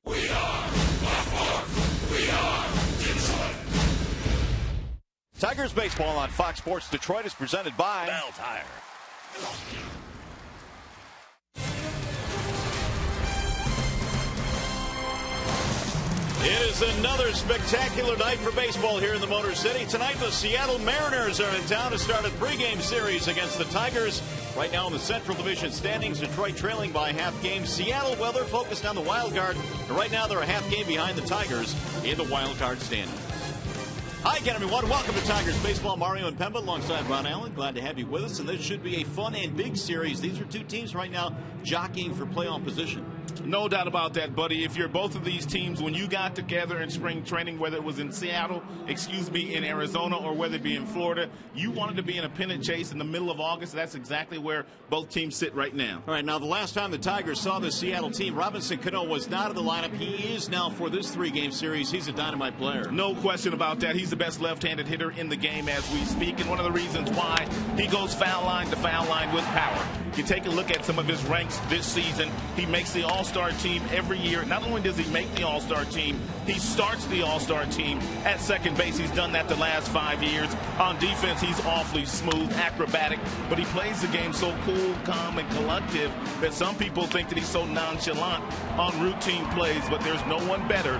We are Baltimore. We are Detroit. Tigers baseball on Fox Sports Detroit is presented by Bell Tire. It is another spectacular night for baseball here in the Motor City. Tonight, the Seattle Mariners are in town to start a pregame series against the Tigers. Right now in the Central Division standings, Detroit trailing by a half game. Seattle, well, they're focused on the wild card. And right now, they're a half game behind the Tigers in the wild card standing. Hi again, everyone. Welcome to Tigers Baseball. Mario and Pemba alongside Ron Allen. Glad to have you with us. And this should be a fun and big series. These are two teams right now jockeying for playoff position. No doubt about that, buddy. If you're both of these teams, when you got together in spring training, whether it was in Seattle, in Arizona, or whether it be in Florida, you wanted to be in a pennant chase in the middle of August. That's exactly where both teams sit right now. All right, now the last time the Tigers saw the Seattle team, Robinson Canó was not in the lineup. He is now for this three-game series. He's a dynamite player. No question about that. He's the best left-handed hitter in the game as we speak, and one of the reasons why he goes foul line to foul line with power. You take a look at some of his ranks this season. He makes the All-Star team every year. Not only does he make the All-Star team, he starts the All-Star team at second base. He's done that the last 5 years. On defense, he's awfully smooth, acrobatic, but he plays the game so cool, calm, and collective that some people think that he's so nonchalant on routine plays, but there's no one better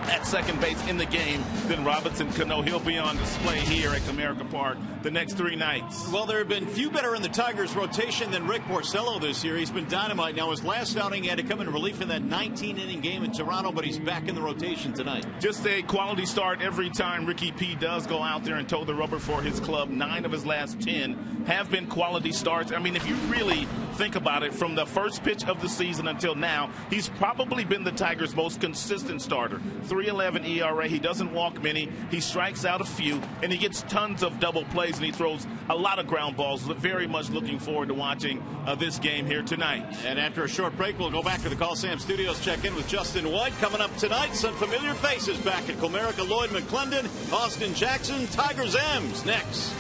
at second base in the game than Robinson Canó. He'll be on display here at Comerica Park the next 3 nights. Well, there have been few better in the Tigers' rotation than Rick Porcello this year. He's been dynamite. Now, his last outing, he had to come in relief in that 19-inning game in Toronto, but he's back in the rotation tonight. Just a quality start every time Ricky P does go out there and toe the rubber for his club. 9 of his last 10 have been quality starts. I mean, if you really think about it, from the first pitch of the season until now, he's probably been the Tigers' most consistent starter. 3.11 ERA. He doesn't walk many. He strikes out a few, and he gets tons of double plays, and he throws a lot of ground balls. Very much looking forward to watching this game here tonight. And after a short break, we'll go back to the Coliseum Studios, check in with Justin White. Coming up tonight, some familiar faces back at Comerica. Lloyd McClendon, Austin Jackson, Tigers M's next.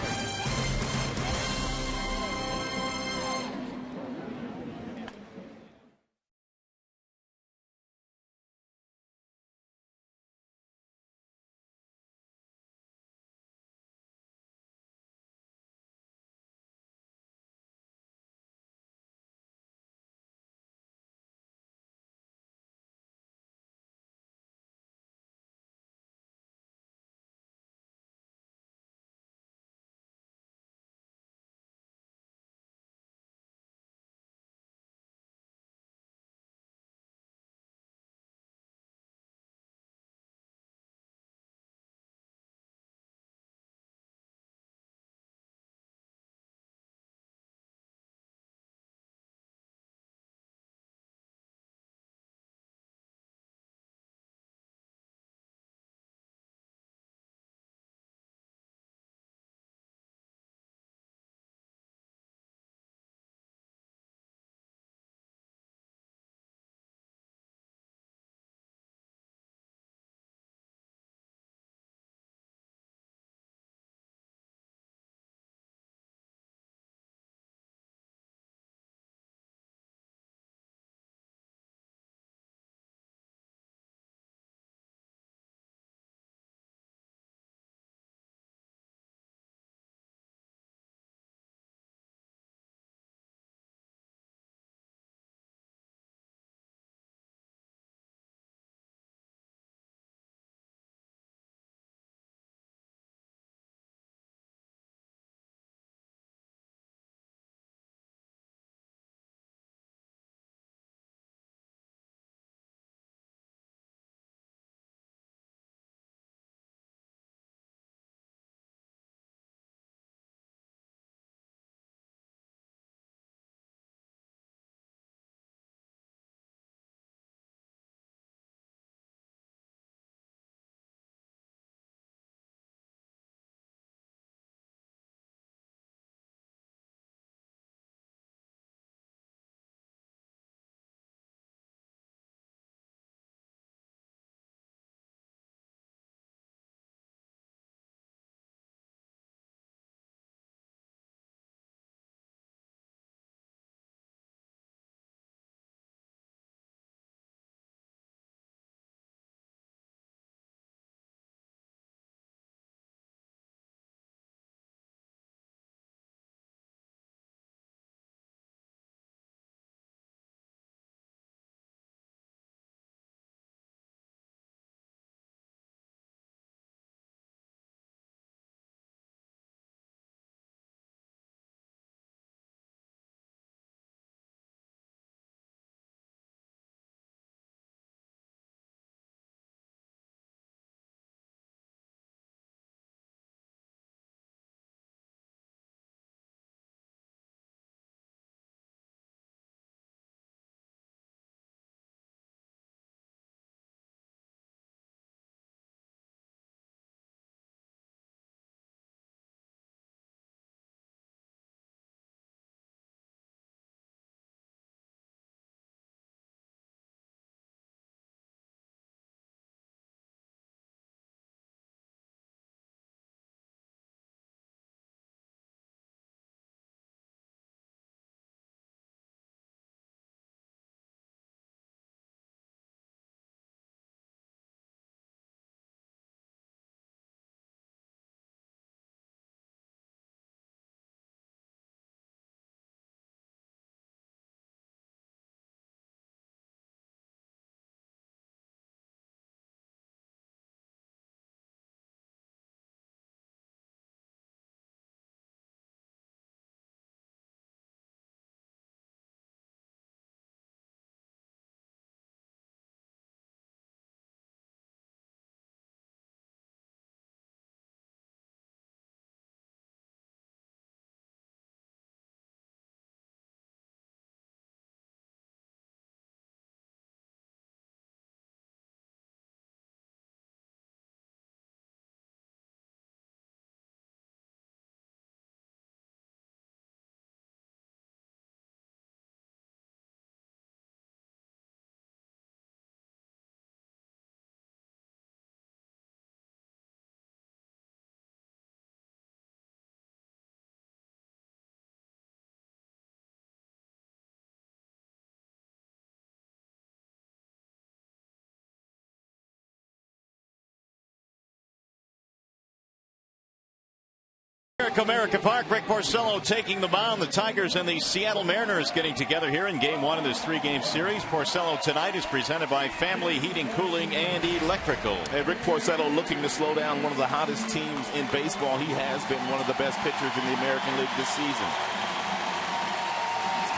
America Park, Rick Porcello taking the mound. The Tigers and the Seattle Mariners getting together here in Game 1 of this 3-game series. Porcello tonight is presented by Family Heating, Cooling, and Electrical. And Rick Porcello looking to slow down one of the hottest teams in baseball. He has been one of the best pitchers in the American League this season.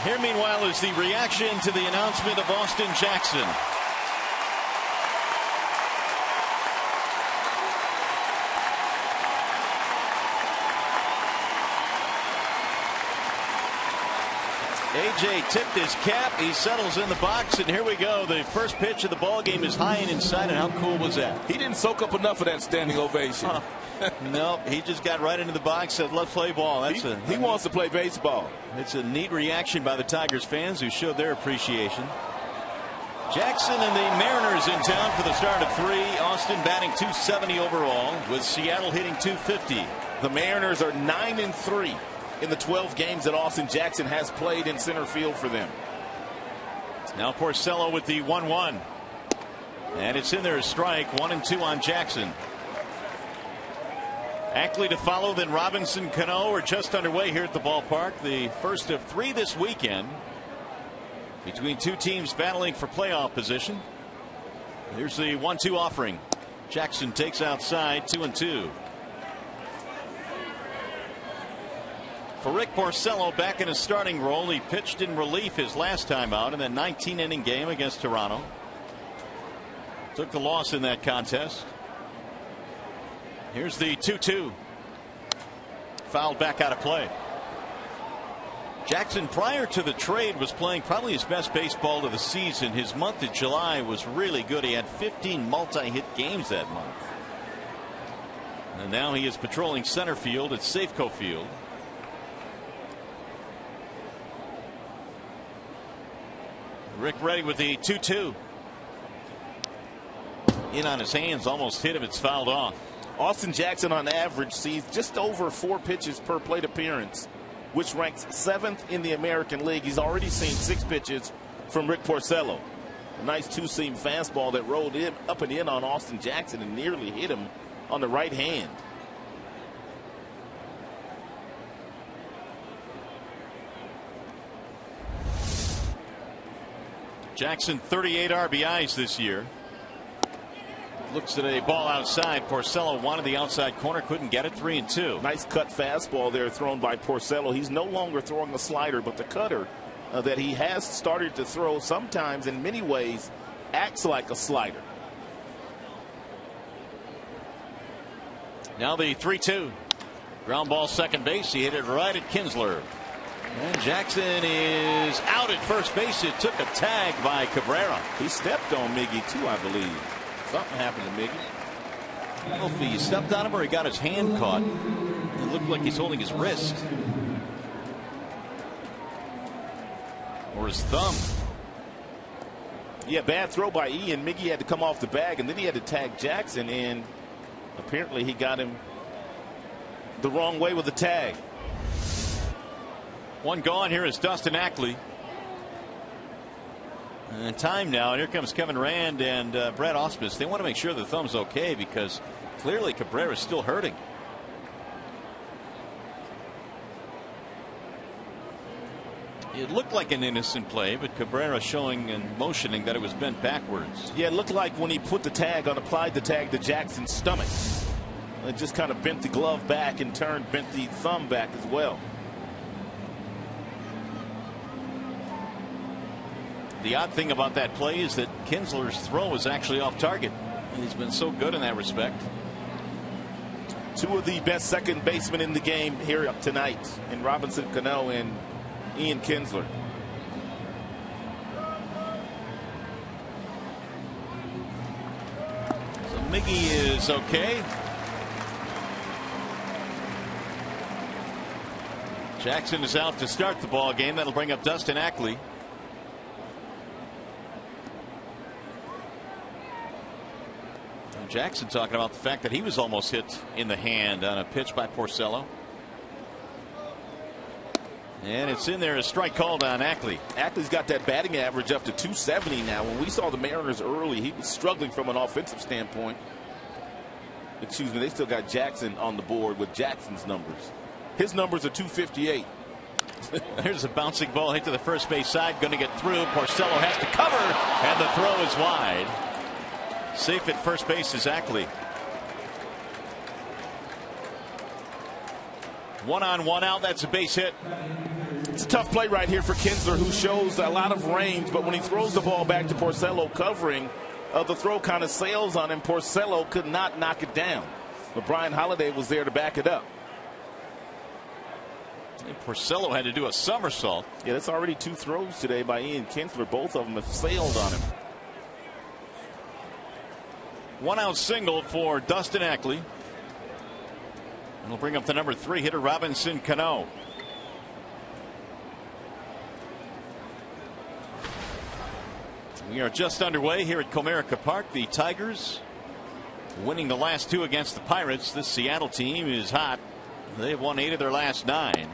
Here, meanwhile, is the reaction to the announcement of Austin Jackson. AJ tipped his cap. He settles in the box, and here we go. The first pitch of the ball game is high and inside, and how cool was that? He didn't soak up enough of that standing ovation. No, he just got right into the box, said, let's play ball. He wants to play baseball. It's a neat reaction by the Tigers fans who showed their appreciation. Jackson and the Mariners in town for the start of 3. Austin batting .270 overall, with Seattle hitting .250. The Mariners are 9-3 in the 12 games that Austin Jackson has played in center field for them. Now Porcello with the 1-1. And it's in there, a strike. 1-2 on Jackson. Ackley to follow, then Robinson, Canó are just underway here at the ballpark. The first of 3 this weekend between two teams battling for playoff position. Here's the 1-2 offering. Jackson takes outside, 2-2. For Rick Porcello, back in his starting role, he pitched in relief his last time out in that 19-inning game against Toronto. Took the loss in that contest. Here's the 2-2. Fouled back out of play. Jackson, prior to the trade, was playing probably his best baseball of the season. His month of July was really good. He had 15 multi-hit games that month. And now he is patrolling center field at Safeco Field. Rick ready with the 2-2. In on his hands, almost hit him. It's fouled off. Austin Jackson on average sees just over 4 pitches per plate appearance, which ranks 7th in the American League. He's already seen 6 pitches from Rick Porcello. A nice 2-seam fastball that rolled in up and in on Austin Jackson and nearly hit him on the right hand. Jackson 38 RBIs this year. Looks at a ball outside. Porcello wanted the outside corner, couldn't get it. 3-2. Nice cut fastball there thrown by Porcello. He's no longer throwing a slider, but the cutter that he has started to throw sometimes in many ways acts like a slider. Now the 3-2. Ground ball second base. He hit it right at Kinsler. And Jackson is out at first base. It took a tag by Cabrera. He stepped on Miggy too, I believe. Something happened to Miggy. I don't know if he stepped on him or he got his hand caught. It looked like he's holding his wrist. Or his thumb. Yeah, bad throw by Ian. Miggy had to come off the bag, and then he had to tag Jackson, and apparently he got him the wrong way with the tag. One gone. Here is Dustin Ackley. And time now, and here comes Kevin Rand and Brad Ausmus. They want to make sure the thumb's okay because clearly Cabrera is still hurting. It looked like an innocent play, but Cabrera showing and motioning that it was bent backwards. Yeah, it looked like when he put the tag on, applied the tag to Jackson's stomach. It just kind of bent the glove back and bent the thumb back as well. The odd thing about that play is that Kinsler's throw was actually off target. He's been so good in that respect. 2 of the best second basemen in the game here tonight in Robinson Canó and Ian Kinsler. So Miggy is okay. Jackson is out to start the ball game. That'll bring up Dustin Ackley. Jackson talking about the fact that he was almost hit in the hand on a pitch by Porcello. And it's in there, a strike called on Ackley. Ackley's got that batting average up to 270 now. When we saw the Mariners early, he was struggling from an offensive standpoint. Excuse me, they still got Jackson on the board with Jackson's numbers. His numbers are 258. There's a bouncing ball hit to the first base side. Going to get through. Porcello has to cover. And the throw is wide. Safe at first base is Ackley. 1 on 1 out. That's a base hit. It's a tough play right here for Kinsler, who shows a lot of range, but when he throws the ball back to Porcello covering, the throw kind of sails on him. Porcello could not knock it down, but Brian Holiday was there to back it up. And Porcello had to do a somersault. Yeah, that's already 2 throws today by Ian Kinsler. Both of them have sailed on him. 1 out single for Dustin Ackley. We'll bring up the number 3 hitter, Robinson Canó. We are just underway here at Comerica Park. The Tigers winning the last 2 against the Pirates. This Seattle team is hot. They've won 8 of their last 9.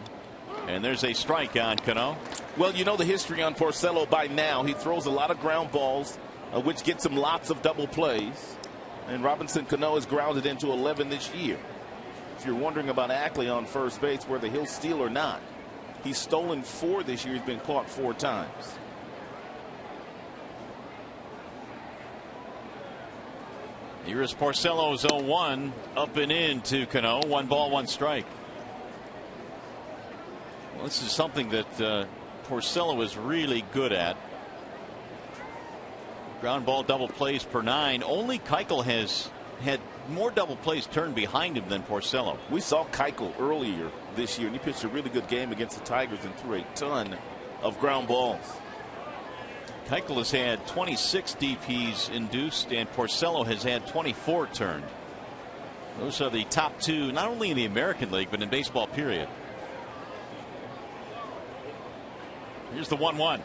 And there's a strike on Canó. Well, you know the history on Porcello by now. He throws a lot of ground balls, which gets him lots of double plays. And Robinson Canó has grounded into 11 this year. If you're wondering about Ackley on first base, whether he'll steal or not, he's stolen 4 this year. He's been caught 4 times. Here is Porcello's 0-1 up and in to Canó. 1 ball, 1 strike. Well, this is something that Porcello is really good at. Ground ball double plays per 9. Only Keuchel has had more double plays turned behind him than Porcello. We saw Keuchel earlier this year, and he pitched a really good game against the Tigers and threw a ton of ground balls. Keuchel has had 26 DPs induced, and Porcello has had 24 turned. Those are the top 2, not only in the American League, but in baseball, period. Here's the 1-1.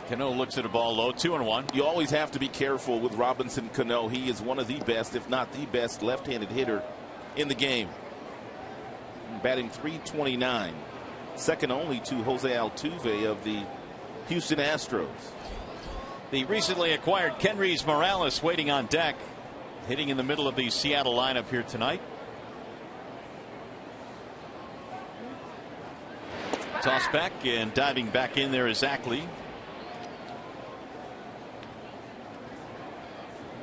Canó looks at a ball low, 2-1. You always have to be careful with Robinson Canó. He is one of the best, if not the best, left-handed hitter in the game. Batting .329, second only to Jose Altuve of the Houston Astros. The recently acquired Kenrys Morales waiting on deck, hitting in the middle of the Seattle lineup here tonight. Toss back, and diving back in there is Ackley.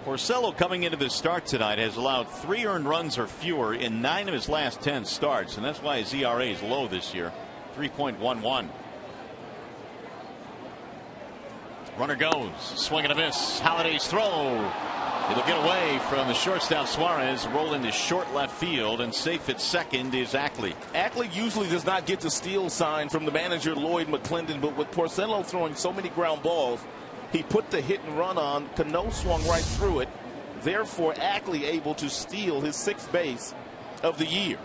Porcello, coming into the start tonight, has allowed 3 earned runs or fewer in 9 of his last 10 starts, and that's why his ERA is low this year, 3.11. Runner goes, swing and a miss. Holiday's throw. It'll get away from the shortstop Suarez, roll into short left field, and safe at second is Ackley. Ackley usually does not get the steal sign from the manager Lloyd McClendon, but with Porcello throwing so many ground balls, he put the hit and run on. Canó swung right through it. Therefore, Ackley able to steal his 6th base of the year.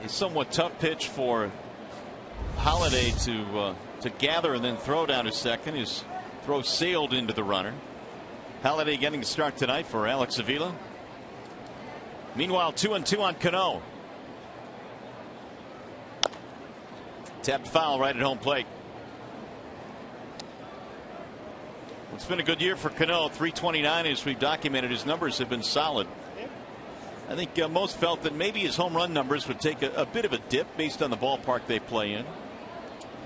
A somewhat tough pitch for Holiday to gather and then throw down to second. His throw sailed into the runner. Holiday getting the start tonight for Alex Avila. Meanwhile, 2-2 on Canó. Tapped foul right at home plate. It's been a good year for Canó. .329 as we've documented. His numbers have been solid. I think most felt that maybe his home run numbers would take a bit of a dip based on the ballpark they play in.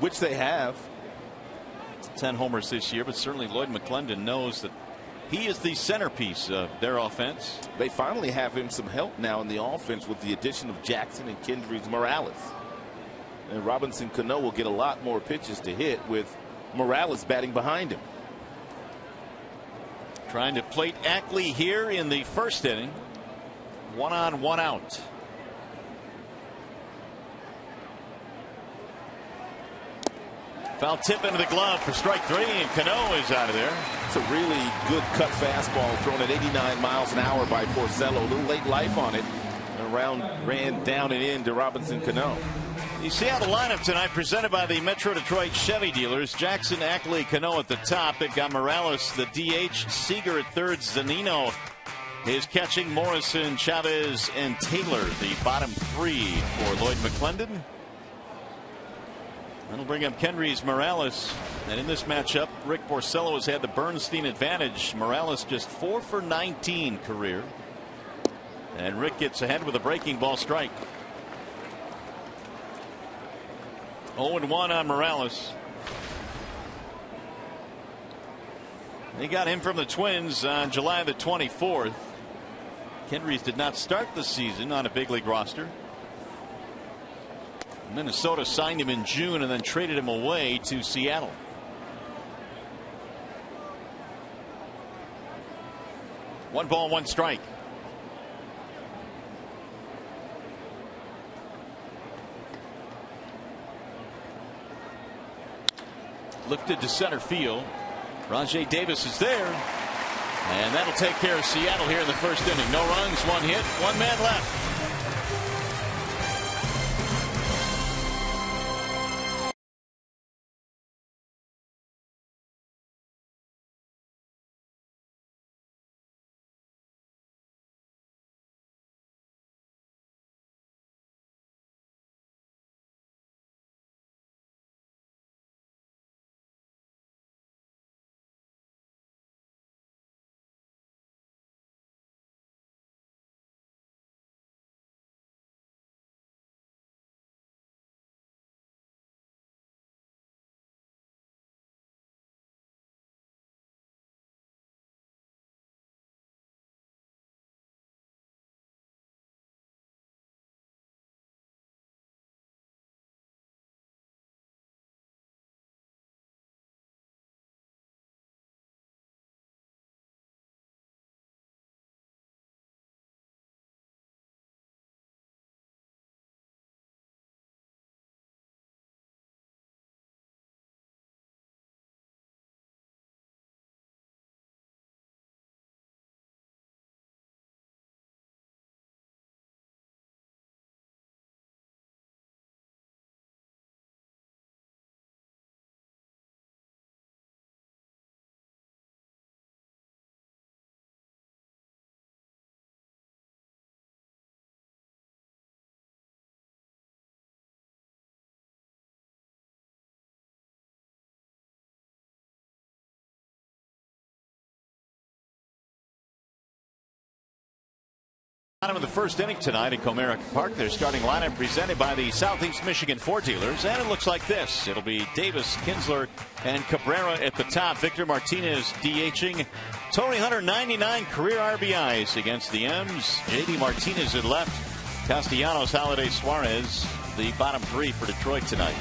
Which they have. 10 homers this year, but certainly Lloyd McClendon knows that he is the centerpiece of their offense. They finally have him some help now in the offense with the addition of Jackson and Kendrys Morales. And Robinson Canó will get a lot more pitches to hit with Morales batting behind him. Trying to plate Ackley here in the first inning. 1 on, 1 out. Foul tip into the glove for strike 3, and Canó is out of there. It's a really good cut fastball thrown at 89 miles an hour by Porcello. A little late life on it. And ran down and in to Robinson Canó. The Seattle lineup tonight presented by the Metro Detroit Chevy dealers. Jackson, Ackley, Canó at the top. They've got Morales, the DH, Seager at third, Zunino is catching, Morrison, Chavez, and Taylor, the bottom 3 for Lloyd McClendon. That'll bring up Kendrys Morales. And in this matchup, Rick Porcello has had the Bernstein advantage. Morales just 4 for 19 career. And Rick gets ahead with a breaking ball strike. 0-1 on Morales. They got him from the Twins on July the 24th. Kendrys did not start the season on a big league roster. Minnesota signed him in June and then traded him away to Seattle. One ball, one strike. Lifted to center field. Rajai Davis is there. And that'll take care of Seattle here in the first inning. No runs, one hit, one man left. Bottom of the first inning tonight at Comerica Park. Their starting lineup presented by the Southeast Michigan Ford dealers, and it looks like this. It'll be Davis, Kinsler, and Cabrera at the top. Victor Martinez DHing. Torrey Hunter 99 career RBIs against the M's. JD Martinez at left. Castellanos, Holiday, Suarez, the bottom three for Detroit tonight.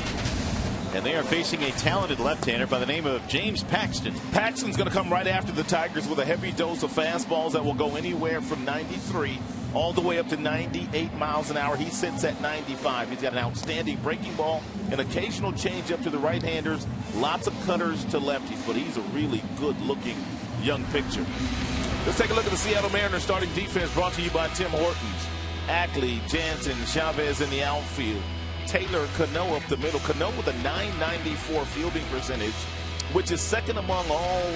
And they are facing a talented left-hander by the name of James Paxton. Paxton's going to come right after the Tigers with a heavy dose of fastballs that will go anywhere from 93 all the way up to 98 miles an hour. He sits at 95. He's got an outstanding breaking ball, an occasional changeup to the right-handers, lots of cutters to lefties, but he's a really good-looking young pitcher. Let's take a look at the Seattle Mariners starting defense, brought to you by Tim Hortons. Ackley, Jansen, Chavez in the outfield. Taylor, Canó up the middle. Canó with a .994 fielding percentage, which is second among all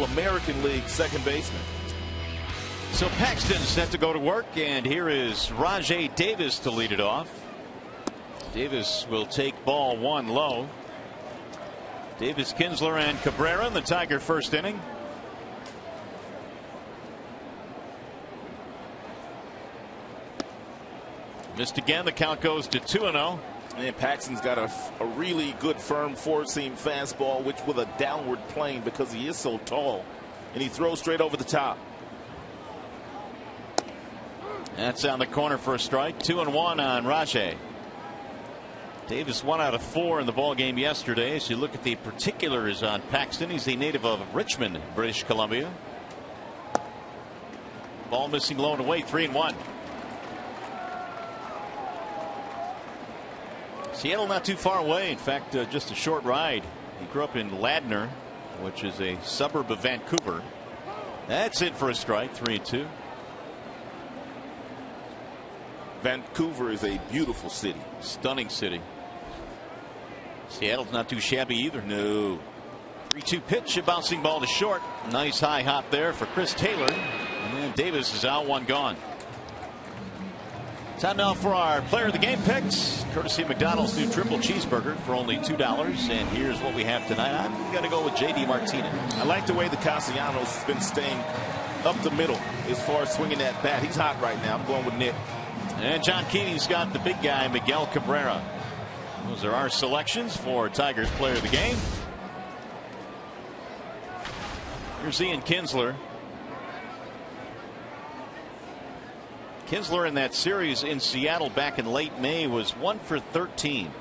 American League second basemen. So Paxton's set to go to work, and here is Rajai Davis to lead it off. Davis will take ball one low. Davis, Kinsler, and Cabrera in the Tiger first inning. Missed again. The count goes to 2-0. And Paxton's got a really good firm four-seam fastball, which with a downward plane because he is so tall, and he throws straight over the top. That's on the corner for a strike. 2-1 on Rajai. Davis 1 out of 4 in the ball game yesterday. As you look at the particulars on Paxton, he's a native of Richmond, British Columbia. Ball missing low and away. 3-1. Seattle not too far away. In fact, just a short ride. He grew up in Ladner, which is a suburb of Vancouver. That's it for a strike. 3-2. Vancouver is a beautiful city. Stunning city. Seattle's not too shabby either. No. 3-2 pitch, a bouncing ball to short. Nice high hop there for Chris Taylor. And Davis is out, one gone. Time now for our player of the game picks, courtesy of McDonald's new triple cheeseburger for only $2. And here's what we have tonight. I'm going to go with J.D. Martinez. I like the way the Castellanos has been staying up the middle as far as swinging that bat. He's hot right now. I'm going with Nick. And John Keeney's got the big guy, Miguel Cabrera. Those are our selections for Tigers player of the game. Here's Ian Kinsler. Kinsler in that series in Seattle back in late May was 1 for 13.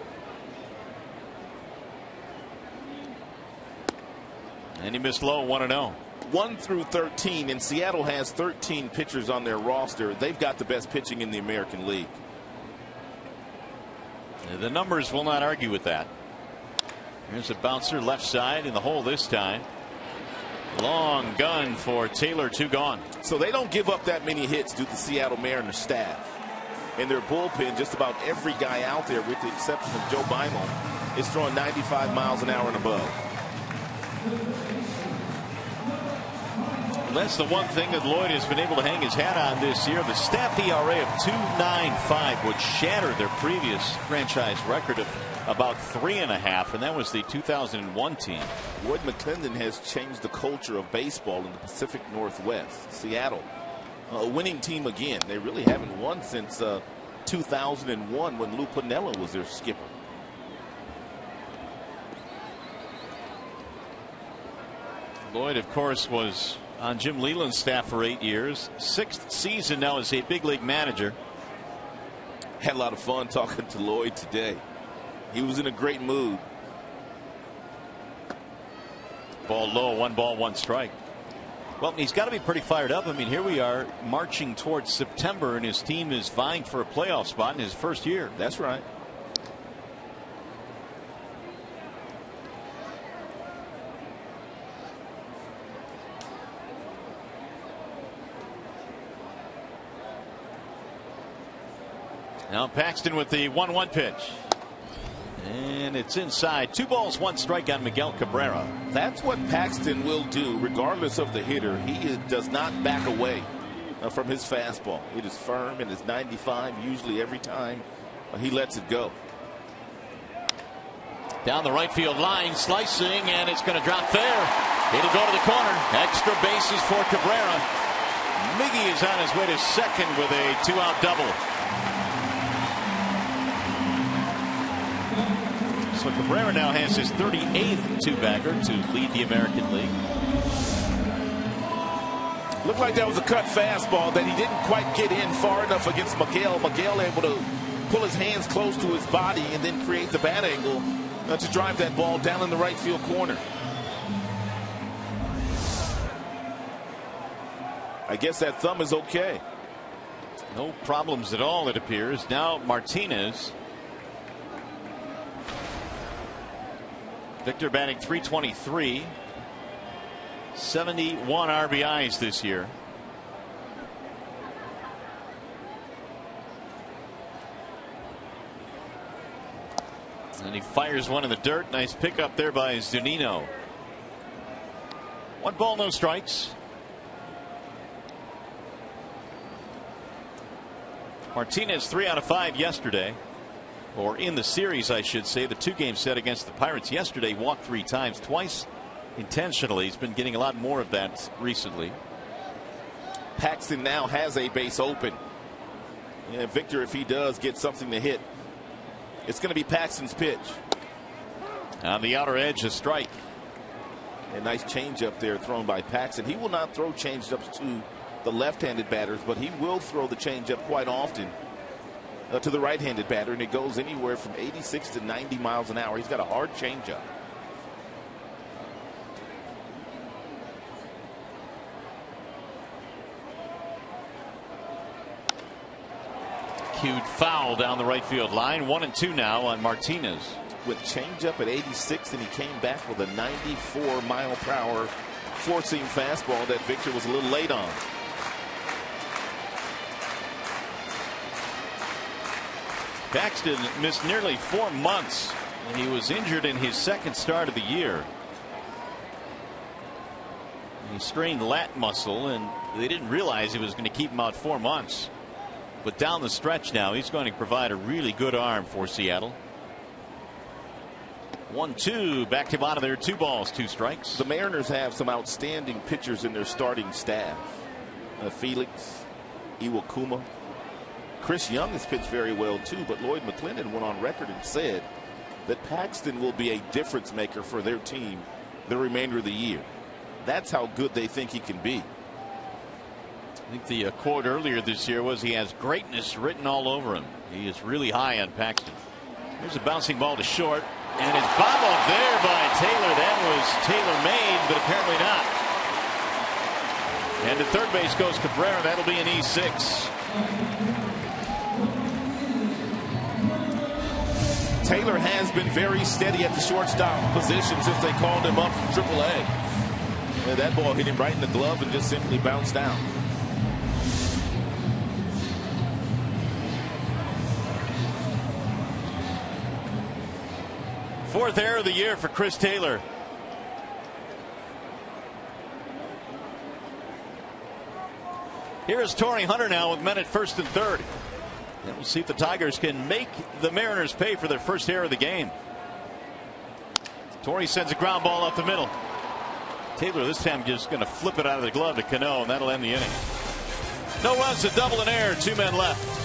And he missed low 1-0. 1 through 13, and Seattle has 13 pitchers on their roster. They've got the best pitching in the American League. The numbers will not argue with that. Here's a bouncer left side in the hole this time. Long gun for Taylor, 2 gone. So they don't give up that many hits due to the Seattle Mariners staff. In their bullpen, just about every guy out there, with the exception of Joe Beimel, is throwing 95 miles an hour and above. That's the one thing that Lloyd has been able to hang his hat on this year. The staff ERA of 2.95 would shatter their previous franchise record of about 3.5, and that was the 2001 team. Lloyd McClendon has changed the culture of baseball in the Pacific Northwest. Seattle, a winning team again. They really haven't won since 2001 when Lou Piniella was their skipper. Lloyd, of course, was on Jim Leland's staff for 8 years. 6th season now as a big league manager. Had a lot of fun talking to Lloyd today. He was in a great mood. Ball low, 1 ball, 1 strike. Well, he's got to be pretty fired up. I mean, here we are marching towards September, and his team is vying for a playoff spot in his first year. That's right. Now Paxton with the 1-1 pitch. And it's inside. 2 balls, 1 strike on Miguel Cabrera. That's what Paxton will do regardless of the hitter. He does not back away from his fastball. It is firm and it's 95 usually every time he lets it go. Down the right field line, slicing, and it's going to drop fair. It'll go to the corner. Extra bases for Cabrera. Miggy is on his way to second with a 2-out double. So Cabrera now has his 38th two-bagger to lead the American League. Looked like that was a cut fastball that he didn't quite get in far enough against Miguel. Miguel able to pull his hands close to his body and then create the bat angle to drive that ball down in the right field corner. I guess that thumb is okay. No problems at all, it appears. Now Martinez. Victor batting .323, 71 RBIs this year. And he fires one in the dirt. Nice pickup there by Zunino. 1 ball, no strikes. Martinez 3 out of 5 yesterday. Or in the series, I should say. The 2-game set against the Pirates yesterday. Walked 3 times, twice intentionally. He's been getting a lot more of that recently. Paxton now has a base open. Yeah, Victor, if he does get something to hit, it's going to be Paxton's pitch. On the outer edge, a strike. A nice changeup there thrown by Paxton. He will not throw changeups to the left-handed batters, but he will throw the changeup quite often to the right-handed batter, and it goes anywhere from 86 to 90 miles an hour. He's got a hard changeup. Cued foul down the right field line. 1-2 now on Martinez. With changeup at 86, and he came back with a 94-mile-per-hour four-seam fastball that Victor was a little late on. Paxton missed nearly 4 months, and he was injured in his 2nd start of the year. He strained lat muscle, and they didn't realize he was going to keep him out 4 months. but down the stretch now, he's going to provide a really good arm for Seattle. 1-2, back to bottom there, 2 balls, 2 strikes. The Mariners have some outstanding pitchers in their starting staff. Felix, Iwakuma. Chris Young has pitched very well too, but Lloyd McClendon went on record and said that Paxton will be a difference maker for their team the remainder of the year. That's how good they think he can be. I think the quote earlier this year was he has greatness written all over him. He is really high on Paxton. Here's a bouncing ball to short, and it's bobbled there by Taylor. That was Taylor made, but apparently not. And to third base goes Cabrera. That'll be an E6. Taylor has been very steady at the shortstop position since they called him up from AAA. And that ball hit him right in the glove and just simply bounced down. Fourth error of the year for Chris Taylor. Here is Torrey Hunter now with men at first and third. And we'll see if the Tigers can make the Mariners pay for their first error of the game. Torrey sends a ground ball up the middle. Taylor this time just going to flip it out of the glove to Canó, and that'll end the inning. No runs, a double and error, 2 men left.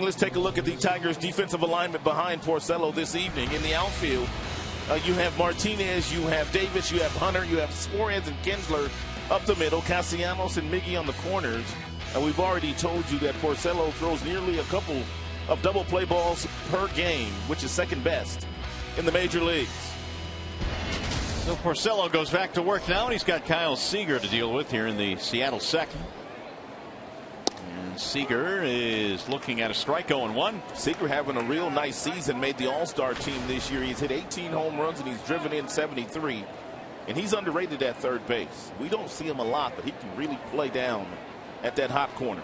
Let's take a look at the Tigers' defensive alignment behind Porcello this evening. In the outfield, you have Martinez, you have Davis, you have Hunter, you have Suarez and Kinsler up the middle, Castellanos and Miggy on the corners. And we've already told you that Porcello throws nearly a couple of double play balls per game, which is second best in the major leagues. So Porcello goes back to work now, and he's got Kyle Seager to deal with here in the Seattle second. Seager is looking at a strike 0-1. Seager having a real nice season, made the All-Star team this year. He's hit 18 home runs and he's driven in 73. And he's underrated at third base. We don't see him a lot, but he can really play down at that hot corner.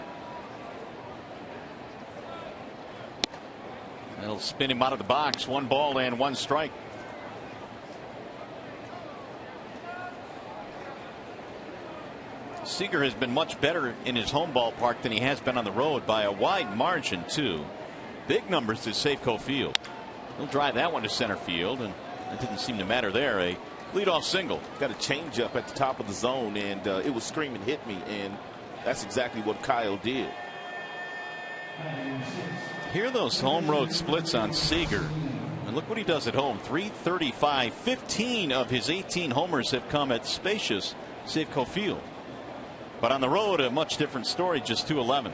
That'll spin him out of the box. 1 ball and 1 strike. Seager has been much better in his home ballpark than he has been on the road by a wide margin too. Big numbers to Safeco Field. He'll drive that one to center field, and it didn't seem to matter there. A leadoff single. Got a changeup at the top of the zone, and it was screaming hit me, and that's exactly what Kyle did. Hear those home road splits on Seager. And look what he does at home. 335. 15 of his 18 homers have come at spacious Safeco Field. But on the road, a much different story, just 211.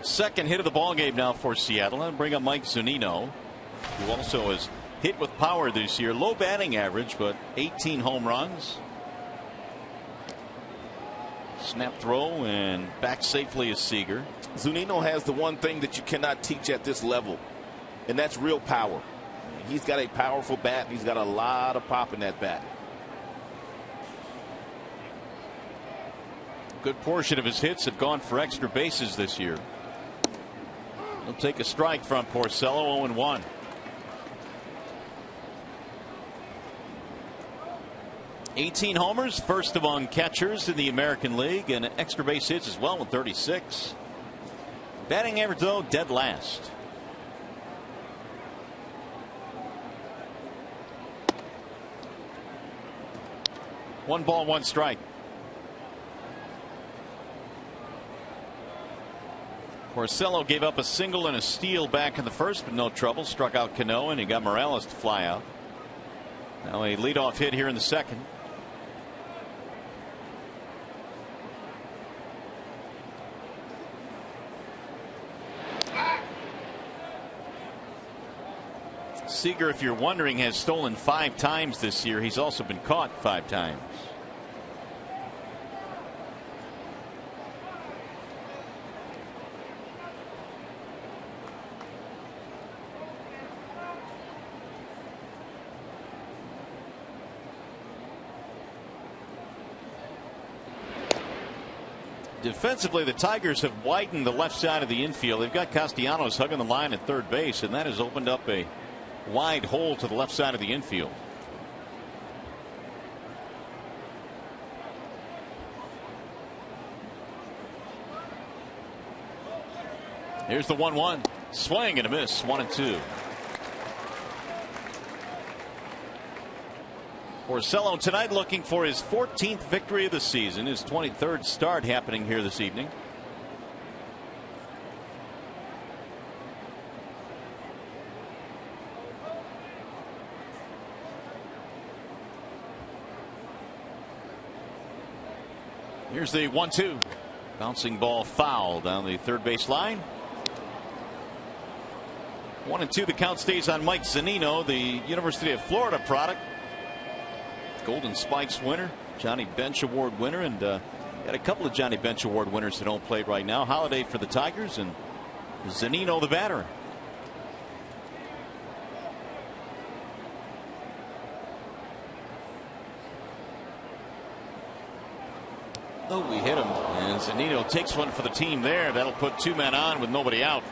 Second hit of the ball game now for Seattle. And bring up Mike Zunino. who also has hit with power this year. Low batting average, but 18 home runs. Snap throw and back safely is Seager. Zunino has the one thing that you cannot teach at this level, and that's real power. He's got a powerful bat, and he's got a lot of pop in that bat. Good portion of his hits have gone for extra bases this year. He'll take a strike from Porcello. 0-1. $18 homers, first among catchers in the American League, and extra base hits as well with 36. Batting average, though, dead last. One ball, one strike. Porcello gave up a single and a steal back in the first, but no trouble. Struck out Canó, and he got Morales to fly out. Now a leadoff hit here in the second. Seager, if you're wondering, has stolen 5 times this year. He's also been caught 5 times. Defensively, the Tigers have widened the left side of the infield. They've got Castellanos hugging the line at third base, and that has opened up a wide hole to the left side of the infield. Here's the 1-1. Swing and a miss. 1-2. Porcello tonight looking for his 14th victory of the season, his 23rd start happening here this evening. Here's the 1-2. Bouncing ball foul down the third base line. 1-2. The count stays on Mike Zunino, the University of Florida product. Golden Spikes winner, Johnny Bench Award winner, and got a couple of Johnny Bench Award winners that don't play right now. Holiday for the Tigers and Zunino the batter. Oh, we hit him, and Zunino takes one for the team there. That'll put 2 men on with nobody out.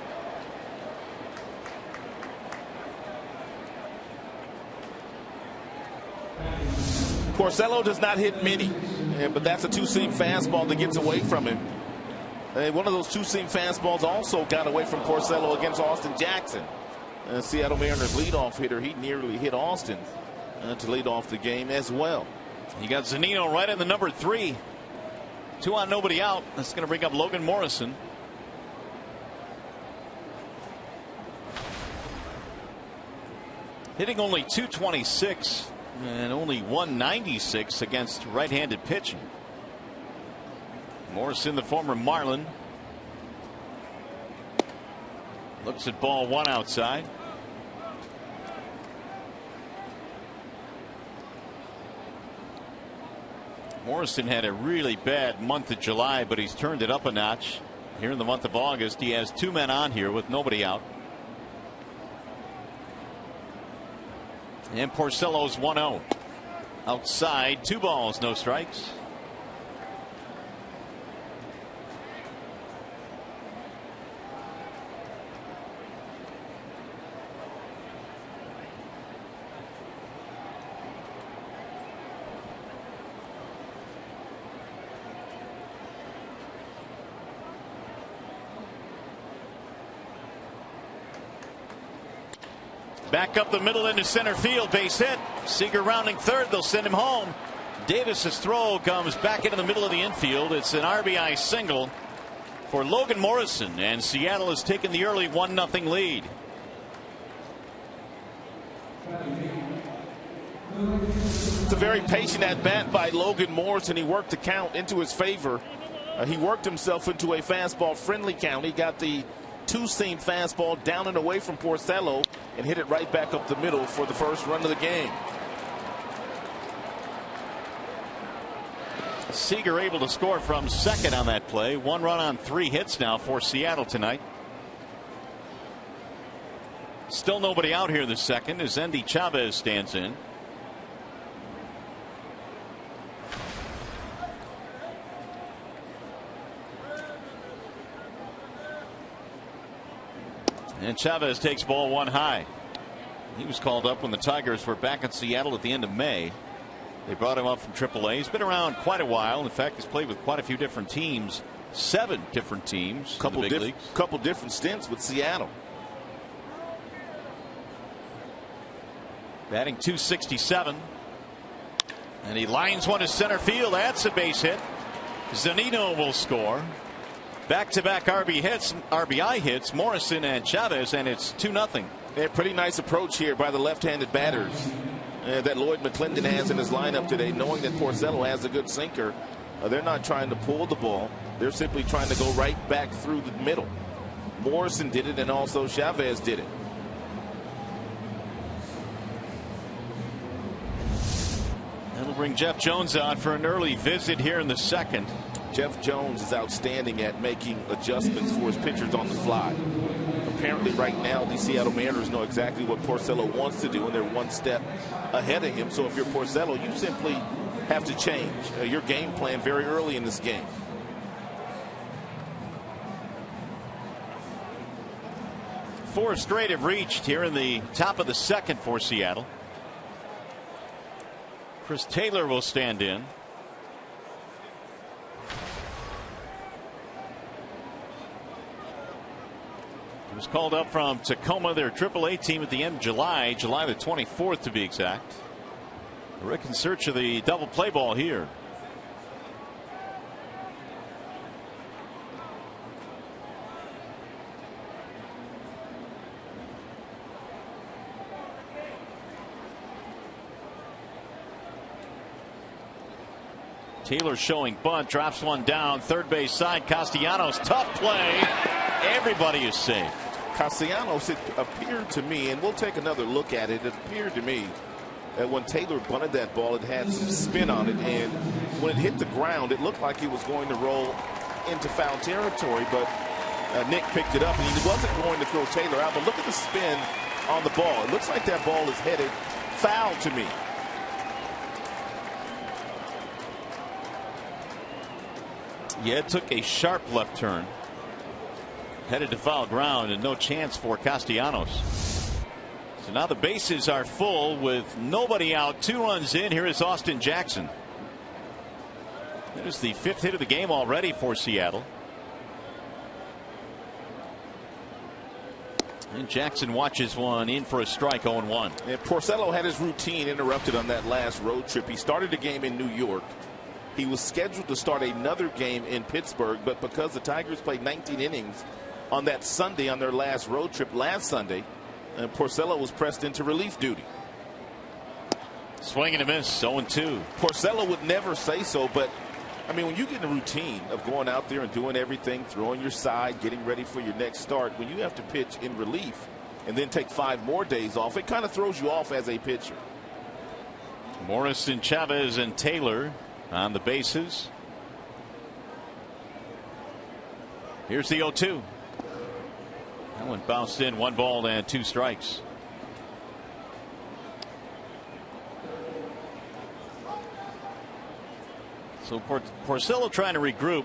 Porcello does not hit many, but that's a two-seam fastball that gets away from him. And one of those two-seam fastballs also got away from Porcello against Austin Jackson. Seattle Mariners leadoff hitter. He nearly hit Austin to lead off the game as well. You got Zunino right in the number 3. 2 on, nobody out. That's going to bring up Logan Morrison. Hitting only .226 and only .196 against right-handed pitching. Morrison, the former Marlin, looks at ball 1 outside. Morrison had a really bad month of July, but he's turned it up a notch here in the month of August. He has 2 men on here with nobody out. And Porcello's 1-0. Outside, 2 balls, no strikes. Back up the middle into center field, base hit. Seager rounding third. They'll send him home. Davis's throw comes back into the middle of the infield. It's an RBI single for Logan Morrison, and Seattle has taken the early 1-0 lead. It's a very patient at bat by Logan Morrison. He worked the count into his favor. He worked himself into a fastball friendly count. He got the two-seam fastball down and away from Porcello and hit it right back up the middle for the first run of the game. Seager able to score from second on that play. 1 run on 3 hits now for Seattle tonight. Still nobody out here in the second as Endy Chavez stands in. And Chavez takes ball 1 high. He was called up when the Tigers were back in Seattle at the end of May. They brought him up from AAA. He's been around quite a while. In fact, he's played with quite a few different teams. 7 different teams. Couple different stints with Seattle. Batting .267. And he lines one to center field. That's a base hit. Zunino will score. Back-to-back RBI hits, Morrison and Chavez, and it's 2-0. A pretty nice approach here by the left-handed batters that Lloyd McClendon has in his lineup today, knowing that Porcello has a good sinker. They're not trying to pull the ball. They're simply trying to go right back through the middle. Morrison did it, and also Chavez did it. That'll bring Jeff Jones on for an early visit here in the second. Jeff Jones is outstanding at making adjustments for his pitchers on the fly. Apparently right now the Seattle Mariners know exactly what Porcello wants to do, and they're 1 step ahead of him. So if you're Porcello, you simply have to change your game plan very early in this game. Four straight have reached here in the top of the second for Seattle. Chris Taylor will stand in. He was called up from Tacoma, their AAA team, at the end of July the 24th to be exact. Rick in search of the double play ball here. Taylor showing bunt, drops one down, third base side. Castellanos, tough play. Everybody is safe. Castellanos, it appeared to me, and we'll take another look at it, it appeared to me that when Taylor bunted that ball, it had some spin on it, and when it hit the ground, it looked like he was going to roll into foul territory, but Nick picked it up, and he wasn't going to throw Taylor out, but look at the spin on the ball. It looks like that ball is headed foul to me. Yeah, it took a sharp left turn. Headed to foul ground, and no chance for Castellanos. So now the bases are full with nobody out. 2 runs in. Here is Austin Jackson. There's the 5th hit of the game already for Seattle. And Jackson watches one in for a strike, 0-1. And Porcello had his routine interrupted on that last road trip. He started a game in New York. He was scheduled to start another game in Pittsburgh, but because the Tigers played 19 innings on that Sunday on their last road trip last Sunday, and Porcello was pressed into relief duty. Swing and a miss, 0-2. Porcello would never say so, but I mean, when you get in a routine of going out there and doing everything, throwing your side, getting ready for your next start, when you have to pitch in relief and then take 5 more days off, it kind of throws you off as a pitcher. Morrison, Chavez, and Taylor on the bases. Here's the 0-2. That one bounced in, 1 ball and 2 strikes. So Porcello trying to regroup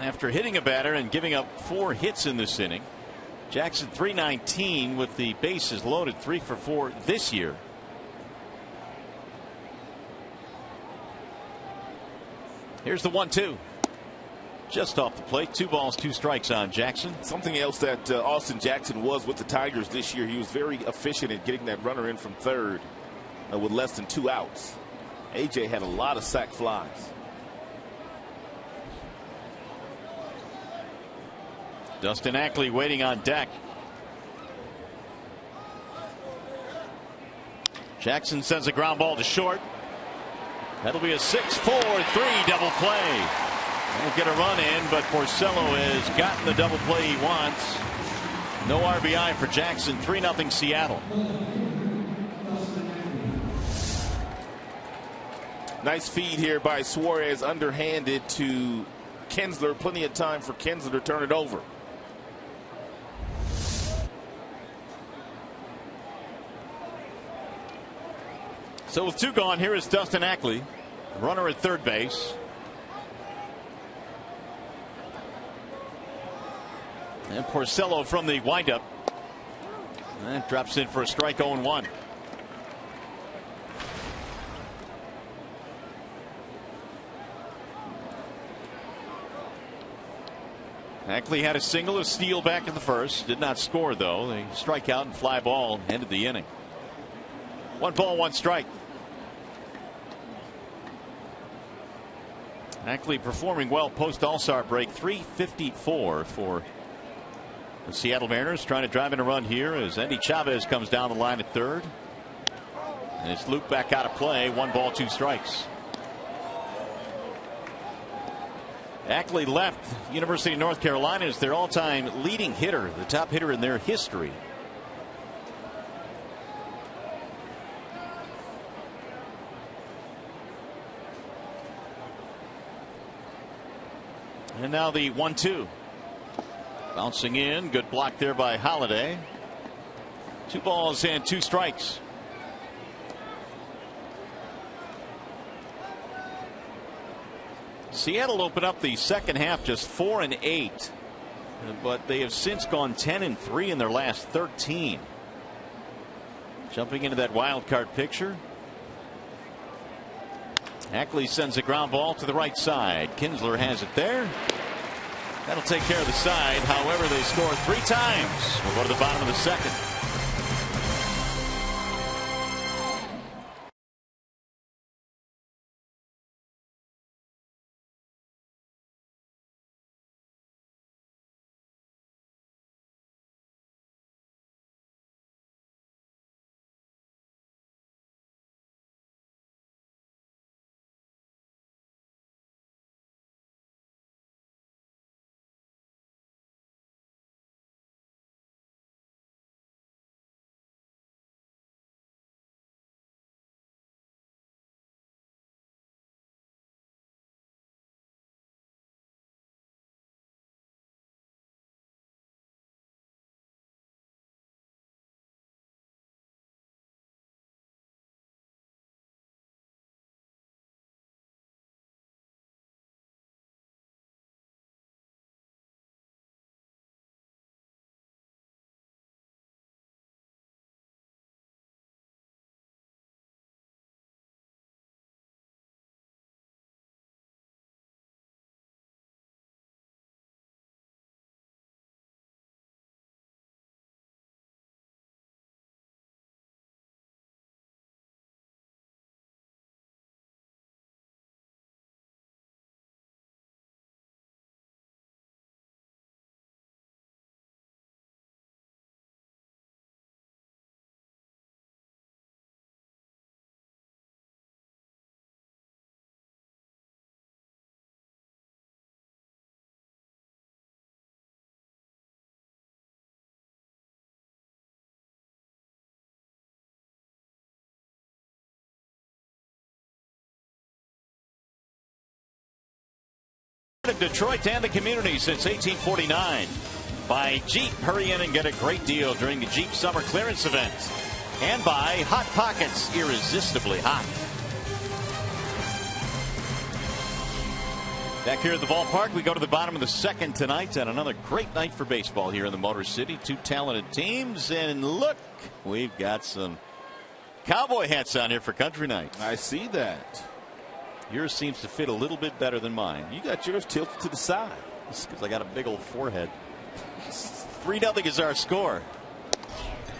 after hitting a batter and giving up 4 hits in this inning. Jackson .319 with the bases loaded, 3 for 4 this year. Here's the 1-2. Just off the plate. 2 balls, 2 strikes on Jackson. Something else that Austin Jackson was with the Tigers this year, he was very efficient at getting that runner in from third with less than 2 outs. AJ had a lot of sac flies. Dustin Ackley waiting on deck. Jackson sends a ground ball to short. That'll be a 6-4-3 double play. Won't get a run in, but Porcello has gotten the double play he wants. No RBI for Jackson. 3-0 Seattle. Nice feed here by Suarez, underhanded to Kinsler. Plenty of time for Kinsler to turn it over. So with 2 gone, here is Dustin Ackley, runner at third base. And Porcello from the windup. And drops in for a strike. 0-1. Ackley had a single, a steal back in the first. Did not score, though. They strike out and fly ball ended the inning. 1 ball, 1 strike. Ackley performing well post All-Star break. 354 for the Seattle Mariners, trying to drive in a run here as Andy Chavez comes down the line at third. And it's looped back out of play. 1 ball, 2 strikes. Ackley left University of North Carolina as their all-time leading hitter, the top hitter in their history. And now the 1-2. Bouncing in. Good block there by Holiday. 2 balls and 2 strikes. Seattle opened up the second half just 4-8, but they have since gone 10-3 in their last 13. Jumping into that wild card picture. Ackley sends a ground ball to the right side. Kinsler has it there. That'll take care of the side. However, they score 3 times. We'll go to the bottom of the second. Detroit and the community since 1849. By Jeep, hurry in and get a great deal during the Jeep Summer Clearance Event. And by Hot Pockets, irresistibly hot. Back here at the ballpark, we go to the bottom of the second tonight, and another great night for baseball here in the Motor City. 2 talented teams, and look, we've got some cowboy hats on here for country night. I see that. Yours seems to fit a little bit better than mine. You got yours tilted to the side. It's because I got a big old forehead. 3-0 is our score.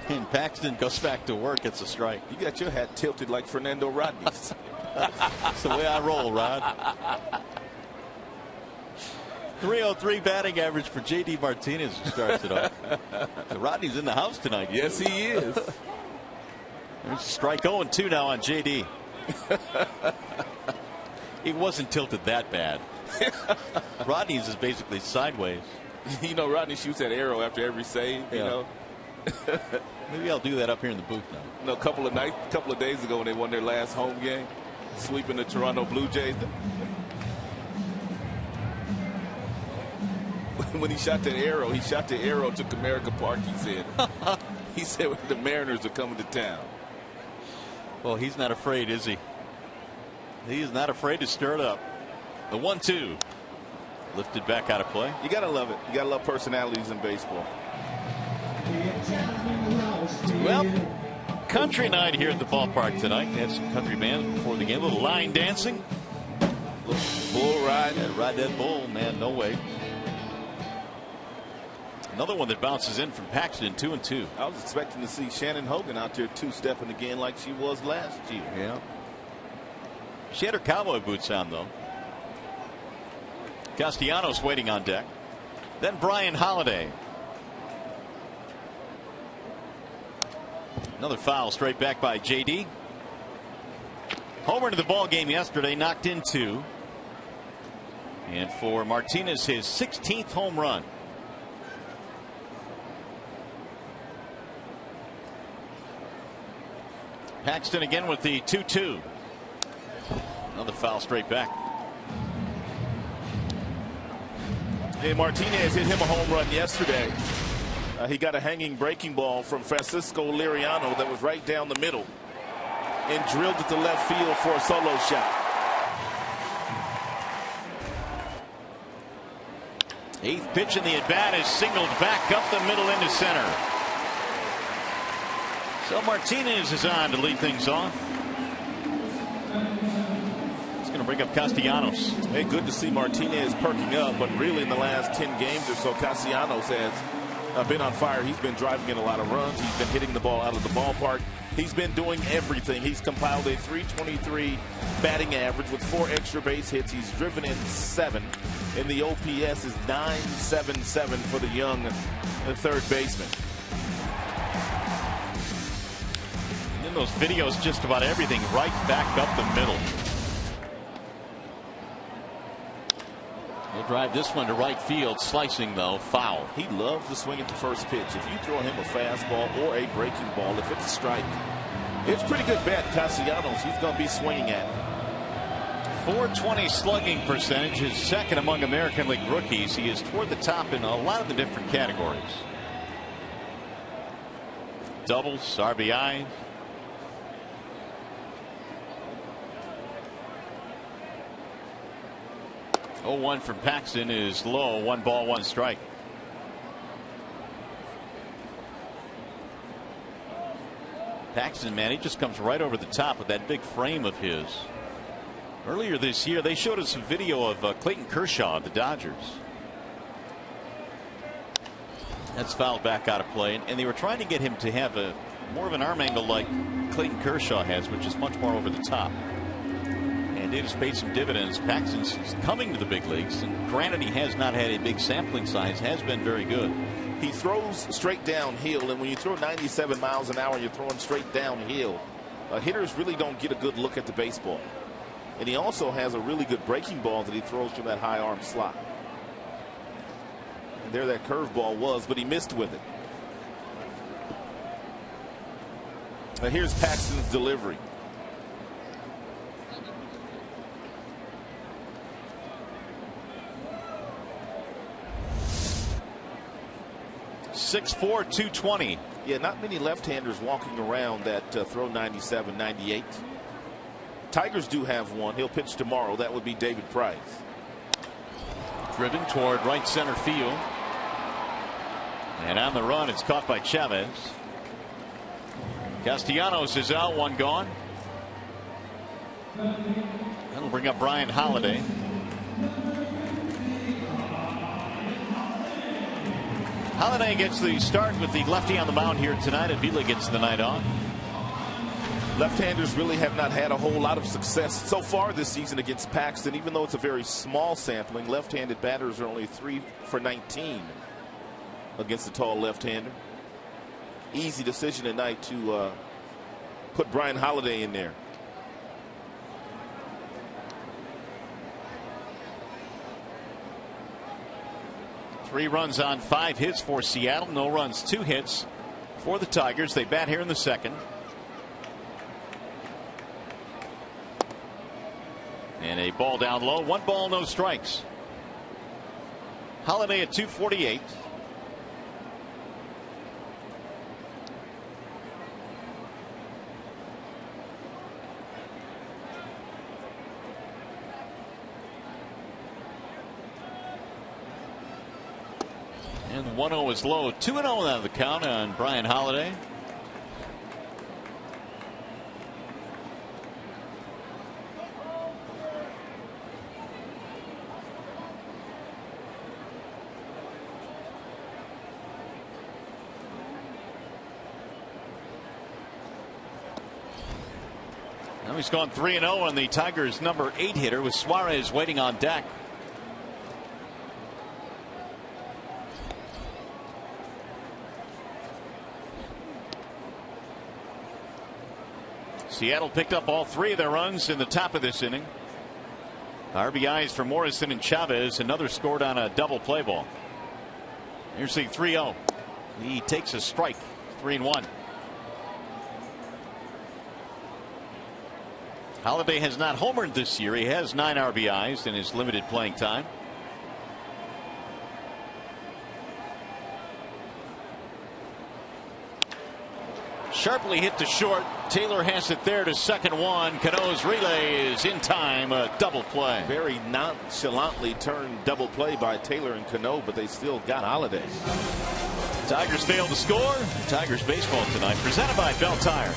And Paxton goes back to work. It's a strike. You got your hat tilted like Fernando Rodney's. That's the way I roll, Rod. 303 batting average for J.D. Martinez, who starts it off. So Rodney's in the house tonight. Yes, he is. There's strike 0-2 now on J.D. He wasn't tilted that bad. Rodney's is basically sideways. You know, Rodney shoots that arrow after every save. Yeah. You know. Maybe I'll do that up here in the booth now. You know, a couple of days ago when they won their last home game, sweeping the Toronto Blue Jays. When he shot the arrow to Comerica Park, he said. He said the Mariners are coming to town. Well, he's not afraid, is he? He is not afraid to stir it up. The 1-2. Lifted back out of play. You got to love it. You got to love personalities in baseball. Well, country night here at the ballpark tonight. They had some country bands before the game. A little line dancing. A little bull ride. Yeah, ride that bull, man. No way. Another one that bounces in from Paxton, 2-2. I was expecting to see Shannon Hogan out there two-stepping again like she was last year. Yeah. She had her cowboy boots on, though. Castellanos waiting on deck. Then Brian Holiday. Another foul straight back by JD. Homer to the ball game yesterday, knocked in 2. And for Martinez, his 16th home run. Paxton again with the 2-2. Another foul straight back. And Martinez hit him a home run yesterday. He got a hanging breaking ball from Francisco Liriano that was right down the middle and drilled it to left field for a solo shot. 8th pitch in the at bat is singled back up the middle into center. So Martinez is on to lead things off. It's going to bring up Castellanos. Hey, good to see Martinez perking up, but really in the last 10 games or so, Castellanos has been on fire. He's been driving in a lot of runs. He's been hitting the ball out of the ballpark. He's been doing everything. He's compiled a .323 batting average with 4 extra base hits. He's driven in 7, and the OPS is .977 for the young third baseman. In those videos, just about everything right back up the middle. He'll drive this one to right field, slicing though, foul. He loves to swing at the first pitch. If you throw him a fastball or a breaking ball, if it's a strike, it's a pretty good bet. Castellanos, he's going to be swinging at it. .420 slugging percentage is second among American League rookies. He is toward the top in a lot of the different categories. Doubles, RBIs. Oh, 1 from Paxton is low. 1 ball, 1 strike. Paxton, man, he just comes right over the top with that big frame of his. Earlier this year, they showed us a video of Clayton Kershaw of the Dodgers. That's fouled back out of play, and they were trying to get him to have a more of an arm angle like Clayton Kershaw has, which is much more over the top. And it has paid some dividends. Paxton's coming to the big leagues, and granted he has not had a big sampling size, has been very good. He throws straight downhill, and when you throw 97 miles an hour, you're throwing straight downhill. Hitters really don't get a good look at the baseball. And he also has a really good breaking ball that he throws from that high arm slot. And there that curveball was, but he missed with it. Now here's Paxton's delivery. 6'4", 220. Yeah, not many left-handers walking around that throw 97, 98. Tigers do have one. He'll pitch tomorrow. That would be David Price. Driven toward right center field. And on the run, it's caught by Chavez. Castellanos is out, 1 gone. That'll bring up Brian Holiday. Holiday gets the start with the lefty on the mound here tonight. Avila gets the night off. Left-handers really have not had a whole lot of success so far this season against Paxton. Even though it's a very small sampling, left-handed batters are only 3 for 19 against the tall left-hander. Easy decision tonight to put Brian Holiday in there. 3 runs on 5 hits for Seattle. No runs, 2 hits for the Tigers. They bat here in the second. And a ball down low. 1 ball, no strikes. Holiday at 248. And the 1-0 is low. 2-0 out of the count on Brian Holiday. Now he's gone 3-0 on the Tigers' number 8 hitter with Suarez waiting on deck. Seattle picked up all 3 of their runs in the top of this inning. RBIs for Morrison and Chavez. Another scored on a double play ball. Here's the 3-0. He takes a strike. 3-1. Holiday has not homered this year. He has 9 RBIs in his limited playing time. Sharply hit to short. Taylor has it there to second one. Canó's relay is in time. A double play. Very nonchalantly turned double play by Taylor and Canó, but they still got Holiday. Tigers fail to score. Tigers baseball tonight presented by Bell Tire.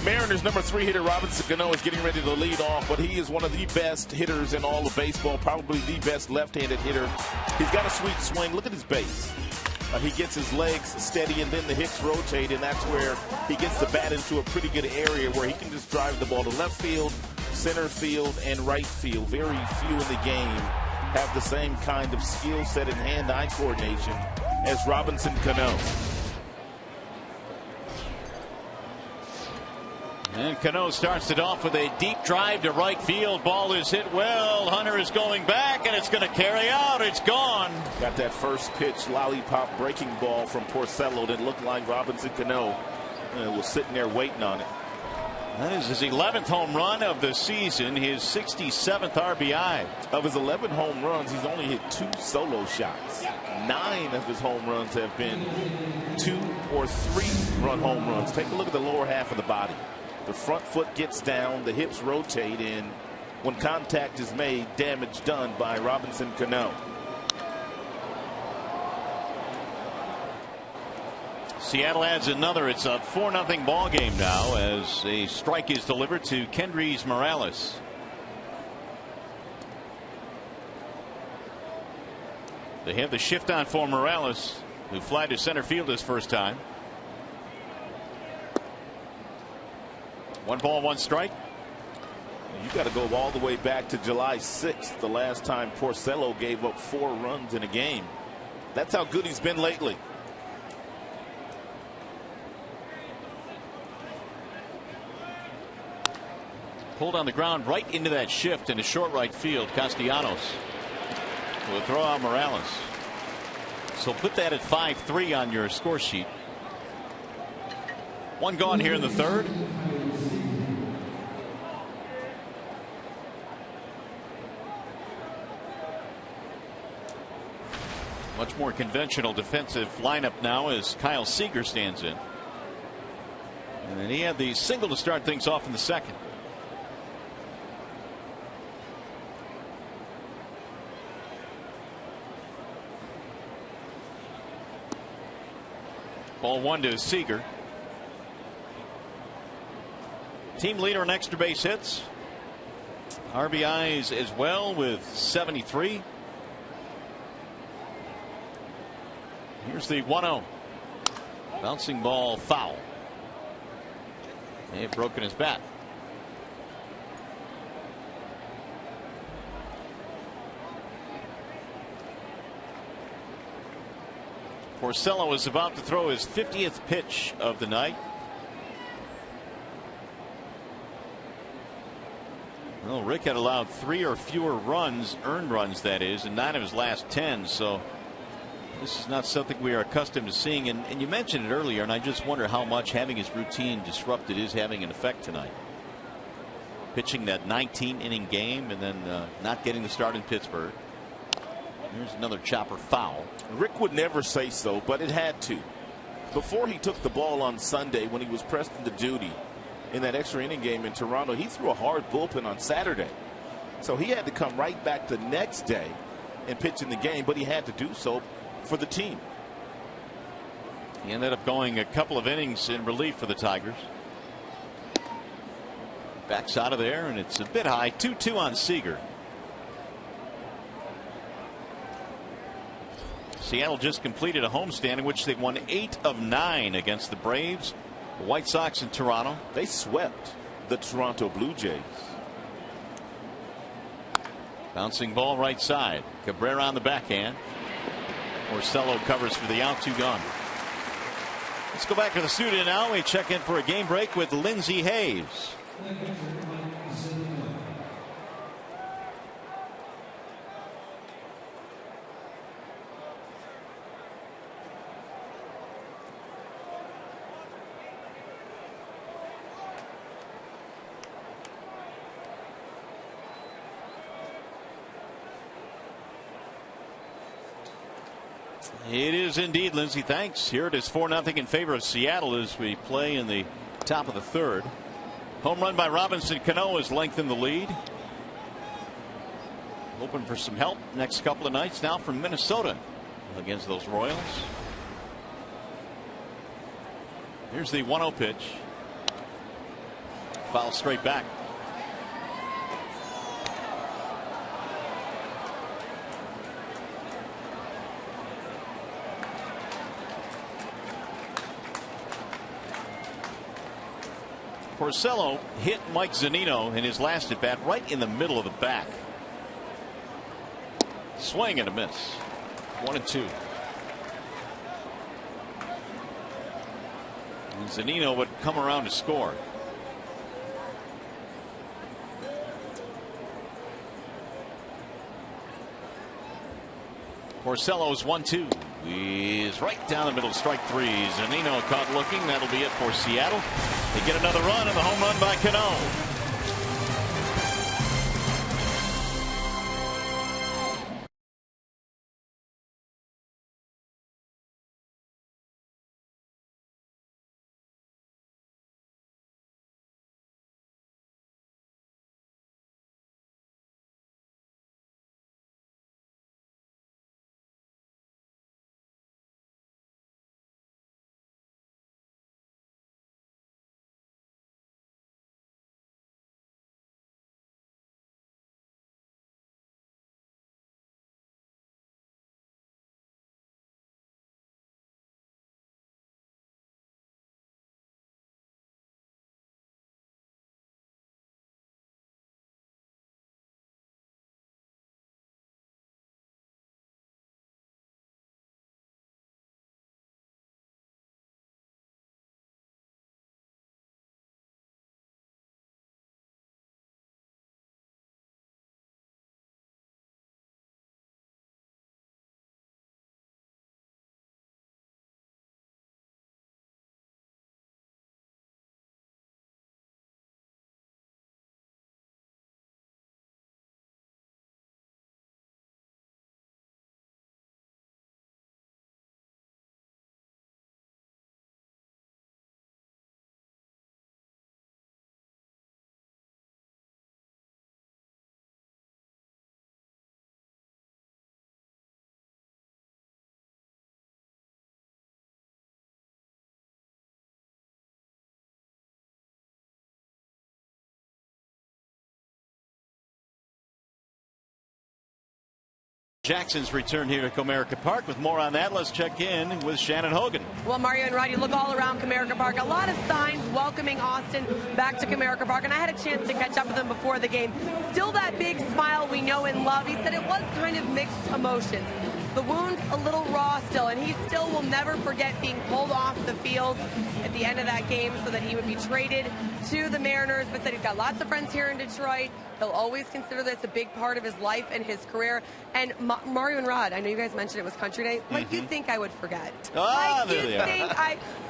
Mariners number 3 hitter Robinson Cano is getting ready to lead off, but he is one of the best hitters in all of baseball, probably the best left-handed hitter. He's got a sweet swing. Look at his base. He gets his legs steady, and then the hits rotate, and that's where he gets the bat into a pretty good area where he can just drive the ball to left field, center field, and right field. Very few in the game have the same kind of skill set and hand-eye coordination as Robinson Cano. And Canó starts it off with a deep drive to right field. Ball is hit well. Hunter is going back, and it's going to carry out. It's gone. Got that first pitch lollipop breaking ball from Porcello that looked like Robinson Cano was sitting there waiting on it. That is his 11th home run of the season, his 67th RBI. Of his 11 home runs, he's only hit 2 solo shots. 9 of his home runs have been 2 or 3 run home runs. Take a look at the lower half of the body. The front foot gets down, the hips rotate, and when contact is made, damage done by Robinson Cano. Seattle adds another. It's a 4-0 ball game now as a strike is delivered to Kendrys Morales. They have the shift on for Morales, who fly to center field his first time. 1 ball, 1 strike. You got to go all the way back to July 6th, the last time Porcello gave up 4 runs in a game. That's how good he's been lately. Pulled on the ground right into that shift into short right field. Castellanos will throw out Morales. So put that at 5-3 on your score sheet. 1 gone here in the third. Much more conventional defensive lineup now as Kyle Seager stands in. And then he had the single to start things off in the second. Ball 1 to Seager. Team leader in extra base hits. RBIs as well with 73. Here's the 1-0. Bouncing ball foul. They have broken his bat. Porcello is about to throw his 50th pitch of the night. Well, Rick had allowed 3 or fewer runs, earned runs that is, in 9 of his last 10. So this is not something we are accustomed to seeing. And you mentioned it earlier, and I just wonder how much having his routine disrupted is having an effect tonight. Pitching that 19-inning game and then not getting the start in Pittsburgh. Here's another chopper foul. Rick would never say so, but it had to. Before he took the ball on Sunday when he was pressed into duty in that extra inning game in Toronto, he threw a hard bullpen on Saturday. So he had to come right back the next day and pitch in the game, but he had to do so for the team. He ended up going a couple of innings in relief for the Tigers. Backs out of there, and it's a bit high. 2-2 on Seager. Seattle just completed a homestand in which they won 8 of 9 against the Braves, the White Sox, and Toronto. They swept the Toronto Blue Jays. Bouncing ball right side. Cabrera on the backhand. Porcello covers for the out. 2 gone. Let's go back to the studio now. We check in for a game break with Lindsey Hayes. It is indeed, Lindsey. Thanks. Here it is 4-0 in favor of Seattle as we play in the top of the third. Home run by Robinson Cano has lengthened the lead. Hoping for some help next couple of nights now from Minnesota against those Royals. Here's the 1-0 pitch. Foul straight back. Porcello hit Mike Zunino in his last at bat right in the middle of the back. Swing and a miss. 1-2. And Zunino would come around to score. Porcello's 1-2. He's right down the middle, strike 3. Zunino caught looking. That'll be it for Seattle. They get another run and the home run by Canó. Jackson's return here to Comerica Park. With more on that, let's check in with Shannon Hogan. Well, Mario and Rod, you look all around Comerica Park. A lot of signs welcoming Austin back to Comerica Park, and I had a chance to catch up with him before the game. Still that big smile we know and love. He said it was kind of mixed emotions. The wound a little raw still, and he still will never forget being pulled off the field at the end of that game so that he would be traded to the Mariners, but said he's got lots of friends here in Detroit. He'll always consider this a big part of his life and his career. And Mario and Rod, I know you guys mentioned it was Country Day. Like you'd think I would forget. Ah, like you'd think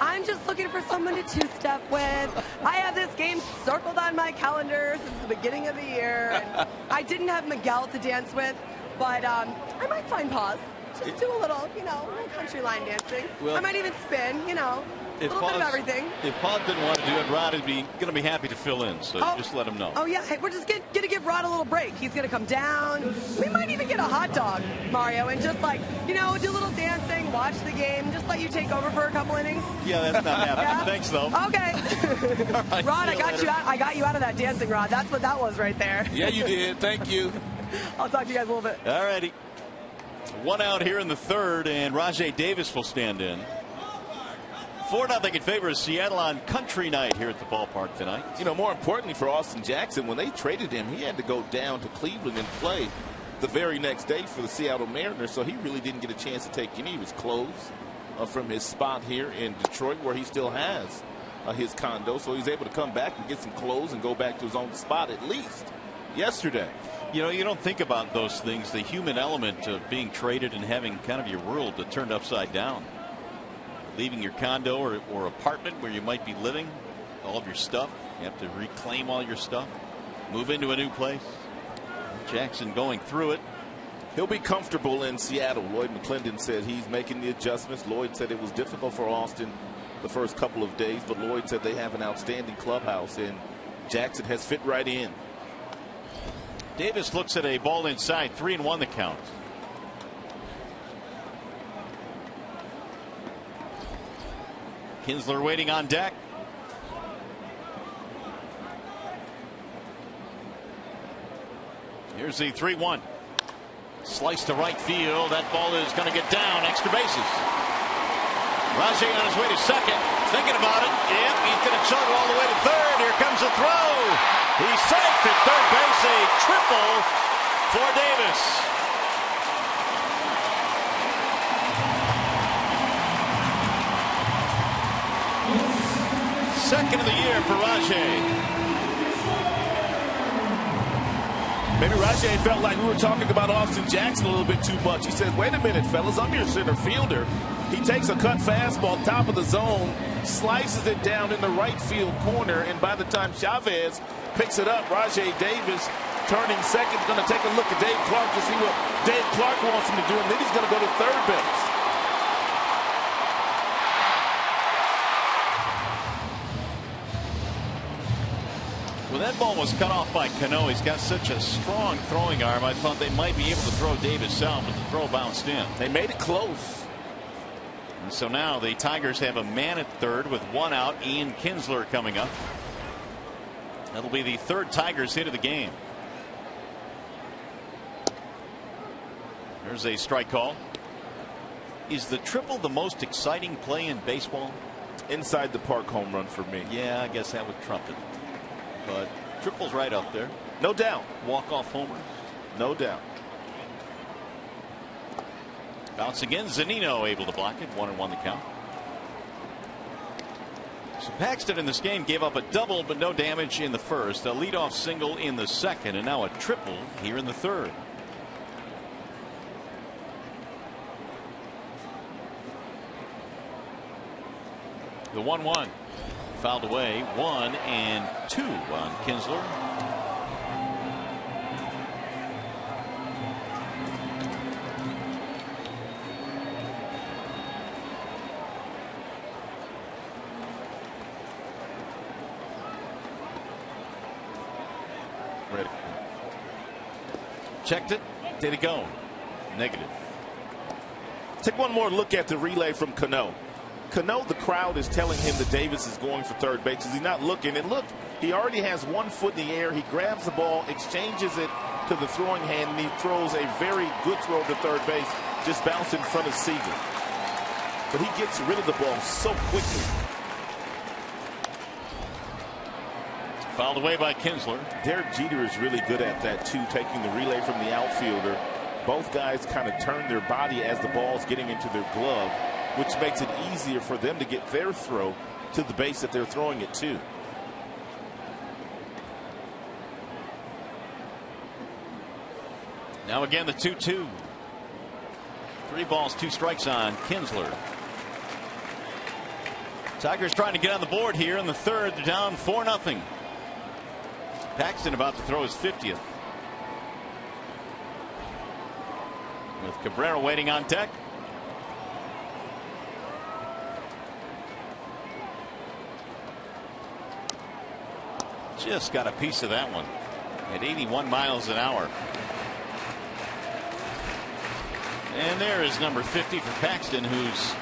I'm just looking for someone to two-step with. I have this game circled on my calendar since the beginning of the year. And I didn't have Miguel to dance with, but I might find pause. Just do a little, little country line dancing. Well, I might even spin, a little bit of everything. If Paul didn't want to do it, Rod is going to be happy to fill in, so just let him know. Oh, yeah. Hey, we're just going to give Rod a little break. He's going to come down. We might even get a hot dog, Mario, and just do a little dancing, watch the game, just let you take over for a couple innings. Yeah, that's not happening. Yeah? Thanks, though. Okay. Right, Rod, I got you out of that dancing, Rod. That's what that was right there. Yeah, you did. Thank you. I'll talk to you guys a little bit. All righty. One out here in the third, and Rajay Davis will stand in. 4-0 in favor of Seattle on country night here at the ballpark tonight. More importantly for Austin Jackson, when they traded him, he had to go down to Cleveland and play the very next day for the Seattle Mariners, so he really didn't get a chance to take any of his clothes from his spot here in Detroit, where he still has his condo. So he's able to come back and get some clothes and go back to his own spot at least yesterday. You don't think about those things, the human element of being traded and having kind of your world turned upside down. Leaving your condo or apartment where you might be living, all of your stuff. You have to reclaim all your stuff, move into a new place. Jackson going through it. He'll be comfortable in Seattle. Lloyd McClendon said he's making the adjustments. Lloyd said it was difficult for Austin the first couple of days, but Lloyd said they have an outstanding clubhouse, and Jackson has fit right in. Davis looks at a ball inside, 3-1 the count. Kinsler waiting on deck. Here's the 3-1. Slice to right field. That ball is going to get down. Extra bases. Rajay on his way to second. Thinking about it. Yep, he's going to shuttle all the way to third. Here comes the throw. He's safe at third base. A triple for Davis. Second of the year for Rajay. Maybe Rajay felt like we were talking about Austin Jackson a little bit too much. He says, wait a minute, fellas, I'm your center fielder. He takes a cut fastball, top of the zone, slices it down in the right field corner, and by the time Chavez picks it up, Rajay Davis, turning second, is going to take a look at Dave Clark to see what Dave Clark wants him to do, and then he's going to go to third base. When that ball was cut off by Canó, he's got such a strong throwing arm. I thought they might be able to throw Davis out, but the throw bounced in. They made it close. And so now the Tigers have a man at third with one out. Ian Kinsler coming up. That'll be the third Tigers hit of the game. There's a strike call. Is the triple the most exciting play in baseball? Inside the park home run for me. Yeah, I guess that would trump it. But triple's right up there. No doubt. Walk-off homers. No doubt. Bounce again. Zunino able to block it. 1-1 the count. So Paxton in this game gave up a double, but no damage in the first. A leadoff single in the second, and now a triple here in the third. The 1-1. Fouled away. 1-2 on Kinsler. Ready. Checked it. Did it go? Negative. Take one more look at the relay from Canó. Canó, the crowd is telling him that Davis is going for third base. He's not looking. And look, he already has 1 foot in the air. He grabs the ball, exchanges it to of the throwing hand, and he throws a very good throw to third base, just bounced in front of Seager. But he gets rid of the ball so quickly. Fouled away by Kinsler. Derek Jeter is really good at that too, taking the relay from the outfielder. Both guys kind of turn their body as the ball's getting into their glove, which makes it easier for them to get their throw to the base that they're throwing it to. Now again the 2-2. 3 balls, 2 strikes on Kinsler. Tigers trying to get on the board here in the third. They're down 4-0. Paxton about to throw his 50th. With Cabrera waiting on deck. Just got a piece of that one at 81 miles an hour. And there is number 50 for Paxton, whose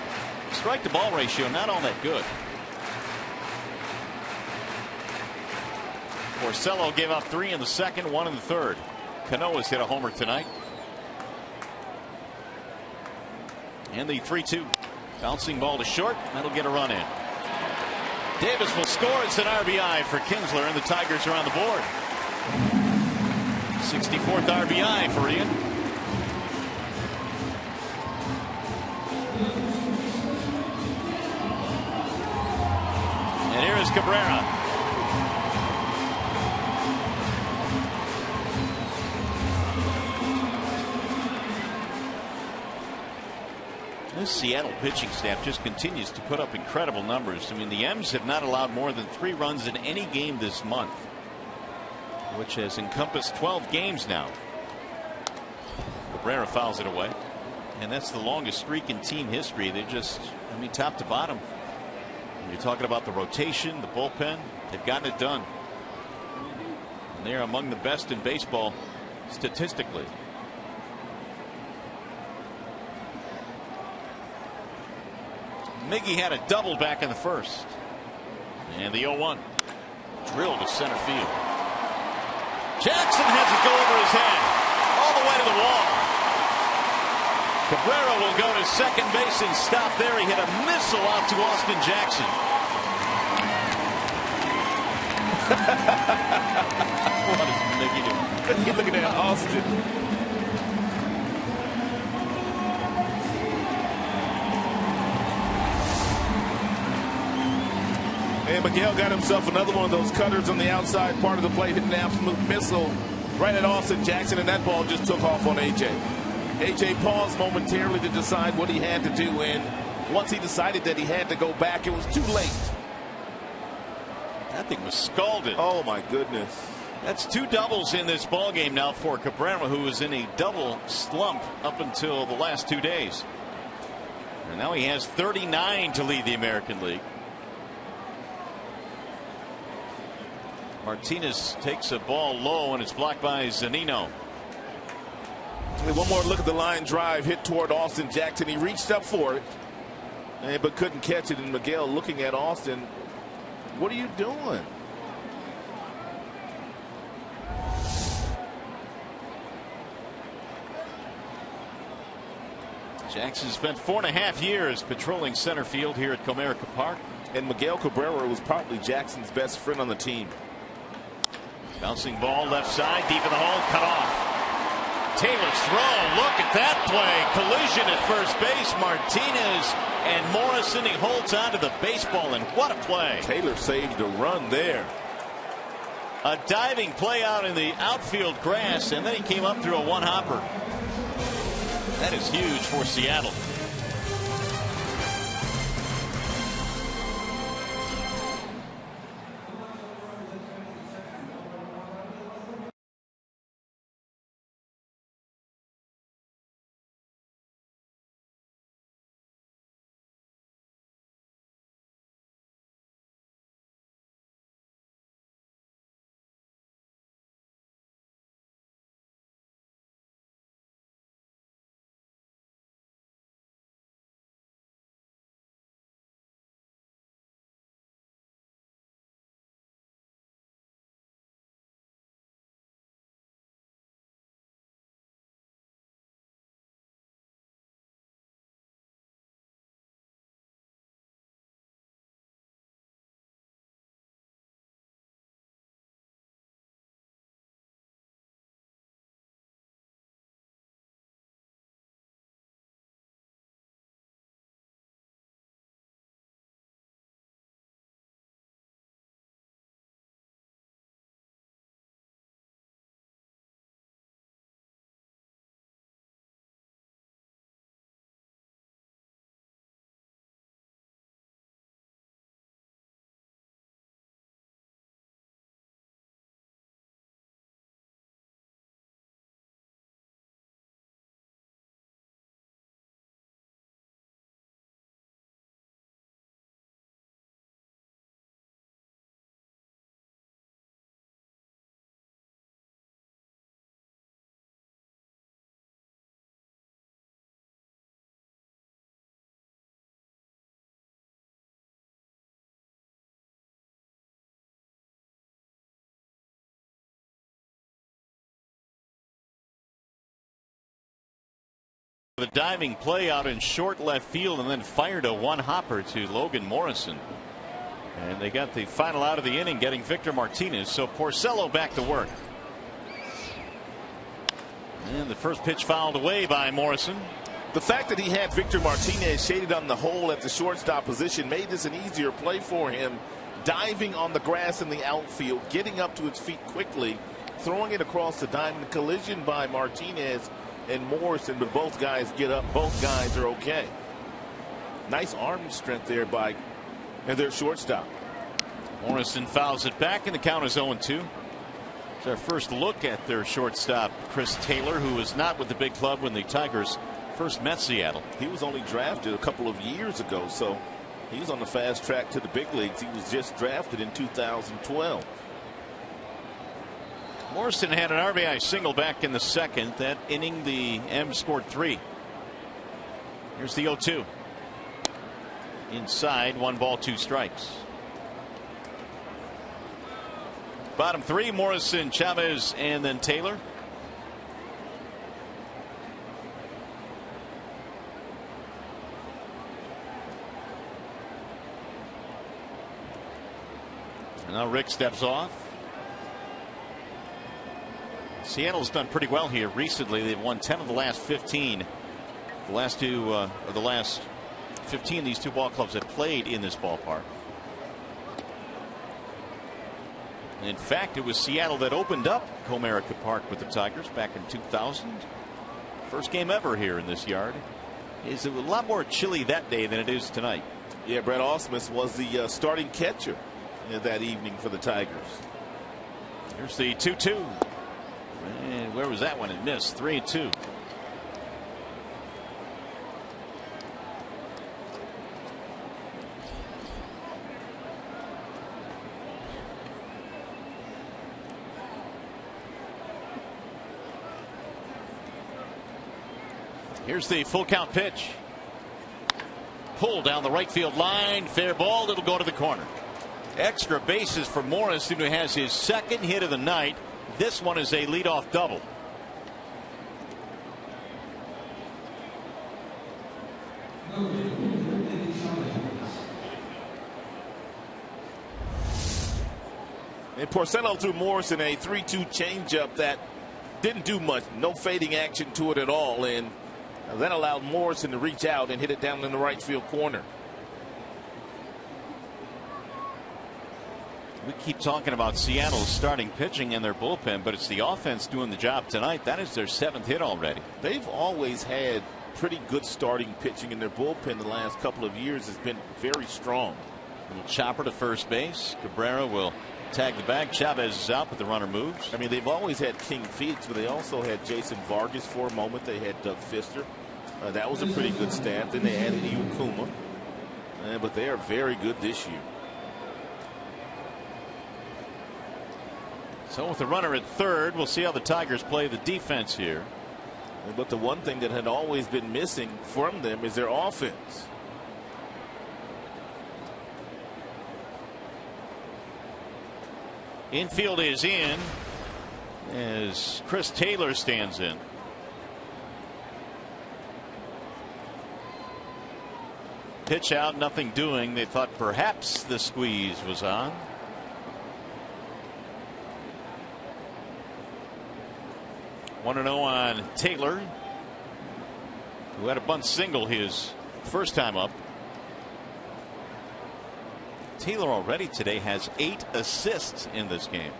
strike to ball ratio not all that good. Porcello gave up 3 in the second, 1 in the third. Canó has hit a homer tonight. And the 3-2. Bouncing ball to short. That'll get a run in. Davis will score. It's an RBI for Kinsler, and the Tigers are on the board. 64th RBI for Ian. And here is Cabrera. This Seattle pitching staff just continues to put up incredible numbers. I mean, the M's have not allowed more than 3 runs in any game this month, which has encompassed 12 games now. Cabrera fouls it away, and that's the longest streak in team history. They just, I mean, top to bottom. When you're talking about the rotation, the bullpen, they've gotten it done. And they're among the best in baseball statistically. Miggy had a double back in the first. And the 0-1. Drilled to center field. Jackson has it go over his head. All the way to the wall. Cabrera will go to second base and stop there. He hit a missile out to Austin Jackson. What is Miggy doing? Look at that, Austin. And Miguel got himself another one of those cutters on the outside part of the plate, hitting an absolute missile right at Austin Jackson, and that ball just took off on AJ. AJ paused momentarily to decide what he had to do, and once he decided that he had to go back, it was too late. That thing was scalded. Oh my goodness. That's 2 doubles in this ball game now for Cabrera, who was in a double slump up until the last 2 days. And now he has 39 to lead the American League. Martinez takes a ball low, and it's blocked by Zunino. One more look at the line drive hit toward Austin Jackson. He reached up for it, but couldn't catch it. And Miguel looking at Austin. What are you doing? Jackson spent 4.5 years patrolling center field here at Comerica Park. And Miguel Cabrera was probably Jackson's best friend on the team. Bouncing ball left side, deep in the hole, cut off. Taylor's throw, look at that play. Collision at first base. Martinez and Morrison, he holds on to the baseball, and what a play. Taylor saved a run there. A diving play out in the outfield grass, and then he came up through a one-hopper. That is huge for Seattle. The diving play out in short left field and then fired a one-hopper to Logan Morrison. And they got the final out of the inning, getting Victor Martinez. So Porcello back to work. And the first pitch fouled away by Morrison. The fact that he had Victor Martinez shaded on the hole at the shortstop position made this an easier play for him. Diving on the grass in the outfield, getting up to his feet quickly, throwing it across the diamond. Collision by Martinez and Morrison, but both guys get up. Both guys are okay. Nice arm strength there by their shortstop. Morrison fouls it back, and the count is 0-2. It's our first look at their shortstop, Chris Taylor, who was not with the big club when the Tigers first met Seattle. He was only drafted a couple of years ago, so he's on the fast track to the big leagues. He was just drafted in 2012. Morrison had an RBI single back in the second. That inning, the M scored 3. Here's the 0-2. Inside, 1 ball, 2 strikes. Bottom 3, Morrison, Chavez, and then Taylor. And now Rick steps off. Seattle's done pretty well here recently. They've won 10 of the last 15. The last 15 these two ball clubs have played in this ballpark. In fact, it was Seattle that opened up Comerica Park with the Tigers back in 2000. First game ever here in this yard. It's a lot more chilly that day than it is tonight. Yeah, Brett Ausmus was the starting catcher that evening for the Tigers. Here's the 2-2. And where was that one? It missed. 3-2. Here's the full count pitch. Pulled down the right field line. Fair ball. It'll go to the corner. Extra bases for Morrison, who has his second hit of the night. This one is a leadoff double. And Porcello threw Morrison a 3-2 changeup that didn't do much. No fading action to it at all. And that allowed Morrison to reach out and hit it down in the right field corner. We keep talking about Seattle's starting pitching and their bullpen, but it's the offense doing the job tonight. That is their 7th hit already. They've always had pretty good starting pitching, and their bullpen the last couple of years has been very strong. Little chopper to first base. Cabrera will tag the bag. Chavez is out, but the runner moves. I mean, they've always had King Felix, but they also had Jason Vargas for a moment. They had Doug Fister. That was a pretty good staff. Then they added Iwakuma. But they are very good this year. So with the runner at third, we'll see how the Tigers play the defense here. But the one thing that had always been missing from them is their offense. Infield is in as Chris Taylor stands in. Pitch out, nothing doing. They thought perhaps the squeeze was on. One 1-0 on Taylor, who had a bunt single his first time up. Taylor already today has 8 assists in this game.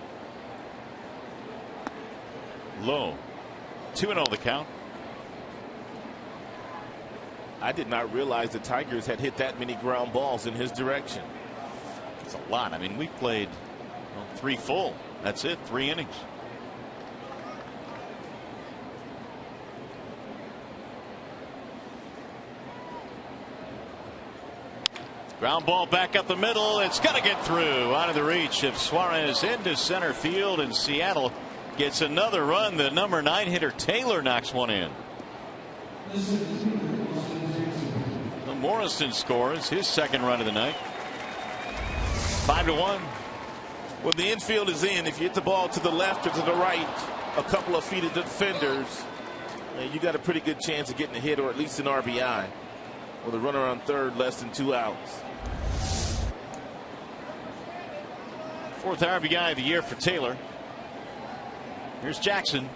Low. 2-0 the count. I did not realize the Tigers had hit that many ground balls in his direction. It's a lot. I mean, we played 3 full. That's it. 3 innings. Ground ball back up the middle. It's got to get through. Out of the reach of Suarez into center field, and Seattle gets another run. The number 9 hitter Taylor knocks one in. Morrison scores his second run of the night. 5-1. When the infield is in, if you hit the ball to the left or to the right, a couple of feet of defenders, you got a pretty good chance of getting a hit or at least an RBI with a runner on third, less than 2 outs. Fourth RBI of the year for Taylor. Here's Jackson.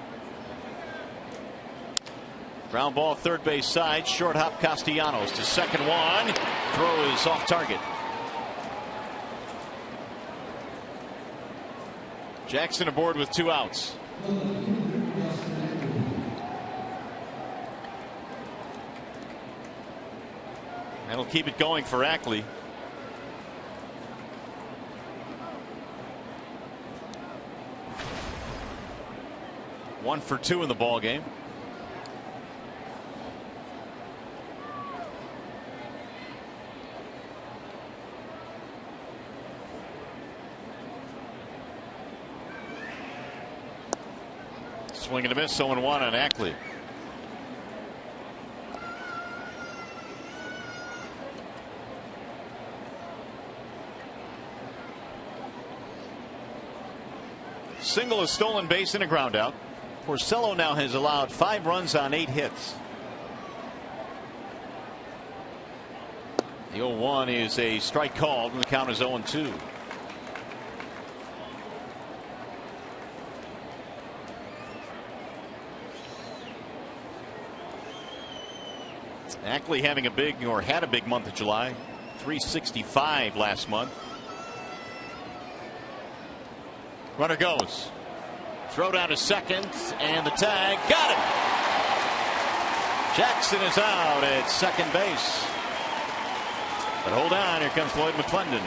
Ground ball third base side. Short hop Castellanos to second one. Throw is off target. Jackson aboard with 2 outs. That'll keep it going for Ackley. One for 2 in the ball game. Swing and a miss, 0-1 on Ackley. Single, a stolen base, and a ground out. Porcello now has allowed 5 runs on 8 hits. The 0-1 is a strike called, and the count is 0-2. Ackley having a big, or had a big month of July. 365 last month. Runner goes. Throw down to second, and the tag. Got him! Jackson is out at second base. But hold on, here comes Lloyd McClendon.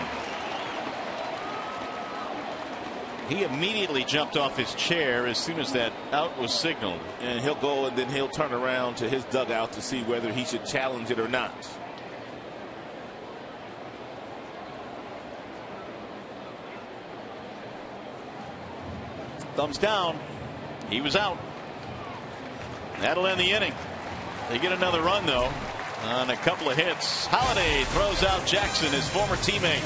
He immediately jumped off his chair as soon as that out was signaled. And he'll go and then he'll turn around to his dugout to see whether he should challenge it or not. Thumbs down. He was out. That'll end the inning. They get another run, though, on a couple of hits. Holiday throws out Jackson, his former teammate.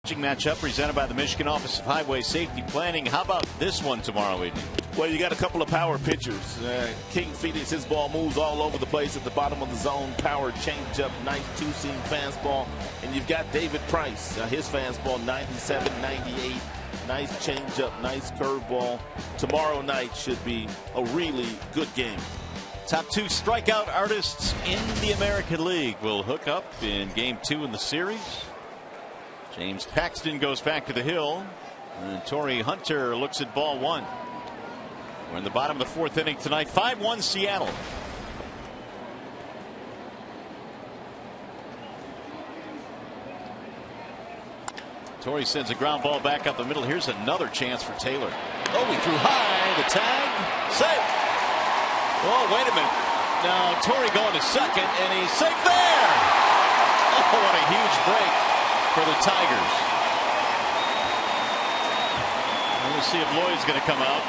Matchup presented by the Michigan Office of Highway Safety Planning. How about this one tomorrow evening? Well, you got a couple of power pitchers. King Phoenix, his ball moves all over the place at the bottom of the zone. Power changeup, nice two-seam fastball. And you've got David Price, his fastball, 97, 98. Nice changeup, nice curveball. Tomorrow night should be a really good game. Top 2 strikeout artists in the American League will hook up in Game 2 in the series. James Paxton goes back to the hill, and Torrey Hunter looks at ball 1. We're in the bottom of the 4th inning tonight. 5-1 Seattle. Torrey sends a ground ball back up the middle. Here's another chance for Taylor. Oh, he threw high. The tag. Safe. Oh, wait a minute. Now Torrey going to second, and he's safe there. Oh, what a huge break for the Tigers. We'll see if Lloyd's going to come out.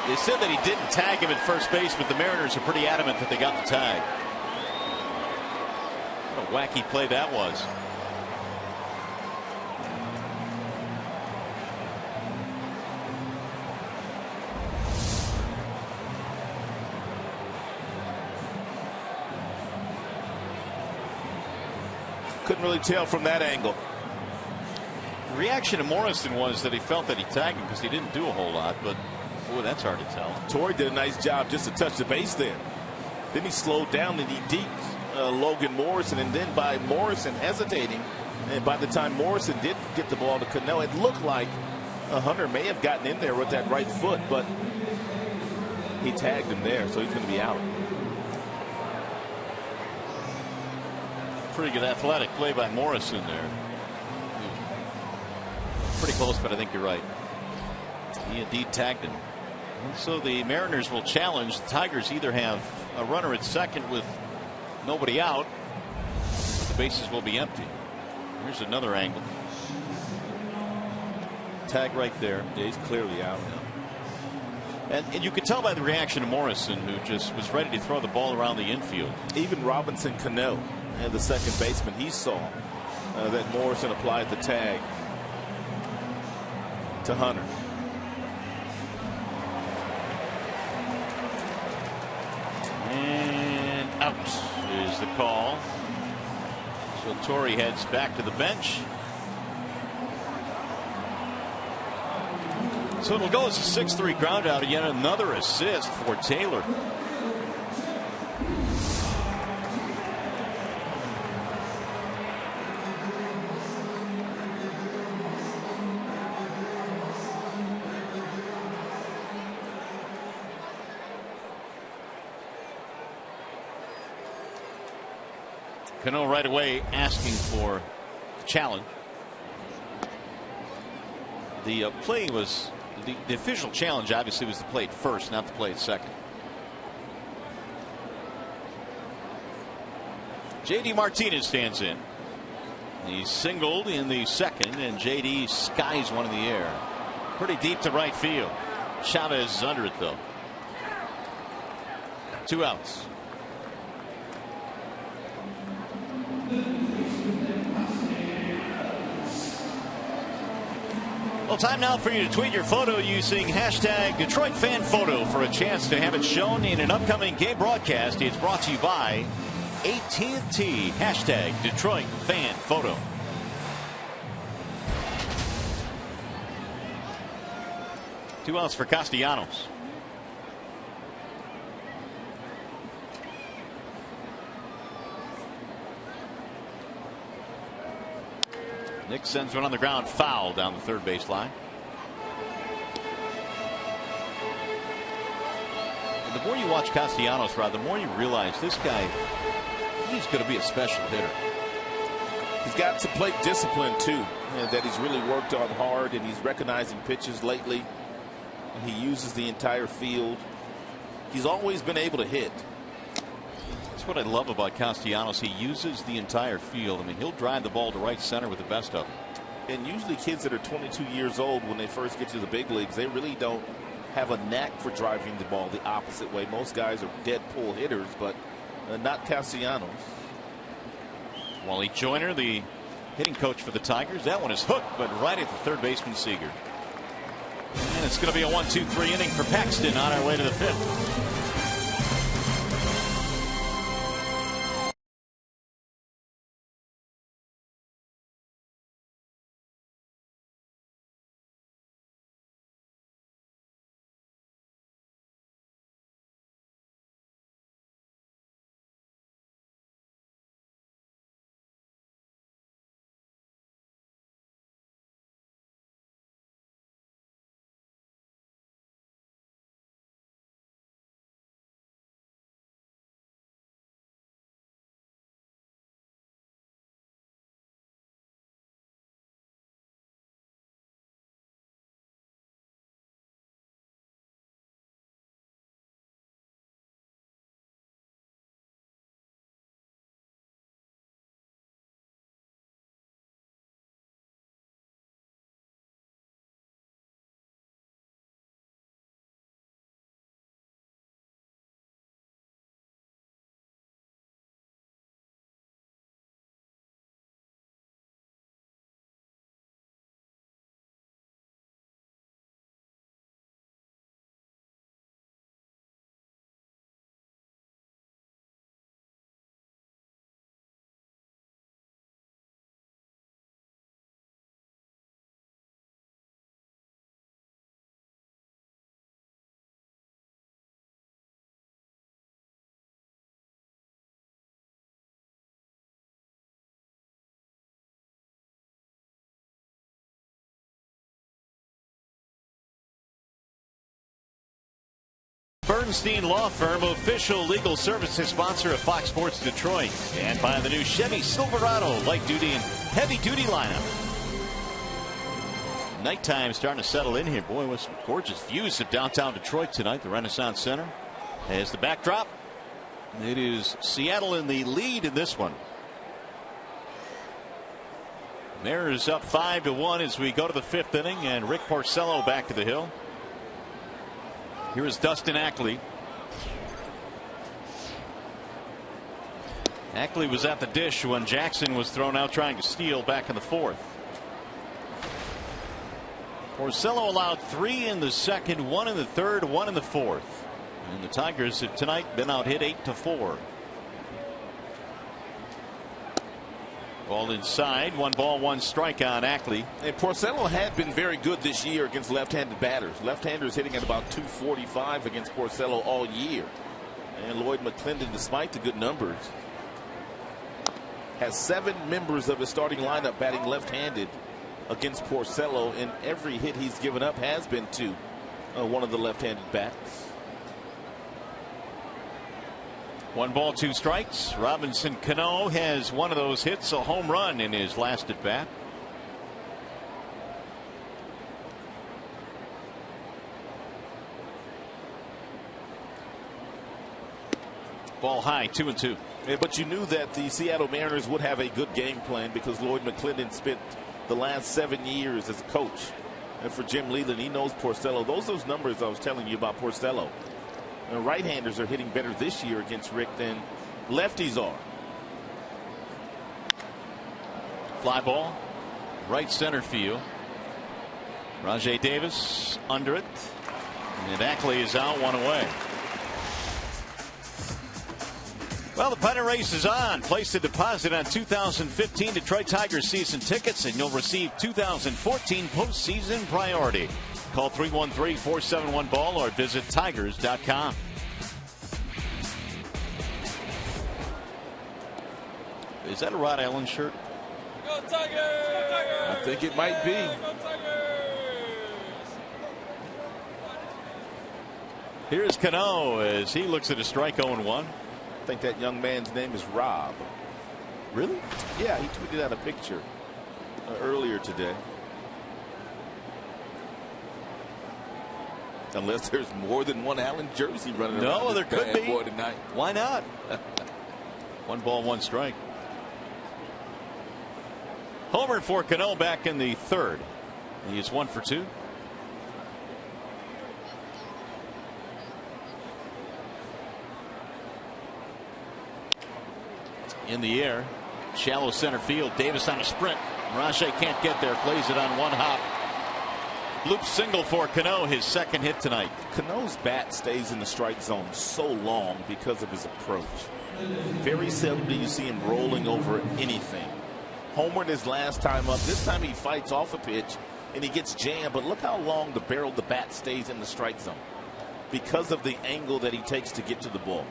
They said that he didn't tag him at first base, but the Mariners are pretty adamant that they got the tag. What a wacky play that was. Couldn't really tell from that angle. The reaction to Morrison was that he felt that he tagged him because he didn't do a whole lot, but boy, that's hard to tell. Torrey did a nice job just to touch the base there. Then he slowed down and he deked Logan Morrison, and then by Morrison hesitating, and by the time Morrison did get the ball to Canó, it looked like Hunter may have gotten in there with that right foot, but he tagged him there, so he's going to be out. Pretty good athletic play by Morrison there. Pretty close, but I think you're right. He indeed tagged him. And so the Mariners will challenge. The Tigers either have a runner at second with nobody out, but the bases will be empty. Here's another angle. Tag right there. Yeah, he's clearly out. And you could tell by the reaction of Morrison, who just was ready to throw the ball around the infield. Even Robinson Canó, and the second baseman, he saw that Morrison applied the tag to Hunter. And out is the call. So Torrey heads back to the bench. So it'll go as a 6-3 ground out. Yet another assist for Taylor. Canó right away asking for the challenge. The play was the official challenge obviously was the play at first, not the play at second. JD Martinez stands in. He's singled in the second, and JD skies one in the air. Pretty deep to right field. Chavez is under it though. 2 outs. Well, time now for you to tweet your photo using hashtag Detroit Fan Photo for a chance to have it shown in an upcoming game broadcast. It's brought to you by AT&T. Hashtag Detroit Fan Photo. Two outs for Castellanos. Nick sends one on the ground, foul down the third base line. And the more you watch Castellanos, Rod, the more you realize this guy, he's going to be a special hitter. He's got some plate discipline too, that he's really worked on hard, and he's recognizing pitches lately. He uses the entire field. He's always been able to hit. That's what I love about Castellanos. He uses the entire field. I mean, he'll drive the ball to right center with the best of them. And usually kids that are 22 years old, when they first get to the big leagues, they really don't have a knack for driving the ball the opposite way. Most guys are dead pull hitters, but not Castellanos. Wally Joyner, the hitting coach for the Tigers. That one is hooked, but right at the third baseman Seager. And it's going to be a 1-2-3 inning for Paxton on our way to the fifth. Bernstein Law Firm, official legal services sponsor of Fox Sports Detroit, and by the new Chevy Silverado light duty and heavy duty lineup. Nighttime starting to settle in here. Boy, with some gorgeous views of downtown Detroit tonight. The Renaissance Center as the backdrop. It is Seattle in the lead in this one. Mariners up 5-1 as we go to the 5th inning, and Rick Porcello back to the hill. Here is Dustin Ackley. Ackley was at the dish when Jackson was thrown out trying to steal back in the 4th. Porcello allowed 3 in the 2nd, 1 in the 3rd, 1 in the 4th. And the Tigers have tonight been out hit 8-4. Ball inside, 1 ball, 1 strike on Ackley. And Porcello had been very good this year against left-handed batters. Left-handers hitting at about 245 against Porcello all year. And Lloyd McClendon, despite the good numbers, has 7 members of his starting lineup batting left-handed against Porcello, and every hit he's given up has been to one of the left-handed bats. 1 ball, 2 strikes. Robinson Canó has one of those hits, a home run in his last at bat. Ball high, 2-2. Yeah, but you knew that the Seattle Mariners would have a good game plan because Lloyd McClendon spent the last 7 years as a coach. And for Jim Leyland, he knows Porcello. Those numbers I was telling you about Porcello. Right-handers are hitting better this year against Rick than lefties are. Fly ball, right center field. Rajai Davis under it, and Ackley is out, 1 away. Well, the pennant race is on. Place a deposit on 2015 Detroit Tigers season tickets, and you'll receive 2014 postseason priority. Call 313-471-BALL or visit Tigers.com. Is that a Rod Allen shirt? Go Tigers! Go Tigers! I think it might be. Go Tigers! Here's Canó as he looks at a strike 0-1. I think that young man's name is Rob. Really? Yeah, he tweeted out a picture earlier today. Unless there's more than one Allen jersey running around. No, there could be. Tonight. Why not? 1 ball, 1 strike. Homer for Canó back in the 3rd. He is 1 for 2. In the air, shallow center field. Davis on a sprint. Rajai can't get there. Plays it on 1 hop. Loop single for Canó, his 2nd hit tonight. Canó's bat stays in the strike zone so long because of his approach. Very seldom do you see him rolling over anything. Homered his last time up. This time he fights off a pitch and he gets jammed. But look how long the barrel of the bat stays in the strike zone because of the angle that he takes to get to the ball.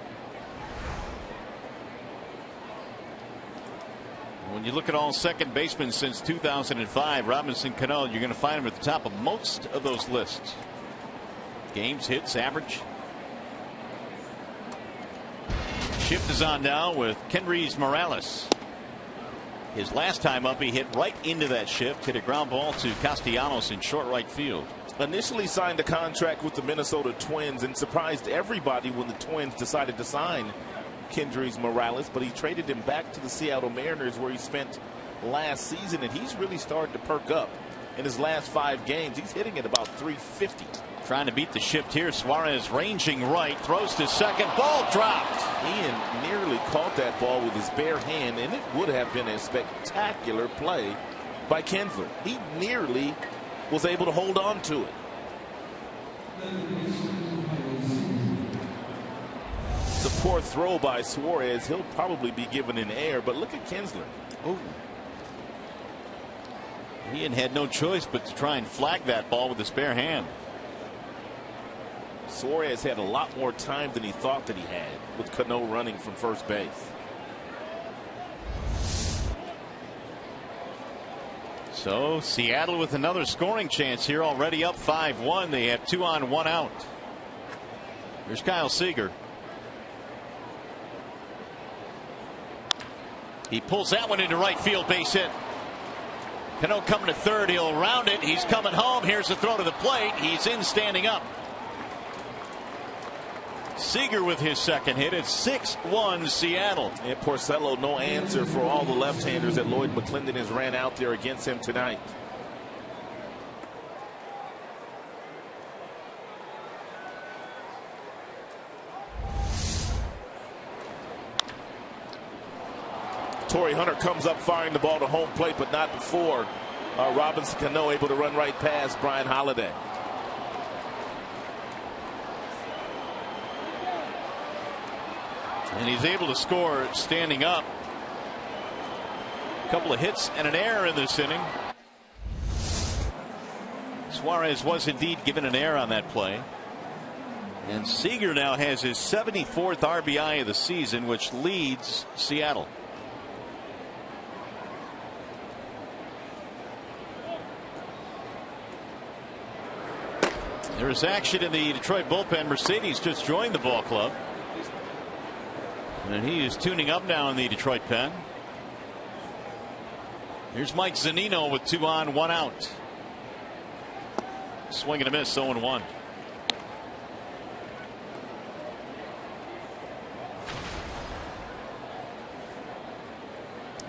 When you look at all second basemen since 2005, Robinson Canó, you're going to find him at the top of most of those lists. Games, hits, average. Shift is on now with Kendrys Morales. His last time up, he hit right into that shift, hit a ground ball to Castellanos in short right field. Initially signed a contract with the Minnesota Twins and surprised everybody when the Twins decided to sign Kendrys Morales, but he traded him back to the Seattle Mariners where he spent last season, and he's really started to perk up in his last 5 games. He's hitting at about 350. Trying to beat the shift here. Suarez ranging right, throws to second, ball dropped. Ian nearly caught that ball with his bare hand, and it would have been a spectacular play by Kinsler. He nearly was able to hold on to it. It's a poor throw by Suarez. He'll probably be given an error, but look at Kinsler. Oh. Ian had no choice but to try and flag that ball with his bare hand. Suarez had a lot more time than he thought that he had with Canó running from first base. So Seattle with another scoring chance here, already up 5-1. They have 2 on, 1 out. Here's Kyle Seager. He pulls that one into right field, base hit. Canó coming to third. He'll round it. He's coming home. Here's the throw to the plate. He's in standing up. Seager with his second hit. It's 6-1 Seattle. And Porcello, no answer for all the left-handers that Lloyd McClendon has ran out there against him tonight. Torrey Hunter comes up firing the ball to home plate, but not before Robinson Cano able to run right past Brian Holiday. And he's able to score standing up. A couple of hits and an error in this inning. Suarez was indeed given an error on that play. And Seager now has his 74th RBI of the season, which leads Seattle. There's action in the Detroit bullpen. Mercedes just joined the ball club. And he is tuning up now in the Detroit pen. Here's Mike Zunino with 2 on, 1 out. Swing and a miss, 0-1.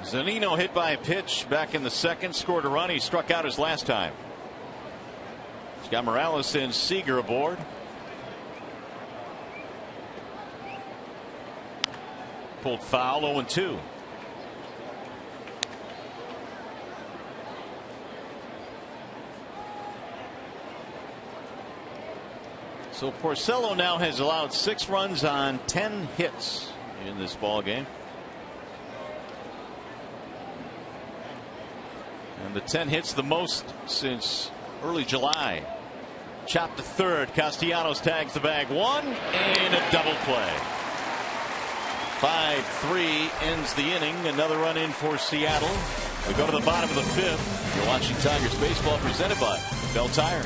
Zunino hit by a pitch back in the second, scored a run. He struck out his last time. He's got Morales and Seager aboard. Pulled foul, 0-2. So Porcello now has allowed 6 runs on 10 hits in this ball game. And the 10 hits the most since early July. Chopped to third. Castellanos tags the bag. 1 and a double play. 5-3 ends the inning. Another run in for Seattle. We go to the bottom of the 5th. You're watching Tigers baseball presented by Bell Tire.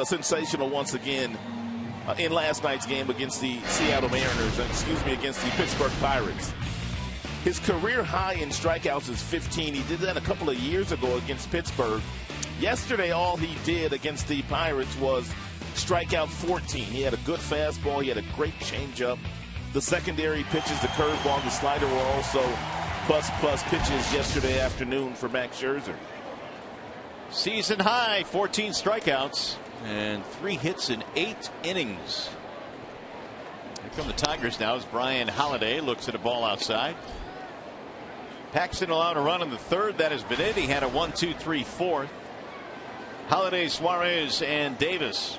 Sensational once again in last night's game against the Seattle Mariners, against the Pittsburgh Pirates. His career high in strikeouts is 15. He did that a couple of years ago against Pittsburgh. Yesterday, all he did against the Pirates was strike out 14. He had a good fastball. He had a great changeup. The secondary pitches, the curveball, the slider were also plus pitches yesterday afternoon for Max Scherzer. Season high 14 strikeouts and 3 hits in 8 innings. Here come the Tigers now as Brian Holiday looks at a ball outside. Paxton allowed a run in the third. That has been it. He had a 1-2-3 fourth. Holiday, Suarez, and Davis.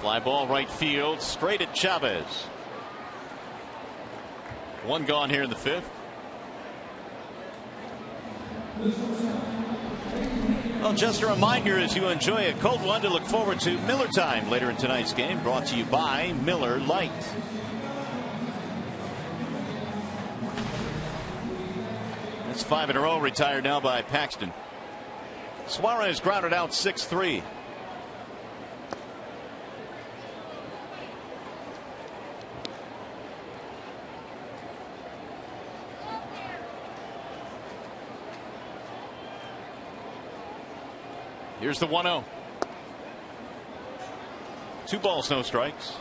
Fly ball right field, straight at Chavez. One gone here in the fifth. Well, just a reminder as you enjoy a cold one to look forward to Miller Time later in tonight's game, brought to you by Miller Lite. That's 5 in a row retired now by Paxton. Suarez grounded out 6-3. Here's the 1-0. 2 balls, no strikes.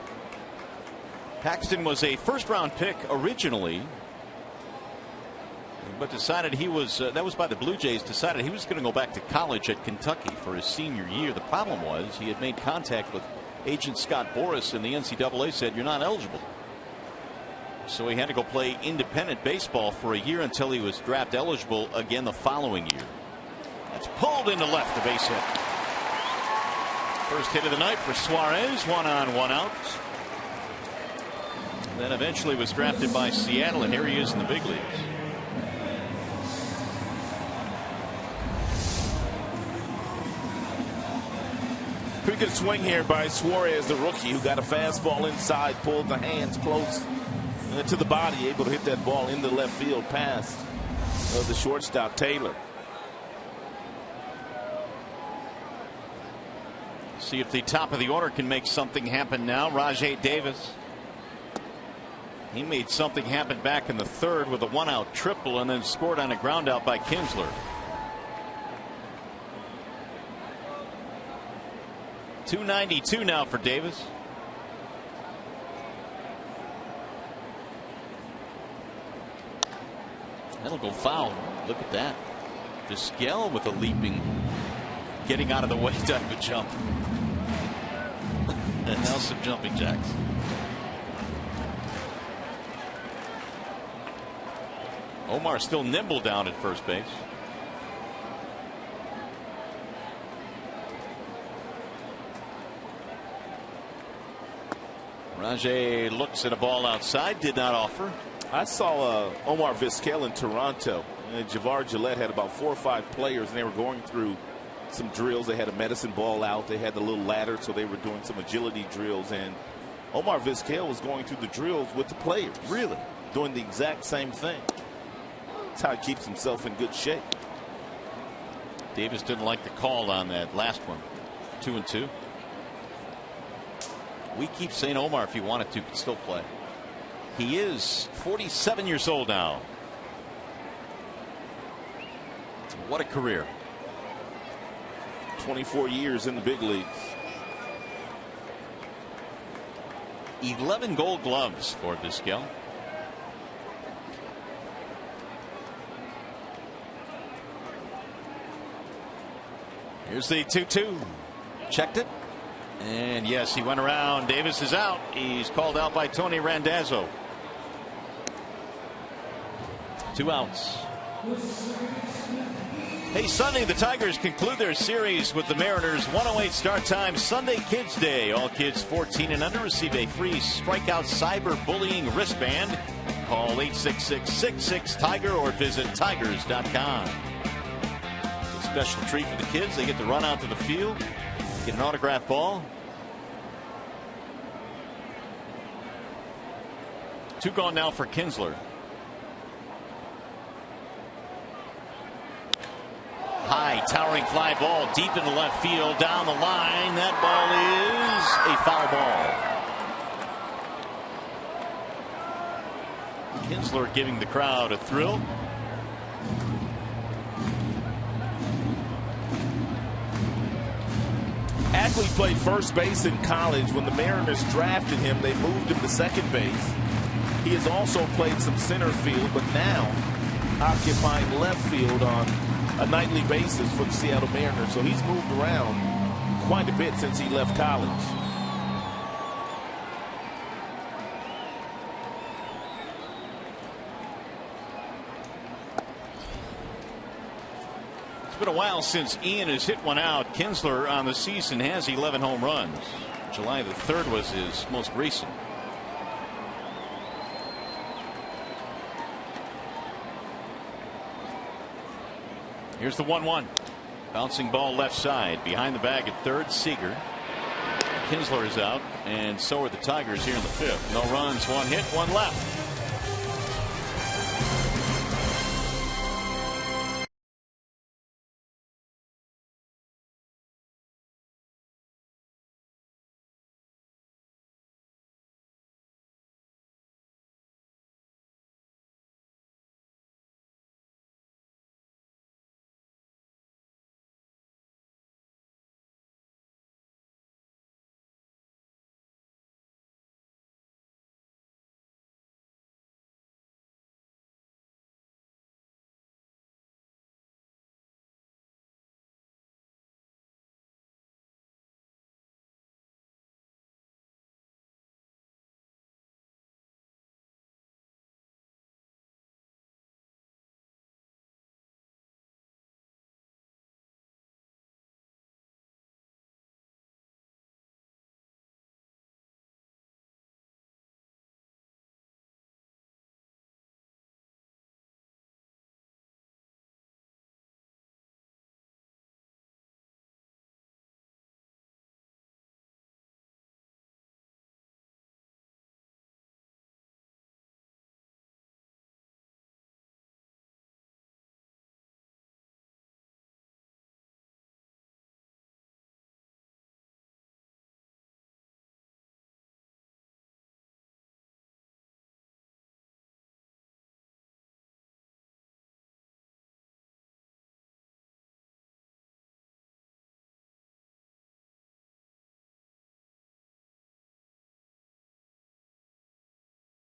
Paxton was a first-round pick originally, but decided he was that was by the Blue Jays, decided he was going to go back to college at Kentucky for his senior year. The problem was he had made contact with agent Scott Boras, and the NCAA said you're not eligible. So he had to go play independent baseball for a year until he was draft eligible again the following year. That's pulled into left, the base hit. First hit of the night for Suarez, 1 on, 1 out. Then eventually was drafted by Seattle, and here he is in the big leagues. Pretty good swing here by Suarez, the rookie, who got a fastball inside, pulled the hands close to the body, able to hit that ball in the left field past the shortstop Taylor. See if the top of the order can make something happen now. Rajay Davis. He made something happen back in the third with a 1-out triple and then scored on a ground out by Kinsler. .292 now for Davis. That'll go foul. Look at that. Vizquel with a leaping, getting out of the way type of jump. And now some jumping jacks. Omar still nimble down at first base. Rajay looks at a ball outside, did not offer. I saw Omar Vizquel in Toronto. Javar Gillette had about 4 or 5 players, and they were going through some drills. They had a medicine ball out. They had the little ladder, so they were doing some agility drills. And Omar Vizquel was going through the drills with the players. Really? Doing the exact same thing. That's how he keeps himself in good shape. Davis didn't like the call on that last one. 2-2. We keep saying Omar, if he wanted to, could still play. He is 47 years old now. What a career. 24 years in the big leagues. 11 Gold Gloves for Vizquel. Here's the 2-2. Checked it. And yes, he went around. Davis is out. He's called out by Tony Randazzo. 2 outs. Hey, Sunday, the Tigers conclude their series with the Mariners. 1:08 start time, Sunday Kids Day. All kids 14 and under receive a free strikeout cyberbullying wristband. Call 866-66-TIGER or visit tigers.com. A special treat for the kids. They get to run out to the field, get an autographed ball. 2 gone now for Kinsler. High towering fly ball deep in the left field, down the line. That ball is a foul ball. Kinsler giving the crowd a thrill. Ackley played first base in college. When the Mariners drafted him, they moved him to second base. He has also played some center field, but now occupying left field on a nightly basis for the Seattle Mariners. So he's moved around quite a bit since he left college. been a while since Ian has hit one out. Kinsler on the season has 11 home runs. July the 3rd was his most recent. Here's the 1-1. Bouncing ball left side. Behind the bag at third, Seager. Kinsler is out, and so are the Tigers here in the 5th. No runs, 1 hit, 1 left.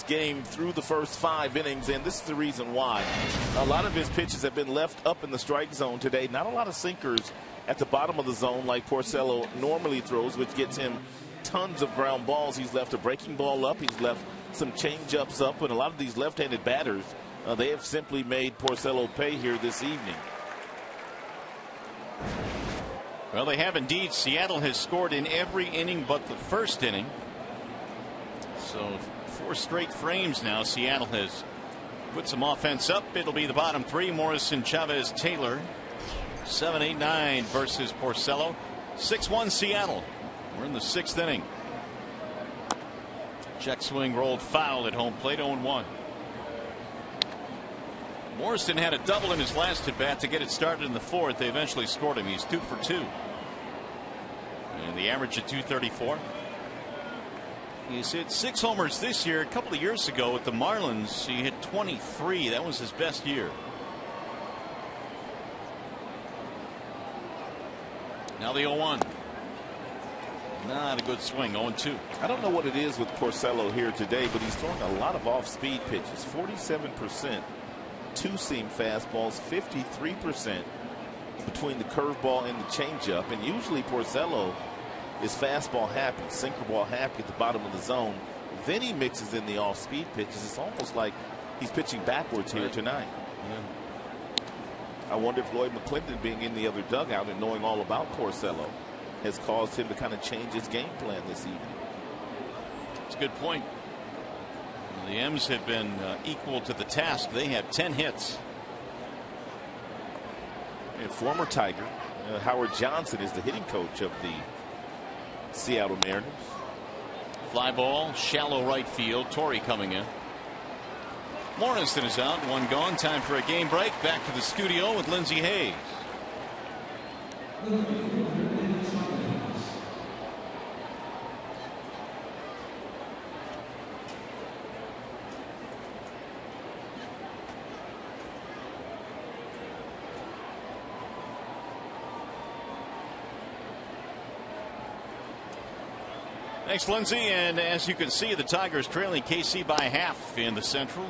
Game through the first 5 innings, and this is the reason why. A lot of his pitches have been left up in the strike zone today. Not a lot of sinkers at the bottom of the zone like Porcello normally throws, which gets him tons of ground balls. He's left a breaking ball up. He's left some change-ups up, and a lot of these left-handed batters, they have simply made Porcello pay here this evening. Well, they have indeed. Seattle has scored in every inning but the first inning. So 4 straight frames now. Seattle has put some offense up. It'll be the bottom 3. Morrison, Chavez, Taylor. 7, 8, 9 versus Porcello. 6-1 Seattle. We're in the 6th inning. Check swing rolled foul at home plate. 0-1. Morrison had a double in his last at bat to get it started in the 4th. They eventually scored him. He's 2 for 2. And the average at 234. He's hit 6 homers this year. A couple of years ago with the Marlins, he hit 23. That was his best year. Now the 0-1. Not a good swing. 0-2. I don't know what it is with Porcello here today, but he's throwing a lot of off-speed pitches. 47% two-seam fastballs, 53% between the curveball and the changeup. And usually Porcello is fastball happy, sinker ball happy at the bottom of the zone. Then he mixes in the off-speed pitches. It's almost like he's pitching backwards here tonight. Yeah. I wonder if Lloyd McClendon being in the other dugout and knowing all about Porcello has caused him to kind of change his game plan this evening. That's a good point. The M's have been equal to the task. They have 10 hits. And former Tiger Howard Johnson is the hitting coach of the Seattle Mariners. Fly ball, shallow right field. Torrey coming in. Morrison is out, 1 gone. Time for a game break. Back to the studio with Lindsey Hayes. Thanks, Lindsey. And as you can see, the Tigers trailing KC by half in the Central.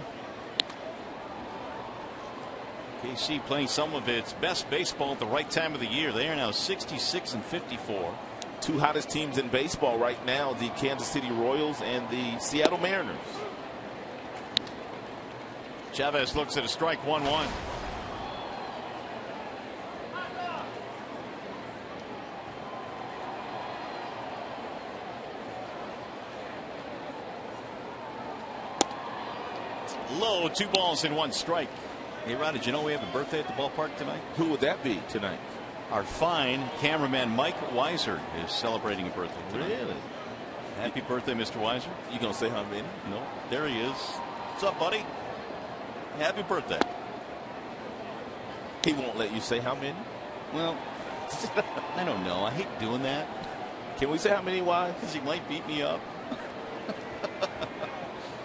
KC playing some of its best baseball at the right time of the year. They are now 66-54. 2 hottest teams in baseball right now, the Kansas City Royals and the Seattle Mariners. Chavez looks at a strike. 1-1. Low, 2 balls and 1 strike. Hey, Rod, did you know we have a birthday at the ballpark tonight? Who would that be tonight? Our fine cameraman Mike Weiser is celebrating a birthday tonight. Really? Happy birthday, Mr. Weiser. You gonna say how many? No, there he is. What's up, buddy? Happy birthday. He won't let you say how many? Well, I don't know. I hate doing that. Can we say how many, Wise? Because he might beat me up.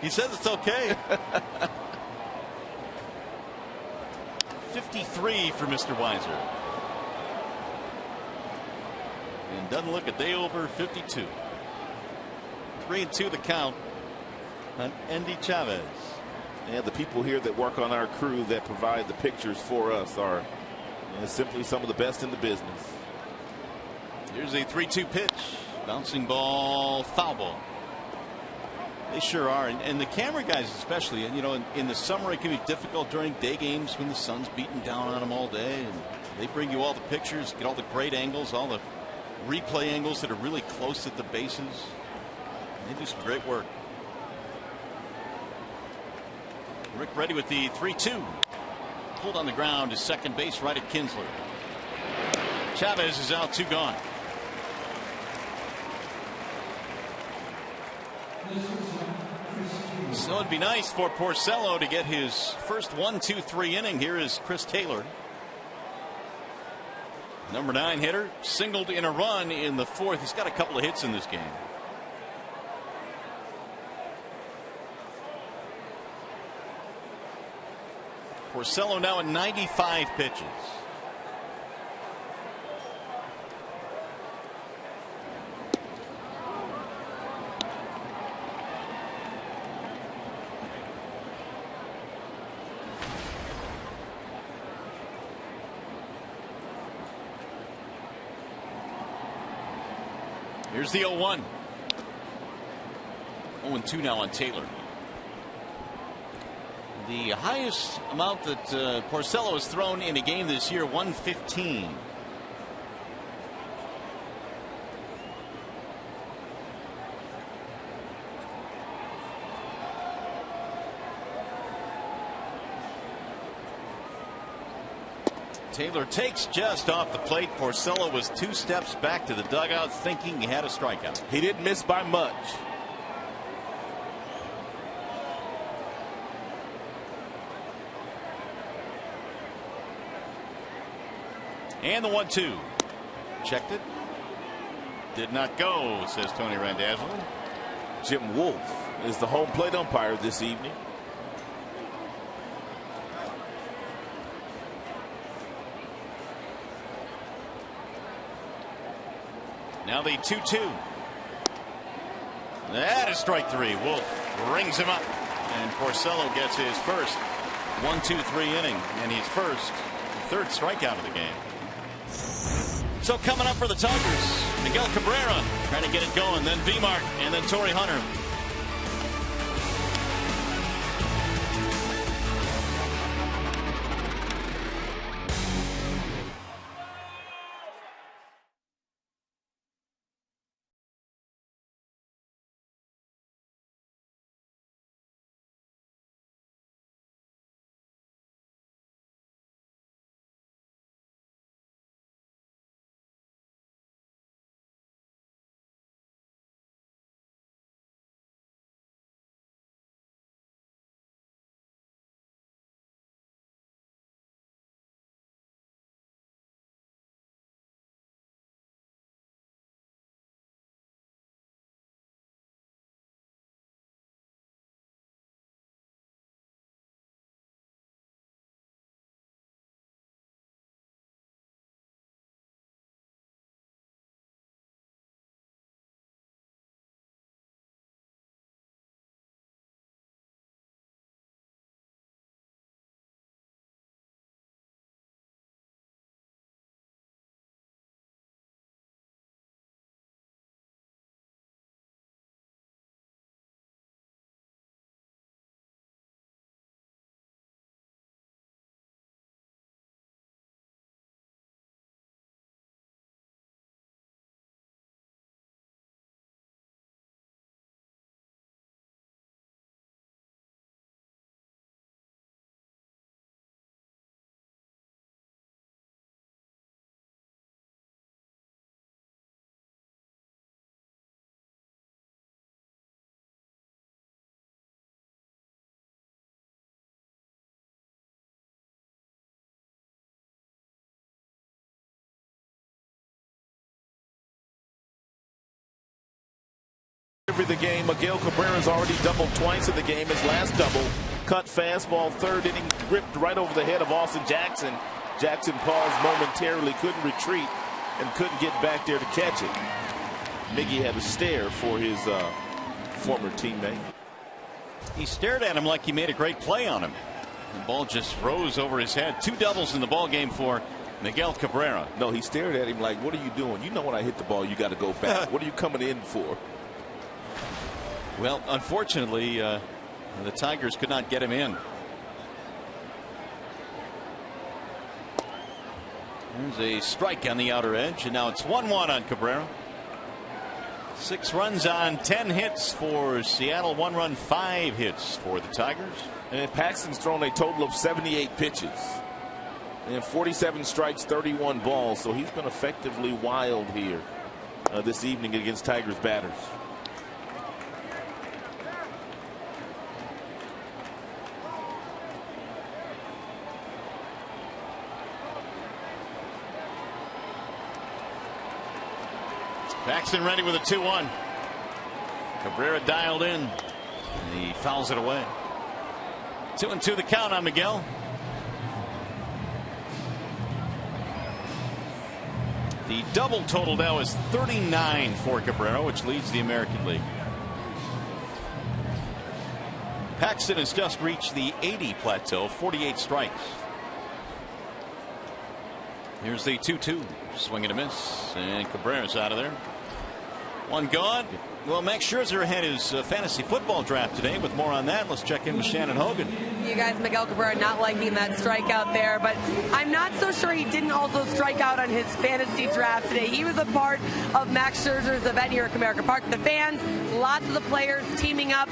He says it's okay. 53 for Mr. Weiser. And doesn't look a day over 52. 3-2 the count on Andy Chavez. Yeah, the people here that work on our crew that provide the pictures for us are simply some of the best in the business. Here's a 3-2 pitch. Bouncing ball, foul ball. They sure are. And the camera guys especially, and you know, in the summer it can be difficult during day games when the sun's beating down on them all day. And they bring you all the pictures, get all the great angles, all the replay angles that are really close at the bases. They do some great work. Rick ready with the 3-2. Pulled on the ground to second base right at Kinsler. Chavez is out, 2 gone. So it'd be nice for Porcello to get his first 1-2-3 inning. Here is Chris Taylor. Number 9 hitter, singled in a run in the 4th. He's got a couple of hits in this game. Porcello now at 95 pitches. Here's the 0-1. 0-2 now on Taylor. The highest amount that Porcello has thrown in a game this year, 115. Taylor takes just off the plate. Porcello was 2 steps back to the dugout thinking he had a strikeout. He didn't miss by much. And the 1-2. Checked it. Did not go, says Tony Randazzo. Jim Wolf is the home plate umpire this evening. Now the 2-2. That is strike 3. Wolf rings him up. And Porcello gets his first 1-2-3 inning. And his third strikeout of the game. So coming up for the Tigers, Miguel Cabrera trying to get it going. Then V-Mark and then Torrey Hunter. delivery of the game. Miguel Cabrera's already doubled twice in the game. His last double, cut fastball, third inning, ripped right over the head of Austin Jackson. Jackson paused momentarily, couldn't retreat, and couldn't get back there to catch it. Miggy had a stare for his former teammate. He stared at him like he made a great play on him. The ball just rose over his head. 2 doubles in the ball game for Miguel Cabrera. No, he stared at him like, what are you doing? You know when I hit the ball, you got to go back. What are you coming in for? Well, unfortunately, the Tigers could not get him in. There's a strike on the outer edge, and now it's 1-1 on Cabrera. 6 runs on 10 hits for Seattle, 1 run, 5 hits for the Tigers. And Paxton's thrown a total of 78 pitches. And 47 strikes, 31 balls. So he's been effectively wild here this evening against Tigers batters. Paxton ready with a 2-1. Cabrera dialed in, and he fouls it away. 2-2 the count on Miguel. The double total now is 39 for Cabrera, which leads the American League. Paxton has just reached the 80 plateau, 48 strikes. Here's the 2-2. Swing and a miss, and Cabrera's out of there. 1 gone. Well, Max Scherzer had his fantasy football draft today. With more on that, let's check in with Shannon Hogan. You guys, Miguel Cabrera not liking that strikeout there, but I'm not so sure he didn't also strike out on his fantasy draft today. He was a part of Max Scherzer's event here at Comerica Park. The fans, lots of the players teaming up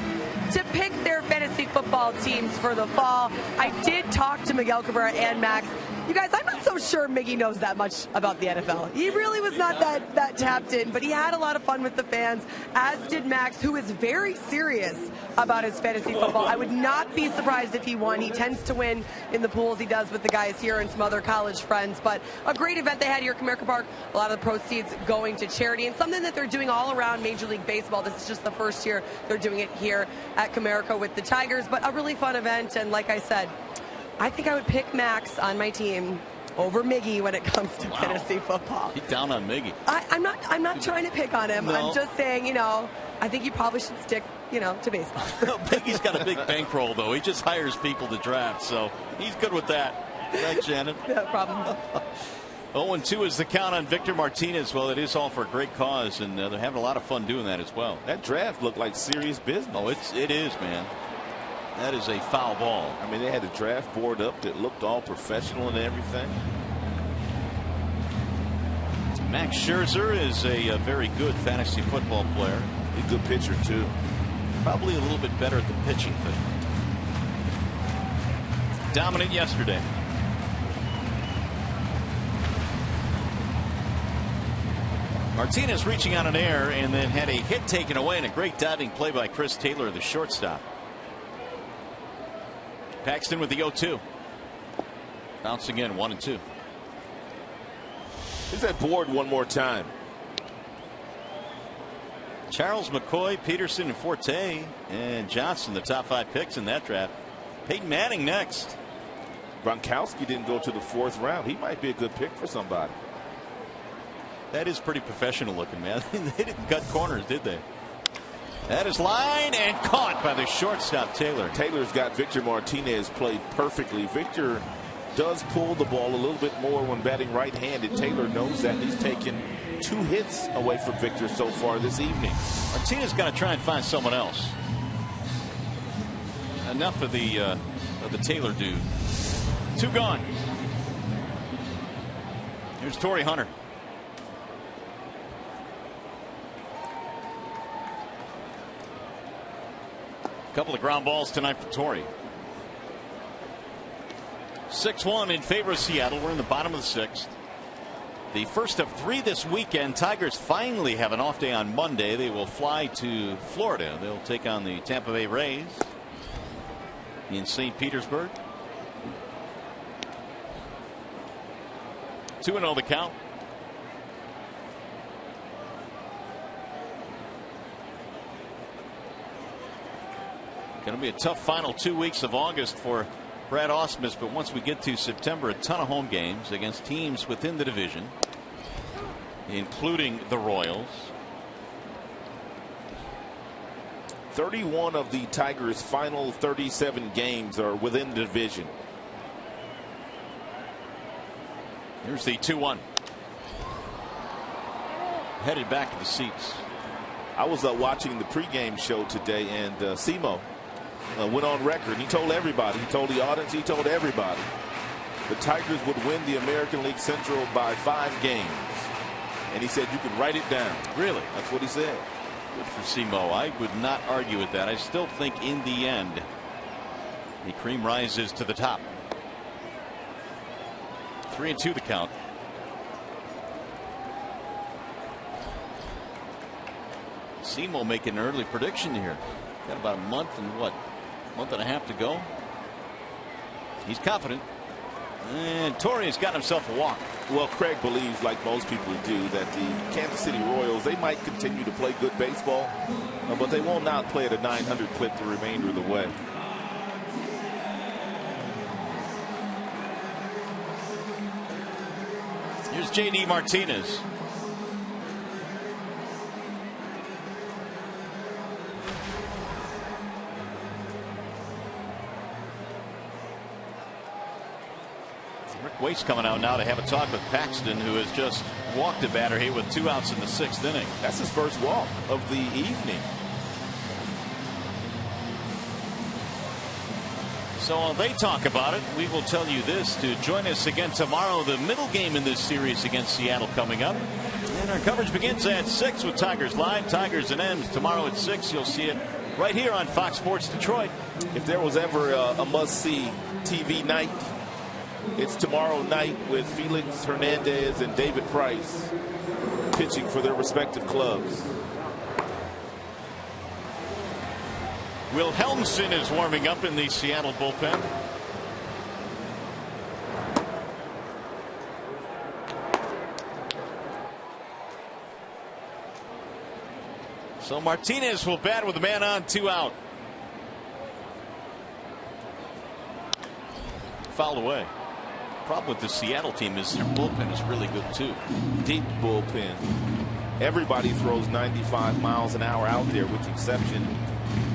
to pick their fantasy football teams for the fall. I did talk to Miguel Cabrera and Max. You guys, I'm not so sure Miggy knows that much about the NFL. He really was not that tapped in, but he had a lot of fun with the fans, as did Max, who is very serious about his fantasy football. I would not be surprised if he won. He tends to win in the pools he does with the guys here and some other college friends. But a great event they had here at Comerica Park. A lot of the proceeds going to charity, and something that they're doing all around Major League Baseball. This is just the first year they're doing it here at Comerica with the Tigers, but a really fun event. And like I said, I think I would pick Max on my team over Miggy when it comes to fantasy football. He's down on Miggy. I'm not trying to pick on him. No. I'm just saying, I think you probably should stick, to baseball. Miggy's got a big bankroll, though. He just hires people to draft, so he's good with that. Right, Shannon? No problem. 0-2 is the count on Victor Martinez. Well, it is all for a great cause, and they're having a lot of fun doing that as well. That draft looked like serious business. Oh, it is, man. That is a foul ball. I mean, they had a draft board up that looked all professional and everything. Max Scherzer is a very good fantasy football player. He's a good pitcher, too. Probably a little bit better at the pitching thing. Dominant yesterday. Martinez reaching on an air and then had a hit taken away, and a great diving play by Chris Taylor, the shortstop. Paxton with the 0-2. Bouncing in 1-2. Here's that board one more time. Charles, McCoy, Peterson, and Forte, and Johnson, the top 5 picks in that draft. Peyton Manning next. Gronkowski didn't go to the 4th round. He might be a good pick for somebody. That is pretty professional looking, man. They didn't cut corners, did they? That is line and caught by the shortstop, Taylor. Taylor's got Victor Martinez played perfectly. Victor does pull the ball a little bit more when batting right-handed. Taylor knows that. He's taken 2 hits away from Victor so far this evening. Martinez got to try and find someone else. Enough of the Taylor dude. 2 gone. Here's Torrey Hunter. Couple of ground balls tonight for Torrey. 6-1 in favor of Seattle. We're in the bottom of the 6th. The first of 3 this weekend. Tigers finally have an off day on Monday. They will fly to Florida. They'll take on the Tampa Bay Rays in St. Petersburg. 2-0 the count. Going to be a tough final 2 weeks of August for Brad Ausmus, but once we get to September, a ton of home games against teams within the division, including the Royals. 31 of the Tigers' final 37 games are within the division. Here's the 2-1. Headed back to the seats. I was watching the pregame show today, and Simo went on record. He told everybody, he told the audience, he told everybody, the Tigers would win the American League Central by 5 games. And he said you can write it down. Really? That's what he said. Good for Simo. I would not argue with that. I still think in the end the cream rises to the top. 3-2 the count. Simo making an early prediction here. Got about a month and a half to go. He's confident. And Torrey's got himself a walk. Well, Craig believes, like most people do, that the Kansas City Royals, they might continue to play good baseball, but they will not play at a 900 clip the remainder of the way. Here's JD Martinez. Rick Waite coming out now to have a talk with Paxton, who has just walked a batter here with 2 outs in the 6th inning. That's his first walk of the evening. So while they talk about it, we will tell you this: to join us again tomorrow, the middle game in this series against Seattle coming up. And our coverage begins at 6 with Tigers Live, Tigers and M's. Tomorrow at 6, you'll see it right here on Fox Sports Detroit. If there was ever a must-see TV night, it's tomorrow night with Felix Hernandez and David Price pitching for their respective clubs. Wilhelmsen is warming up in the Seattle bullpen. So Martinez will bat with a man on, 2 out. Fouled away. Problem with the Seattle team is their bullpen is really good too. Deep bullpen. Everybody throws 95 miles an hour out there, with the exception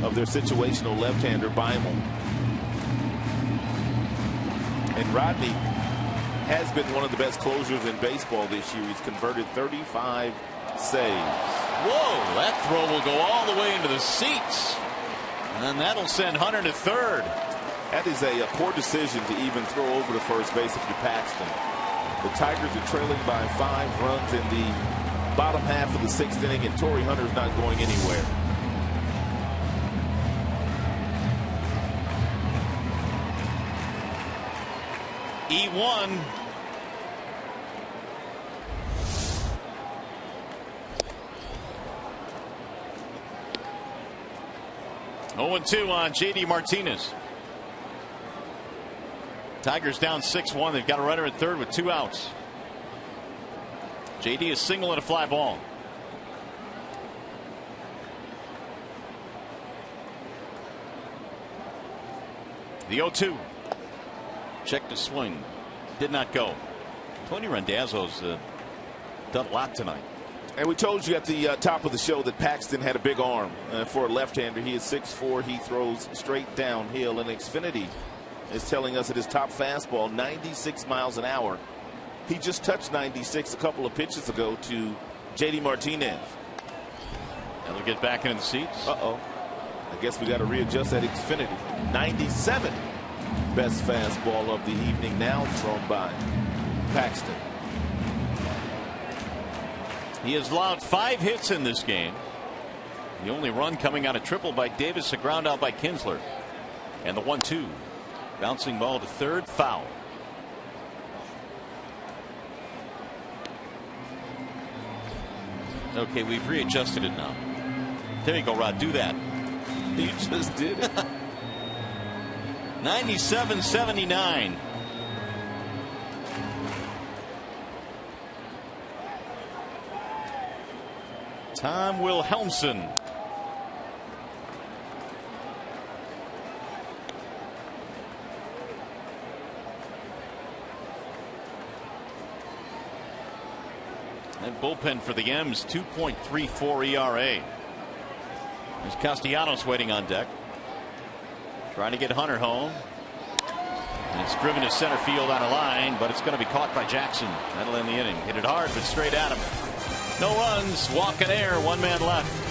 of their situational left-hander Beimel. And Rodney has been one of the best closers in baseball this year. He's converted 35 saves. Whoa, that throw will go all the way into the seats, and that'll send Hunter to third. That is a poor decision to even throw over to first base if you're Paxton. The Tigers are trailing by 5 runs in the bottom half of the 6th inning, and Torrey Hunter's not going anywhere. E1. Oh, 2 on JD Martinez. Tigers down 6-1. They've got a runner at third with 2 outs. JD is single and a fly ball. The 0-2. Check to swing. Did not go. Tony Randazzo's done a lot tonight. And we told you at the top of the show that Paxton had a big arm for a left-hander. He is 6'4". He throws straight downhill. And Xfinity is telling us that his top fastball, 96 miles an hour. He just touched 96 a couple of pitches ago to JD Martinez. That'll get back into the seats. Uh-oh. I guess we got to readjust that Xfinity. 97. Best fastball of the evening now thrown by Paxton. He has allowed 5 hits in this game. The only run coming on a triple by Davis, a ground out by Kinsler. And the 1-2. Bouncing ball to third, foul. Okay, we've readjusted it now. There you go, Rod. Do that. You just did it. 97-79. Tom Wilhelmsen. And bullpen for the M's, 2.34 ERA. There's Castellanos waiting on deck. Trying to get Hunter home. And it's driven to center field on a line, but it's going to be caught by Jackson. That'll end the inning. Hit it hard, but straight at him. No runs, walk in air, 1 man left.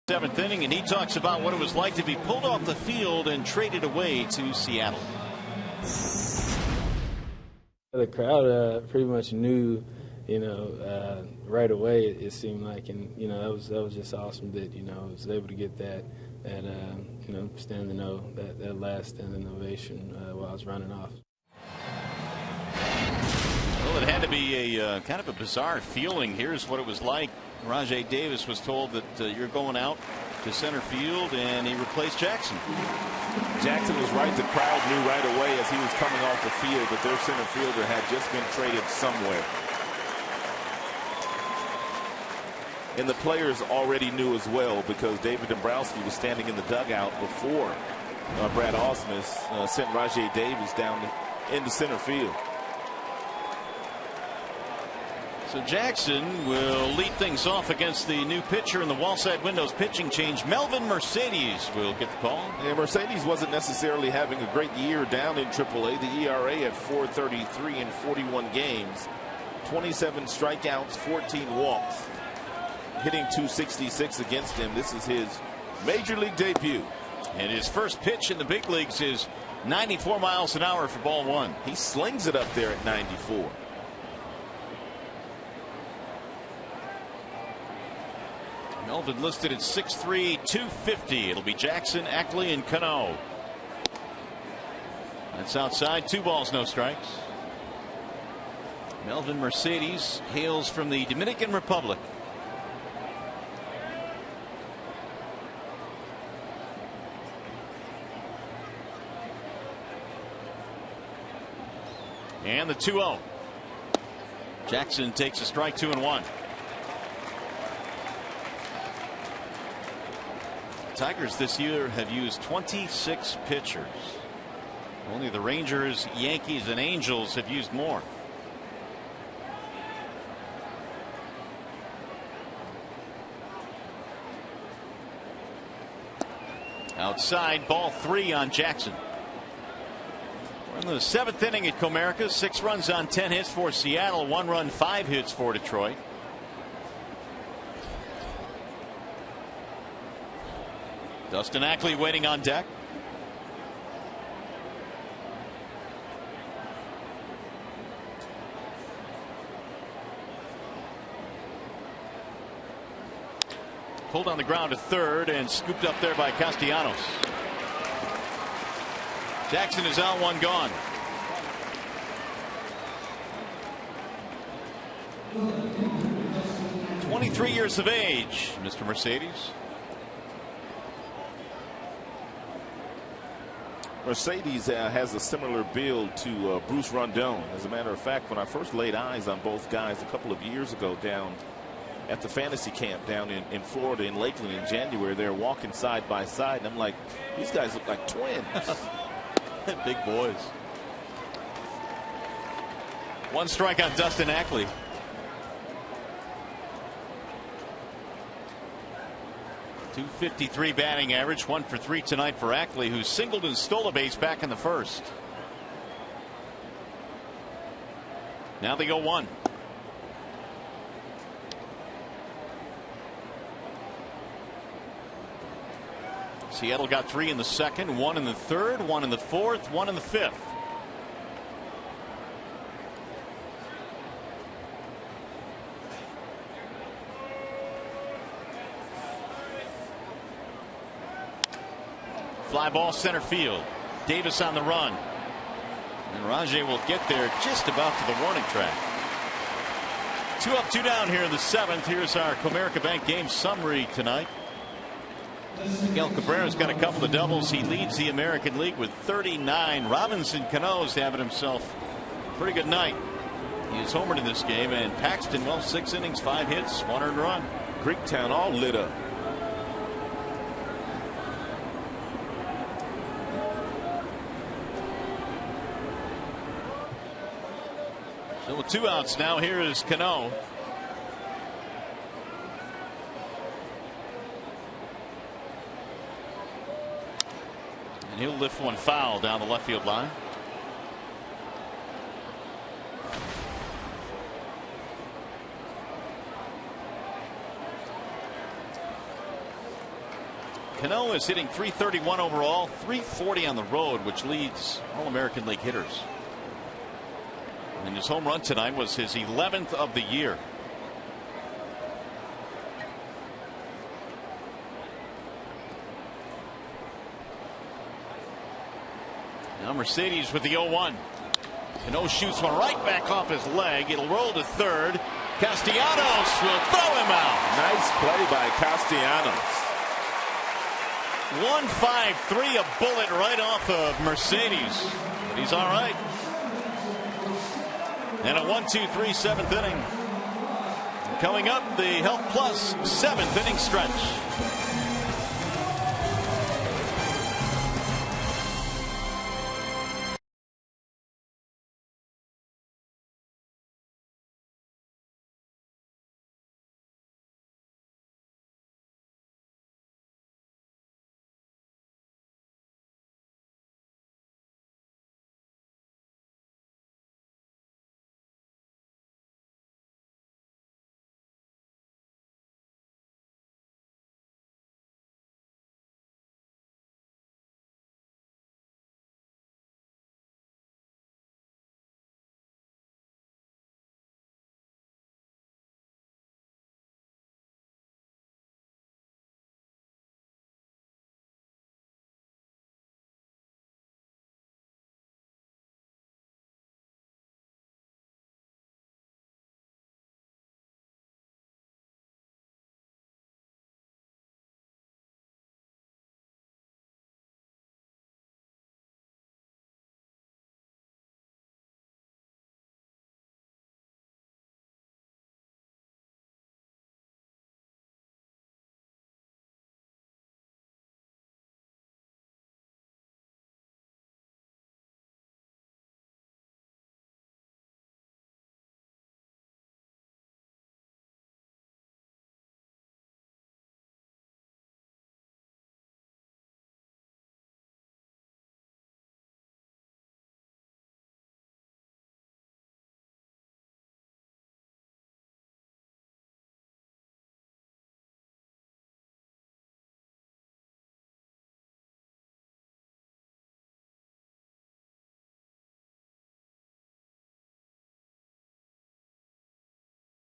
Seventh inning, and he talks about what it was like to be pulled off the field and traded away to Seattle. The crowd pretty much knew, right away. It seemed like, and that was just awesome that I was able to get that standing that last standing ovation while I was running off. Well, it had to be a kind of a bizarre feeling. Here's what it was like. Rajai Davis was told that you're going out to center field, and he replaced Jackson. Jackson was right. The crowd knew right away as he was coming off the field that their center fielder had just been traded somewhere. And the players already knew as well, because David Dombrowski was standing in the dugout before Brad Ausmus sent Rajai Davis down into center field. So Jackson will lead things off against the new pitcher in the Wallside Windows pitching change. Melvin Mercedes will get the call. Yeah, Mercedes wasn't necessarily having a great year down in AAA. The ERA at 4.33 in 41 games. 27 strikeouts, 14 walks. Hitting .266 against him. This is his major league debut. And his first pitch in the big leagues is 94 miles an hour for ball one. He slings it up there at 94. Melvin listed at 6'3", 250. It'll be Jackson, Ackley, and Canó. That's outside. 2 balls, no strikes. Melvin Mercedes hails from the Dominican Republic. And the 2-0. Jackson takes a strike, 2-1. Tigers this year have used 26 pitchers. Only the Rangers, Yankees, and Angels have used more. Outside, ball 3 on Jackson. We're in the 7th inning at Comerica. 6 runs on 10 hits for Seattle. 1 run, 5 hits for Detroit. Dustin Ackley waiting on deck. Pulled on the ground to third and scooped up there by Castellanos. Jackson is out, 1 gone. 23 years of age, Mr. Mercedes. Mercedes has a similar build to Bruce Rondon. As a matter of fact, when I first laid eyes on both guys a couple of years ago down at the fantasy camp down in Florida in Lakeland in January, they're walking side by side, and I'm like, these guys look like twins. Big boys. One strike on Dustin Ackley. .253 batting average, 1 for 3 tonight for Ackley, who singled and stole a base back in the first. Now they go 1. Seattle got 3 in the second, 1 in the third, 1 in the fourth, 1 in the fifth. Fly ball center field. Davis on the run. And Rajay will get there just about to the warning track. 2 up, 2 down here in the 7th. Here's our Comerica Bank game summary tonight. Miguel Cabrera's got a couple of doubles. He leads the American League with 39. Robinson Cano's having himself a pretty good night. He is homered in this game. And Paxton, well, 6 innings, 5 hits, 1 earned run. Greektown all lit up. So with 2 outs now, here is Canó. And he'll lift one foul down the left field line. Canó is hitting .331 overall, .340 on the road, which leads all American League hitters. And his home run tonight was his 11th of the year. Now Mercedes with the 0-1. Canó shoots one right back off his leg. It'll roll to third. Castellanos will throw him out. Nice play by Castellanos. 1-5-3, a bullet right off of Mercedes. But he's all right. And a 1-2-3 7th inning. Coming up, the Health Plus 7th inning stretch.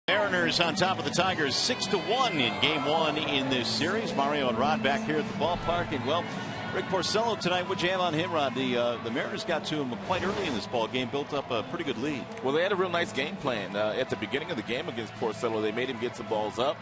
Mariners on top of the Tigers 6-1 in game 1 in this series. Mario and Rod back here at the ballpark, and well, Rick Porcello tonight. What'd you have on him, Rod? The Mariners got to him quite early in this ball game, built up a pretty good lead. Well, they had a real nice game plan. At the beginning of the game against Porcello, they made him get some balls up.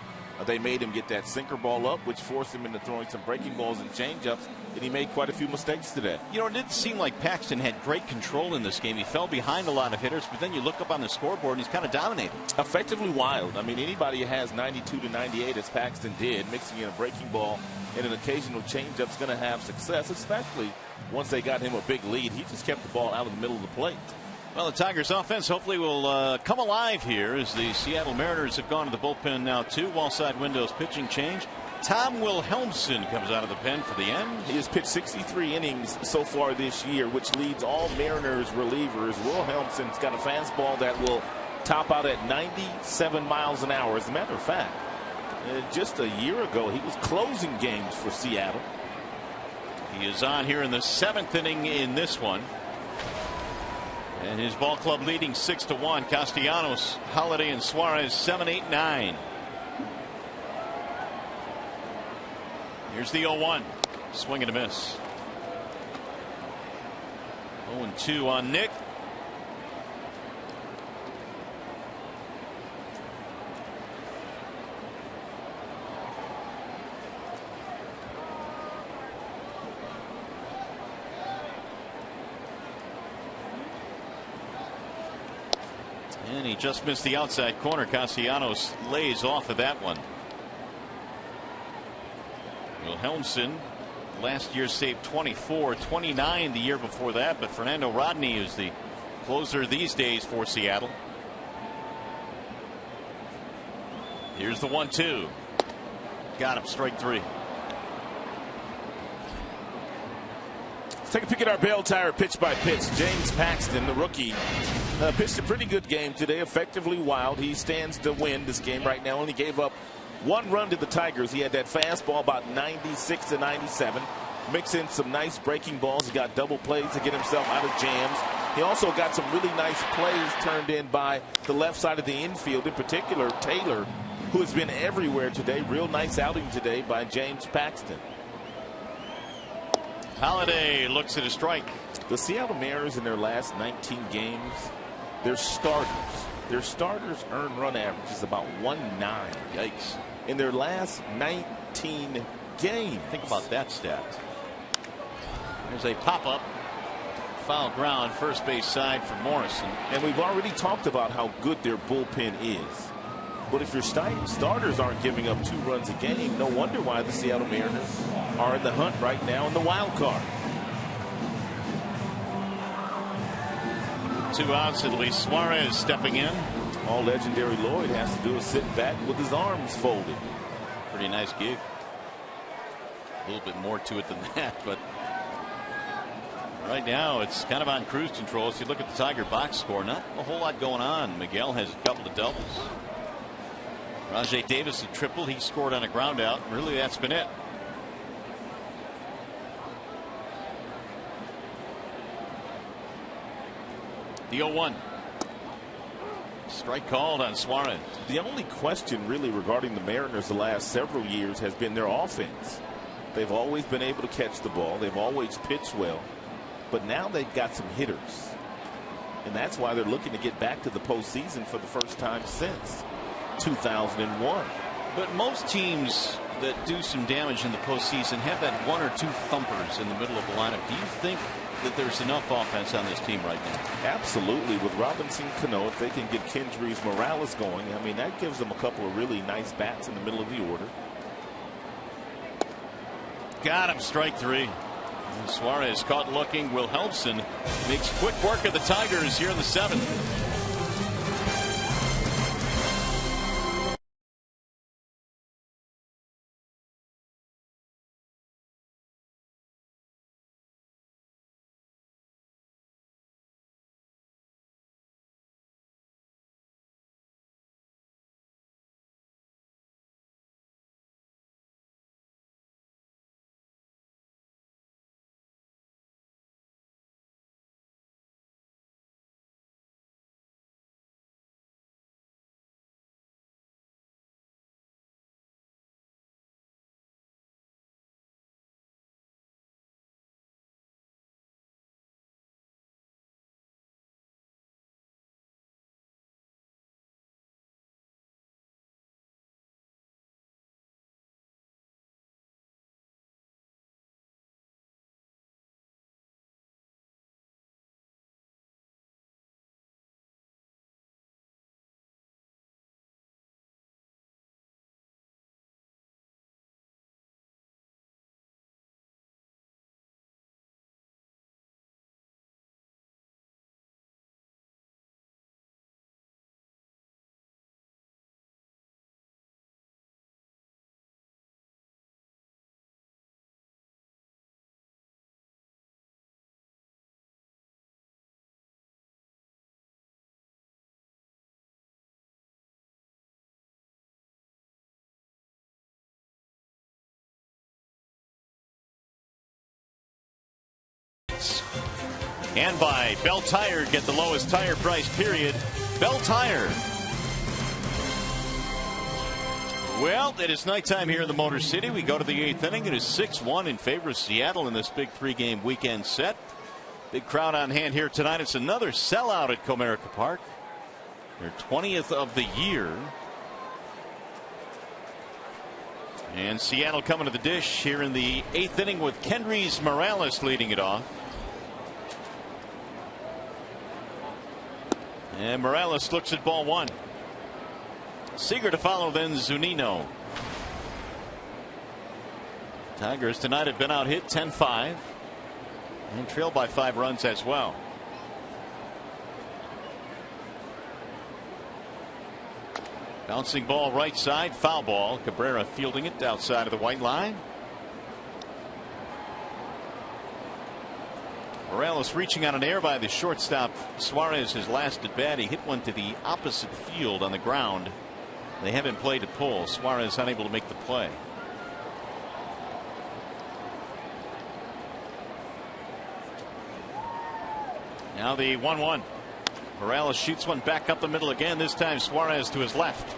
They made him get that sinker ball up, which forced him into throwing some breaking balls and changeups, and he made quite a few mistakes today. You know, it didn't seem like Paxton had great control in this game. He fell behind a lot of hitters, but then you look up on the scoreboard and he's kind of dominating. Effectively wild. I mean, anybody who has 92 to 98, as Paxton did, mixing in a breaking ball and an occasional changeup is going to have success, especially once they got him a big lead. He just kept the ball out of the middle of the plate. Well, the Tigers offense hopefully will come alive here as the Seattle Mariners have gone to the bullpen now. 2 wall side windows pitching change. Tom Wilhelmsen comes out of the pen for the end. He has pitched 63 innings so far this year, which leads all Mariners relievers. Wilhelmsen's got a fastball that will top out at 97 miles an hour. As a matter of fact, just a year ago, he was closing games for Seattle. He is on here in the 7th inning in this one. And his ball club leading 6-1. Castellanos, Holiday, and Suarez 7, 8, 9. Here's the 0-1. Swing and a miss. 0-2 on Nick. And he just missed the outside corner. Castellanos lays off of that one. Wilhelmsen last year saved 24, 29 the year before that, but Fernando Rodney is the closer these days for Seattle. Here's the 1-2. Got him, strike 3. Let's take a peek at our bell tire pitch by pitch. James Paxton, the rookie, pitched a pretty good game today, effectively wild. He stands to win this game right now. Only gave up 1 run to the Tigers. He had that fastball about 96 to 97. Mix in some nice breaking balls. He got double plays to get himself out of jams. He also got some really nice plays turned in by the left side of the infield, in particular Taylor, who has been everywhere today. Real nice outing today by James Paxton. Holiday looks at a strike. The Seattle Mariners in their last 19 games, their starters earned run average is about 1.9. Yikes. In their last 19 games. Think about that stat. There's a pop-up. Foul ground, first base side for Morrison. And we've already talked about how good their bullpen is. But if your starters aren't giving up 2 runs a game, no wonder why the Seattle Mariners are in the hunt right now in the wild card. 2 outs, at least. Suarez stepping in. All legendary Lloyd has to do is sit back with his arms folded. Pretty nice gig. A little bit more to it than that, but right now it's kind of on cruise control. If you look at the Tiger box score, not a whole lot going on. Miguel has a couple of doubles. Rajay Davis a triple. He scored on a ground out. Really, that's been it. The 0-1. Strike called on Suarez. The only question really regarding the Mariners the last several years has been their offense. They've always been able to catch the ball. They've always pitched well. But now they've got some hitters. And that's why they're looking to get back to the postseason for the first time since 2001. But most teams that do some damage in the postseason have that 1 or 2 thumpers in the middle of the lineup. Do you think that there's enough offense on this team right now? Absolutely. With Robinson, Canó, if they can get Kendrys Morales going, I mean, that gives them a couple of really nice bats in the middle of the order. Got him, strike 3. And Suarez caught looking. Wilhelmsen makes quick work of the Tigers here in the 7th. And by Bell Tire, get the lowest tire price, period. Bell Tire. Well, it is nighttime here in the Motor City. We go to the 8th inning. It is 6-1 in favor of Seattle in this big 3-game weekend set. Big crowd on hand here tonight. It's another sellout at Comerica Park. Their 20th of the year. And Seattle coming to the dish here in the 8th inning with Kendrys Morales leading it off. And Morales looks at ball one. Seager to follow, then Zunino. Tigers tonight have been out hit 10-5 and trailed by 5 runs as well. Bouncing ball right side, foul ball. Cabrera fielding it outside of the white line. Morales reaching on an air by the shortstop Suarez his last at bat. He hit one to the opposite field on the ground. They haven't played to pull. Suarez unable to make the play. Now the 1-1. Morales shoots one back up the middle again. This time Suarez to his left.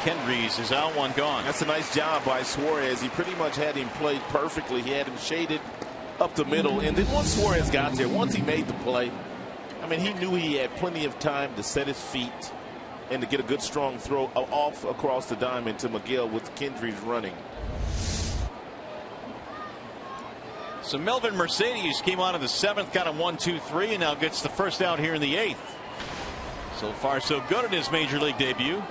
Kendrys is out, one gone. That's a nice job by Suarez. He pretty much had him played perfectly. He had him shaded up the middle. And then once Suarez got there, once he made the play, I mean, he knew he had plenty of time to set his feet and to get a good strong throw off across the diamond to Miguel with Kendrys running. So Melvin Mercedes came on in the 7th, got him 1-2-3, and now gets the first out here in the 8th. So far so good in his major league debut.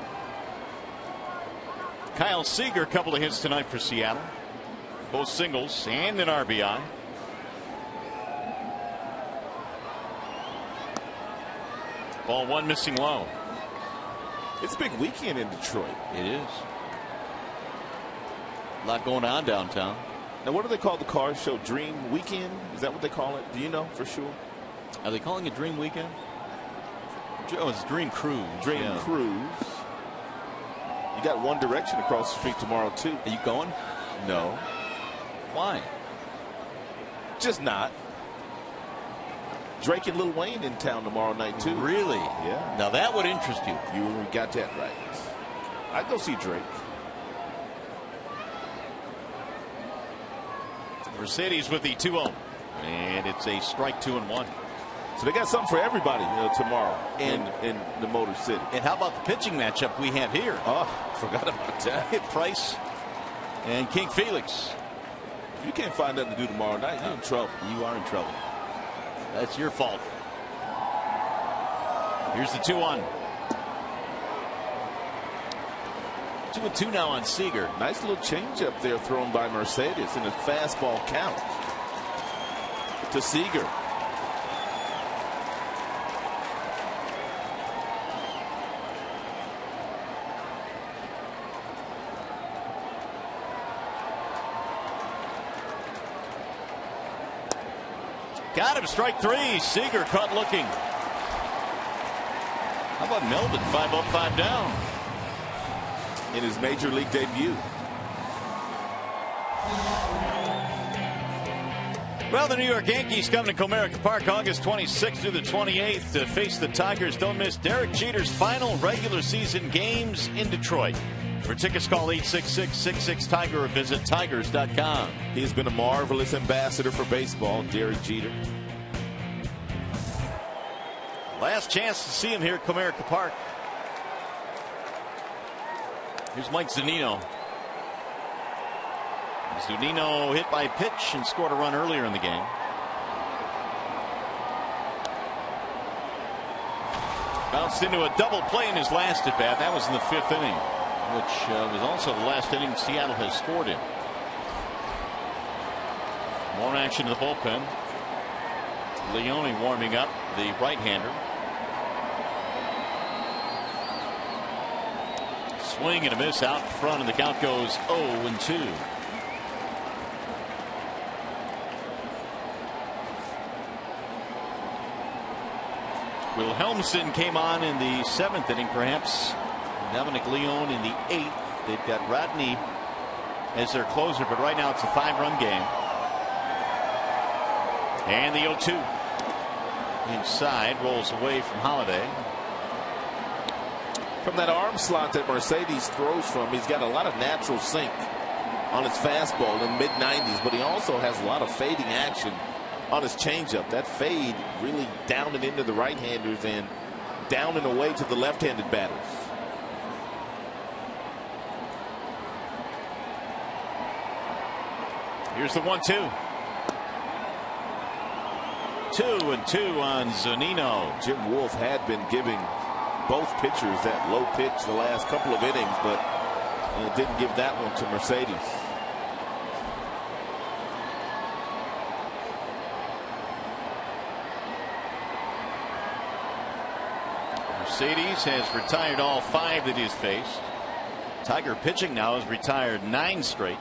Kyle Seager, a couple of hits tonight for Seattle, both singles and an RBI. Ball one missing low. It's a big weekend in Detroit. It is. A lot going on downtown. Now, what do they call the car show? Dream Weekend? Is that what they call it? Do you know for sure? Are they calling it Dream Weekend? Oh, it's Dream Cruise. Dream Cruise. You got One Direction across the street tomorrow, too. Are you going? No. Why? Just not. Drake and Lil Wayne in town tomorrow night, too. Really? Yeah. Now, that would interest you. You got that right. I'd go see Drake. Mercedes with the 2-0. And it's a strike, 2-1. So they got something for everybody tomorrow in the Motor City. And how about the pitching matchup we have here? Oh, forgot about that. Price and King Felix. If you can't find nothing to do tomorrow night, you're in trouble. You are in trouble. That's your fault. Here's the 2-1. 2-2 now on Seager. Nice little changeup there thrown by Mercedes in a fastball count to Seager. Got him, strike 3. Seager caught looking. How about Melvin? 5 up, 5 down. In his major league debut. Well, the New York Yankees come to Comerica Park August 26th through the 28th to face the Tigers. Don't miss Derek Jeter's final regular season games in Detroit. For tickets, call 866-66-TIGER or visit tigers.com. He's been a marvelous ambassador for baseball, Derek Jeter. Last chance to see him here at Comerica Park. Here's Mike Zunino. Zunino hit by pitch and scored a run earlier in the game. Bounced into a double play in his last at bat. That was in the 5th inning, which was also the last inning Seattle has scored in. More action in the bullpen. Leone warming up, the right-hander. Swing and a miss out front, and the count goes 0-2. Wilhelmsen came on in the 7th inning, perhaps Dominic Leone in the 8th. They've got Rodney as their closer, but right now it's a 5-run game. And the 0-2. inside, rolls away from Holiday. From that arm slot that Mercedes throws from, he's got a lot of natural sink on his fastball in mid-90s, but he also has a lot of fading action on his changeup. That fade really down and into the right-handers and down and away to the left-handed batters. Here's the 1-2. 2-2 on Zunino. Jim Wolf had been giving both pitchers that low pitch the last couple of innings, but didn't give that one to Mercedes. Mercedes has retired all 5 that he's faced. Tiger pitching now has retired 9 straight.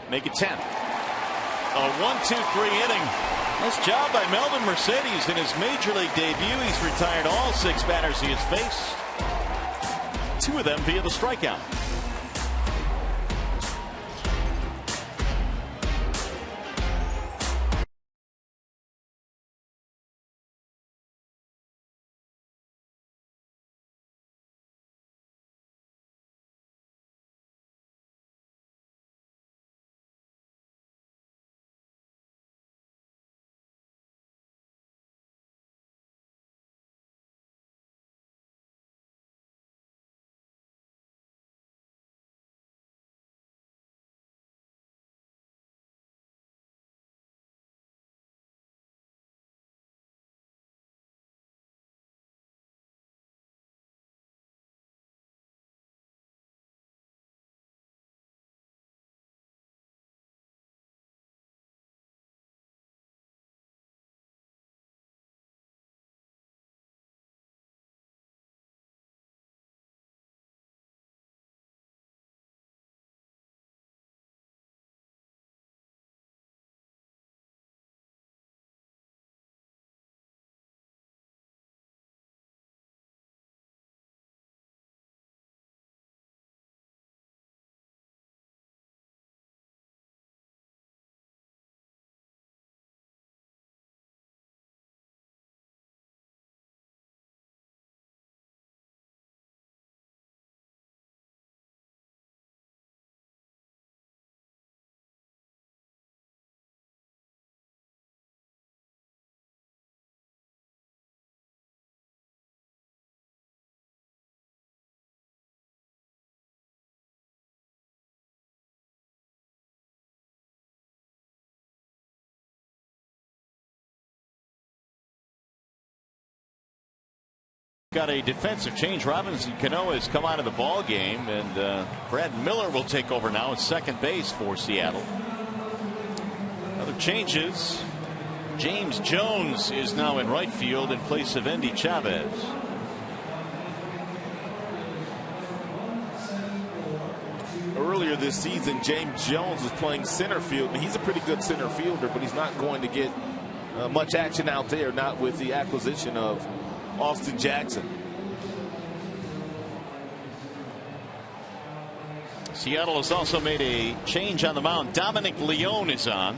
Make it 10. A 1-2-3 inning. Nice job by Melvin Mercedes in his major league debut. He's retired all 6 batters he has faced. 2 of them via the strikeout. Got a defensive change. Robinson Canó has come out of the ball game, and Brad Miller will take over now at second base for Seattle. Other changes. James Jones is now in right field in place of Endy Chavez. Earlier this season, James Jones was playing center field, and he's a pretty good center fielder, but he's not going to get much action out there, not with the acquisition of Austin Jackson. Seattle has also made a change on the mound. Dominic Leone is on.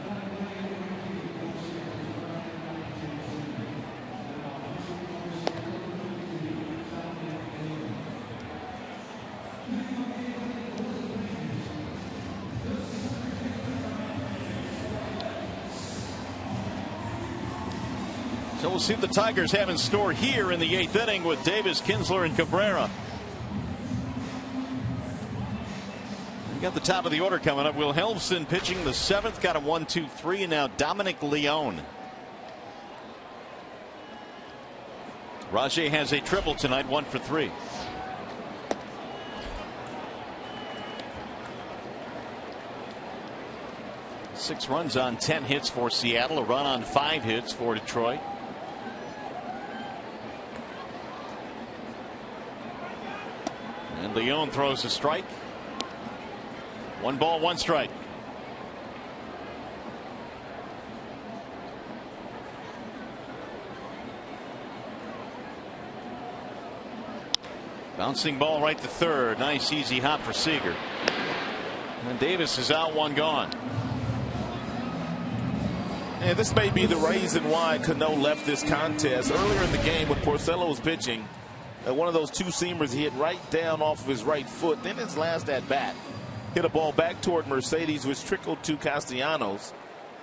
So we'll see what the Tigers have in store here in the 8th inning with Davis, Kinsler, and Cabrera. We got the top of the order coming up. Will Helmson pitching the 7th, got a 1-2-3, and now Dominic Leone. Rajay has a triple tonight, 1 for 3. Six runs on 10 hits for Seattle, a run on 5 hits for Detroit. And Leone throws a strike. 1 ball, 1 strike. Bouncing ball right to third. Nice easy hop for Seager. And Davis is out, 1 gone. And this may be the reason why Canó left this contest. Earlier in the game when Porcello was pitching, one of those two-seamers he hit right down off of his right foot. Then his last at-bat hit a ball back toward Mercedes, which trickled to Castellanos.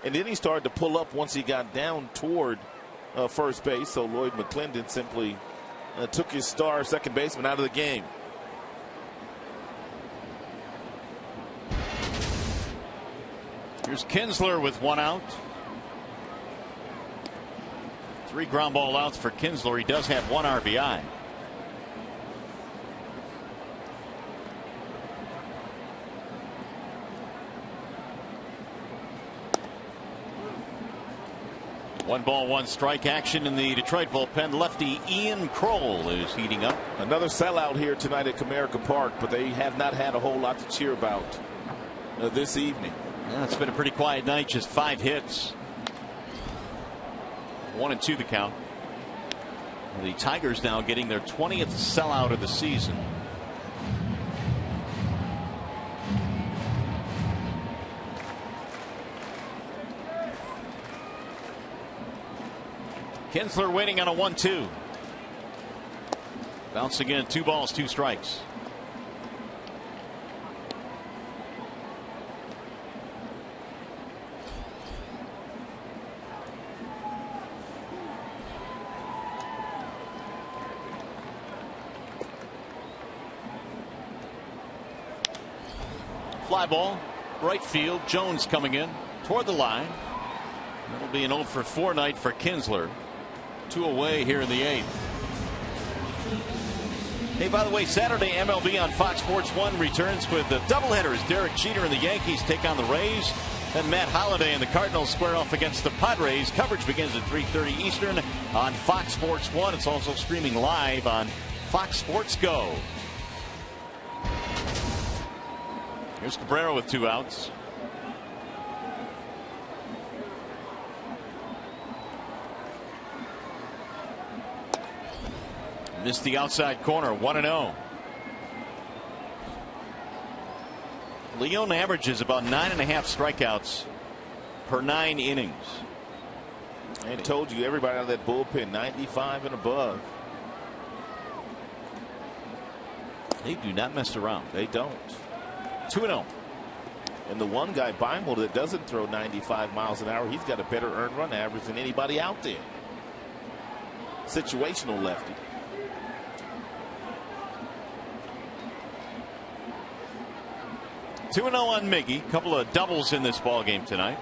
And then he started to pull up once he got down toward first base. So Lloyd McClendon simply took his star second baseman out of the game. Here's Kinsler with one out. 3 ground ball outs for Kinsler. He does have 1 RBI. One ball, 1 strike action in the Detroit bullpen. Lefty Ian Kroll is heating up. Another sellout here tonight at Comerica Park, but they have not had a whole lot to cheer about this evening. Yeah, it's been a pretty quiet night. Just 5 hits. 1-2 the count. The Tigers now getting their 20th sellout of the season. Kinsler waiting on a 1-2. Bounce again, 2 balls, 2 strikes. Fly ball, right field. Jones coming in toward the line. That'll be an 0 for 4 night for Kinsler. 2 away here in the 8th. Hey, by the way, Saturday MLB on Fox Sports 1 returns with the doubleheaders. Derek Jeter and the Yankees take on the Rays. Then Matt Holliday and the Cardinals square off against the Padres. Coverage begins at 3:30 Eastern on Fox Sports 1. It's also streaming live on Fox Sports Go. Here's Cabrera with 2 outs. Missed the outside corner. 1-0. Leon averages about 9.5 strikeouts per 9 innings. I told you, everybody out of that bullpen 95 and above. They do not mess around. They don't. 2-0. And the one guy, Beimel, that doesn't throw 95 miles an hour, he's got a better earned run average than anybody out there. Situational lefty. Two 2-0 on Miggy. Couple of doubles in this ball game tonight.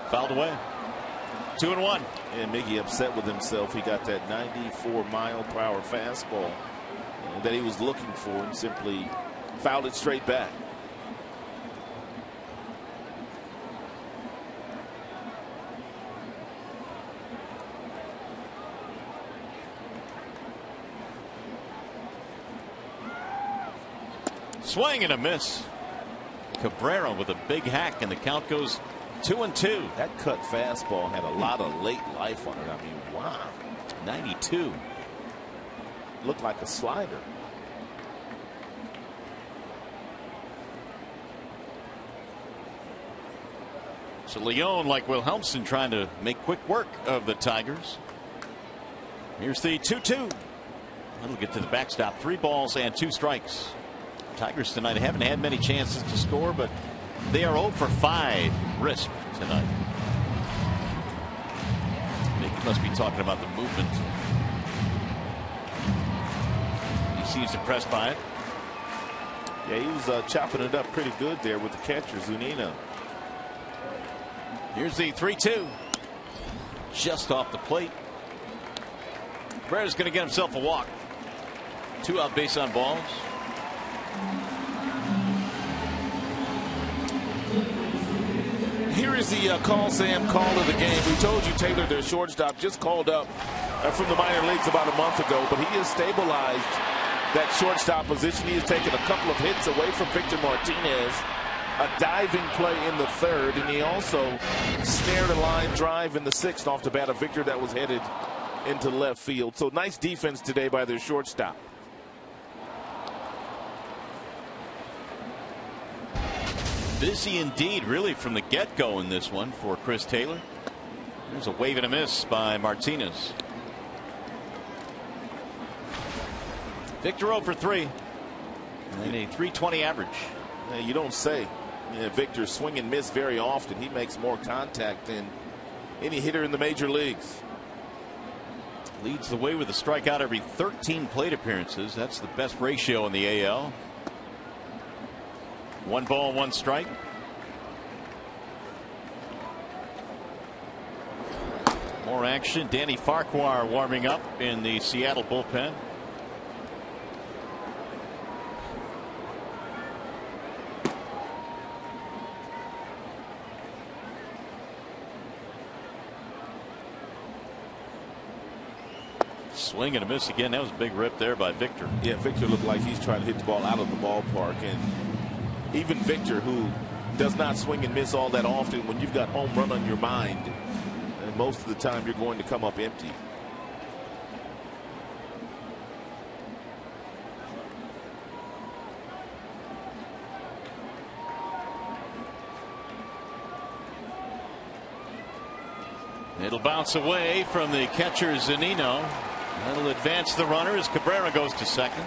Fouled away. 2-1. And Miggy upset with himself. He got that 94-mile-per-hour fastball that he was looking for and simply fouled it straight back. Swing and a miss. Cabrera with a big hack, and the count goes 2-2. That cut fastball had a lot of late life on it. I mean, wow. 92. Looked like a slider. So Leon, like Wilhelmsen, trying to make quick work of the Tigers. Here's the 2-2. That'll get to the backstop. 3 balls and 2 strikes. Tigers tonight haven't had many chances to score, but they are 0 for 5 risk tonight. Nick must be talking about the movement. He seems impressed by it. Yeah, he was chopping it up pretty good there with the catcher, Zunino. Here's the 3-2. Just off the plate. Cabrera's going to get himself a walk. 2 out base on balls. Here is the call of the game. We told you Taylor, their shortstop, just called up from the minor leagues about a month ago, but he has stabilized that shortstop position. He has taken a couple of hits away from Victor Martinez, a diving play in the 3rd, and he also snared a line drive in the 6th off the bat of Victor that was headed into left field. So nice defense today by their shortstop. Busy indeed, really, from the get-go in this one for Chris Taylor. There's a wave and a miss by Martinez. Victor 0 for 3. And a .320 average. Yeah, you don't say. Yeah, Victor swing and miss very often. He makes more contact than any hitter in the major leagues. Leads the way with a strikeout every 13 plate appearances. That's the best ratio in the AL. 1 ball, 1 strike. More action. Danny Farquhar warming up in the Seattle bullpen. Swing and a miss again. That was a big rip there by Victor. Yeah, Victor looked like he's trying to hit the ball out of the ballpark. And even Victor, who does not swing and miss all that often, when you've got home run on your mind, and most of the time you're going to come up empty. It'll bounce away from the catcher Zunino. That'll advance the runner as Cabrera goes to second.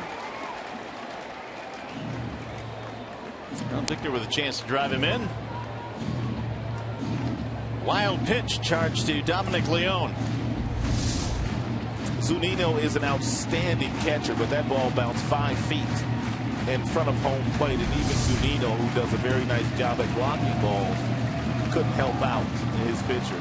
Now Victor with a chance to drive him in. Wild pitch charged to Dominic Leone. Zunino is an outstanding catcher, but that ball bounced 5 feet in front of home plate, and even Zunino, who does a very nice job at blocking balls, couldn't help out his pitcher.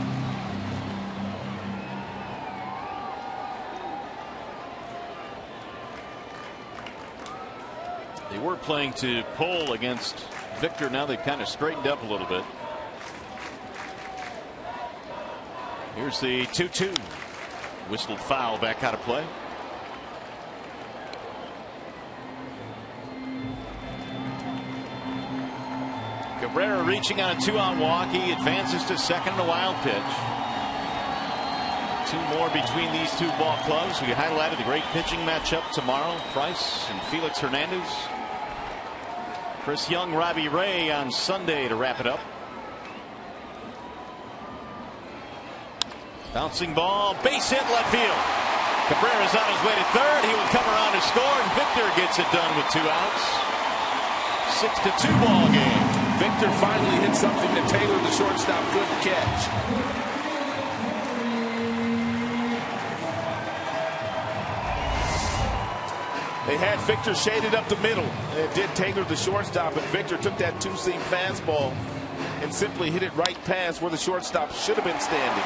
They were playing to pull against Victor. Now they've kind of straightened up a little bit. Here's the 2-2. Whistled foul, back out of play. Cabrera reaching on a 2-on walk. He advances to second, a wild pitch. 2 more between these 2 ball clubs. We highlighted the great pitching matchup tomorrow. Price and Felix Hernandez. Chris Young, Robbie Ray on Sunday to wrap it up. Bouncing ball, base hit left field. Cabrera's on his way to third. He will come around to score, and Victor gets it done with 2 outs. 6-2 ball game. Victor finally hit something that Taylor, the shortstop, couldn't catch. They had Victor shaded up the middle. It did Taylor, the shortstop, and Victor took that 2-seam fastball and simply hit it right past where the shortstop should have been standing.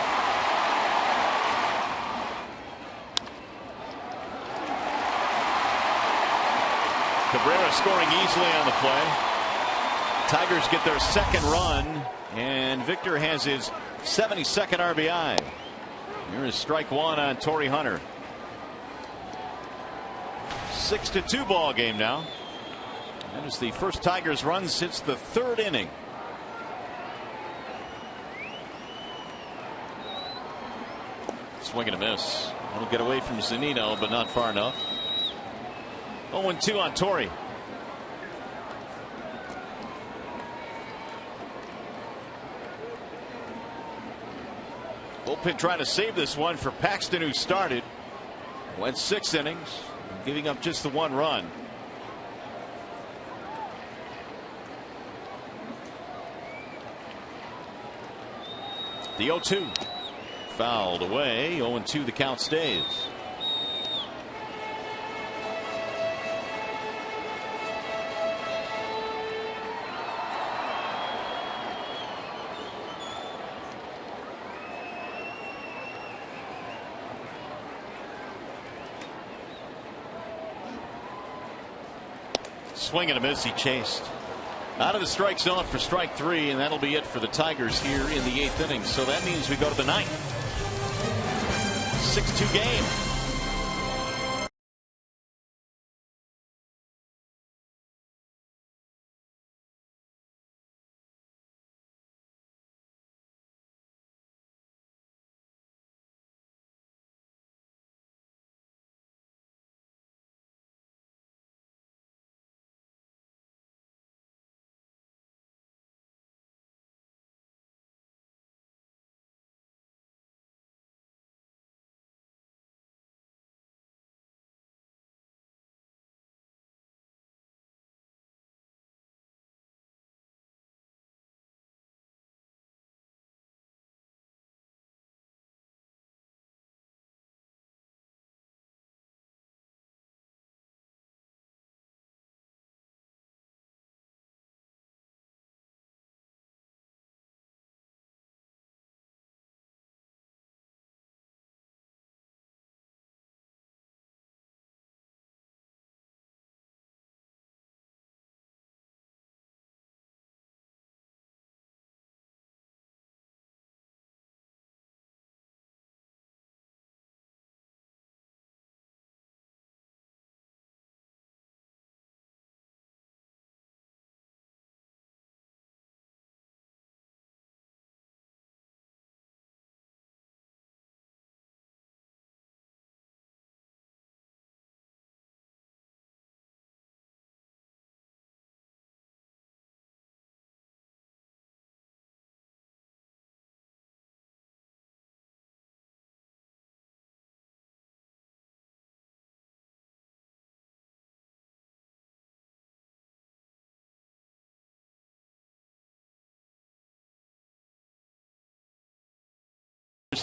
Cabrera scoring easily on the play. Tigers get their 2nd run, and Victor has his 72nd RBI. Here is strike 1 on Torrey Hunter. 6-2 ball game now. That is the first Tigers run since the 3rd inning. Swing and a miss. That'll get away from Zunino, but not far enough. 0-2 on Torrey. Bullpen trying to save this one for Paxton, who started. Went 6 innings, giving up just the 1 run. The 0-2. Fouled away. 0-2 the count stays. Swing and a miss. He chased out of the strike zone for strike 3, and that'll be it for the Tigers here in the 8th inning. So that means we go to the 9th. 6-2 game.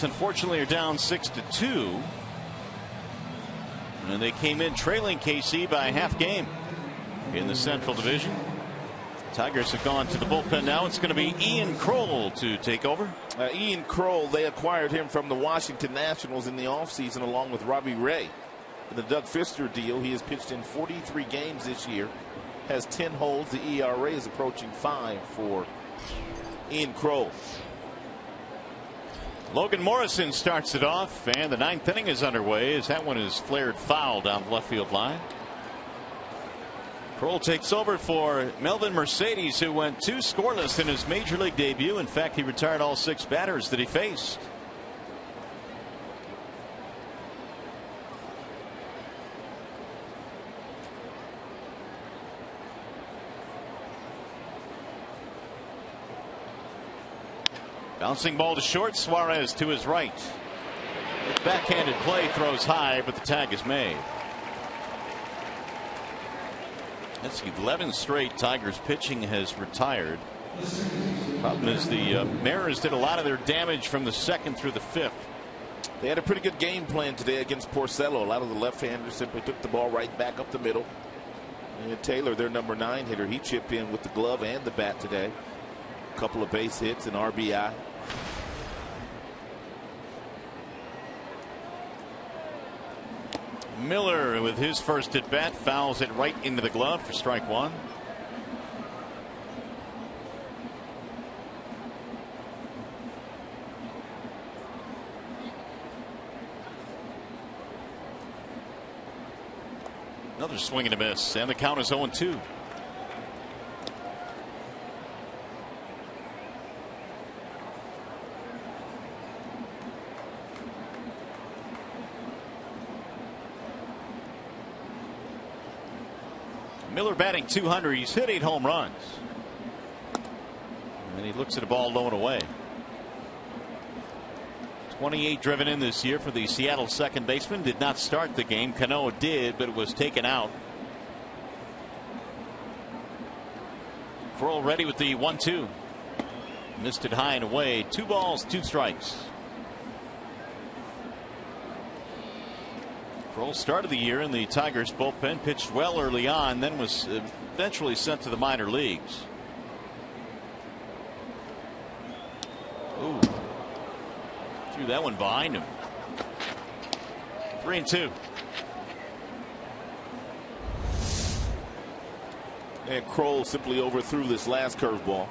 Tigers unfortunately are down 6-2. And they came in trailing KC by a half game in the Central Division. Tigers have gone to the bullpen now. It's going to be Ian Kroll to take over. Ian Kroll, they acquired him from the Washington Nationals in the offseason along with Robbie Ray. In the Doug Fister deal, he has pitched in 43 games this year, has 10 holds. The ERA is approaching 5 for Ian Kroll. Logan Morrison starts it off, and the 9th inning is underway as that one is flared foul down the left field line. Kroll takes over for Melvin Mercedes, who went 2 scoreless in his major league debut. In fact, he retired all 6 batters that he faced. Bouncing ball to short. Suarez to his right. Backhanded play, throws high, but the tag is made. That's 11 straight Tigers pitching has retired. Problem is the Mariners did a lot of their damage from the 2nd through the 5th. They had a pretty good game plan today against Porcello. A lot of the left-handers simply took the ball right back up the middle. And Taylor, their number 9 hitter, he chipped in with the glove and the bat today. A couple of base hits and RBI. Miller with his first at bat fouls it right into the glove for strike 1. Another swing and a miss, and the count is 0-2. Miller batting .200. He's hit 8 home runs. And he looks at a ball low and away. 28 driven in this year for the Seattle second baseman. Did not start the game. Canó did, but it was taken out. Kroll ready with the 1-2. Missed it high and away. 2 balls, 2 strikes. Kroll started the year in the Tigers bullpen, pitched well early on, then was eventually sent to the minor leagues. Ooh. Threw that one behind him. 3-2. And Kroll simply overthrew this last curveball.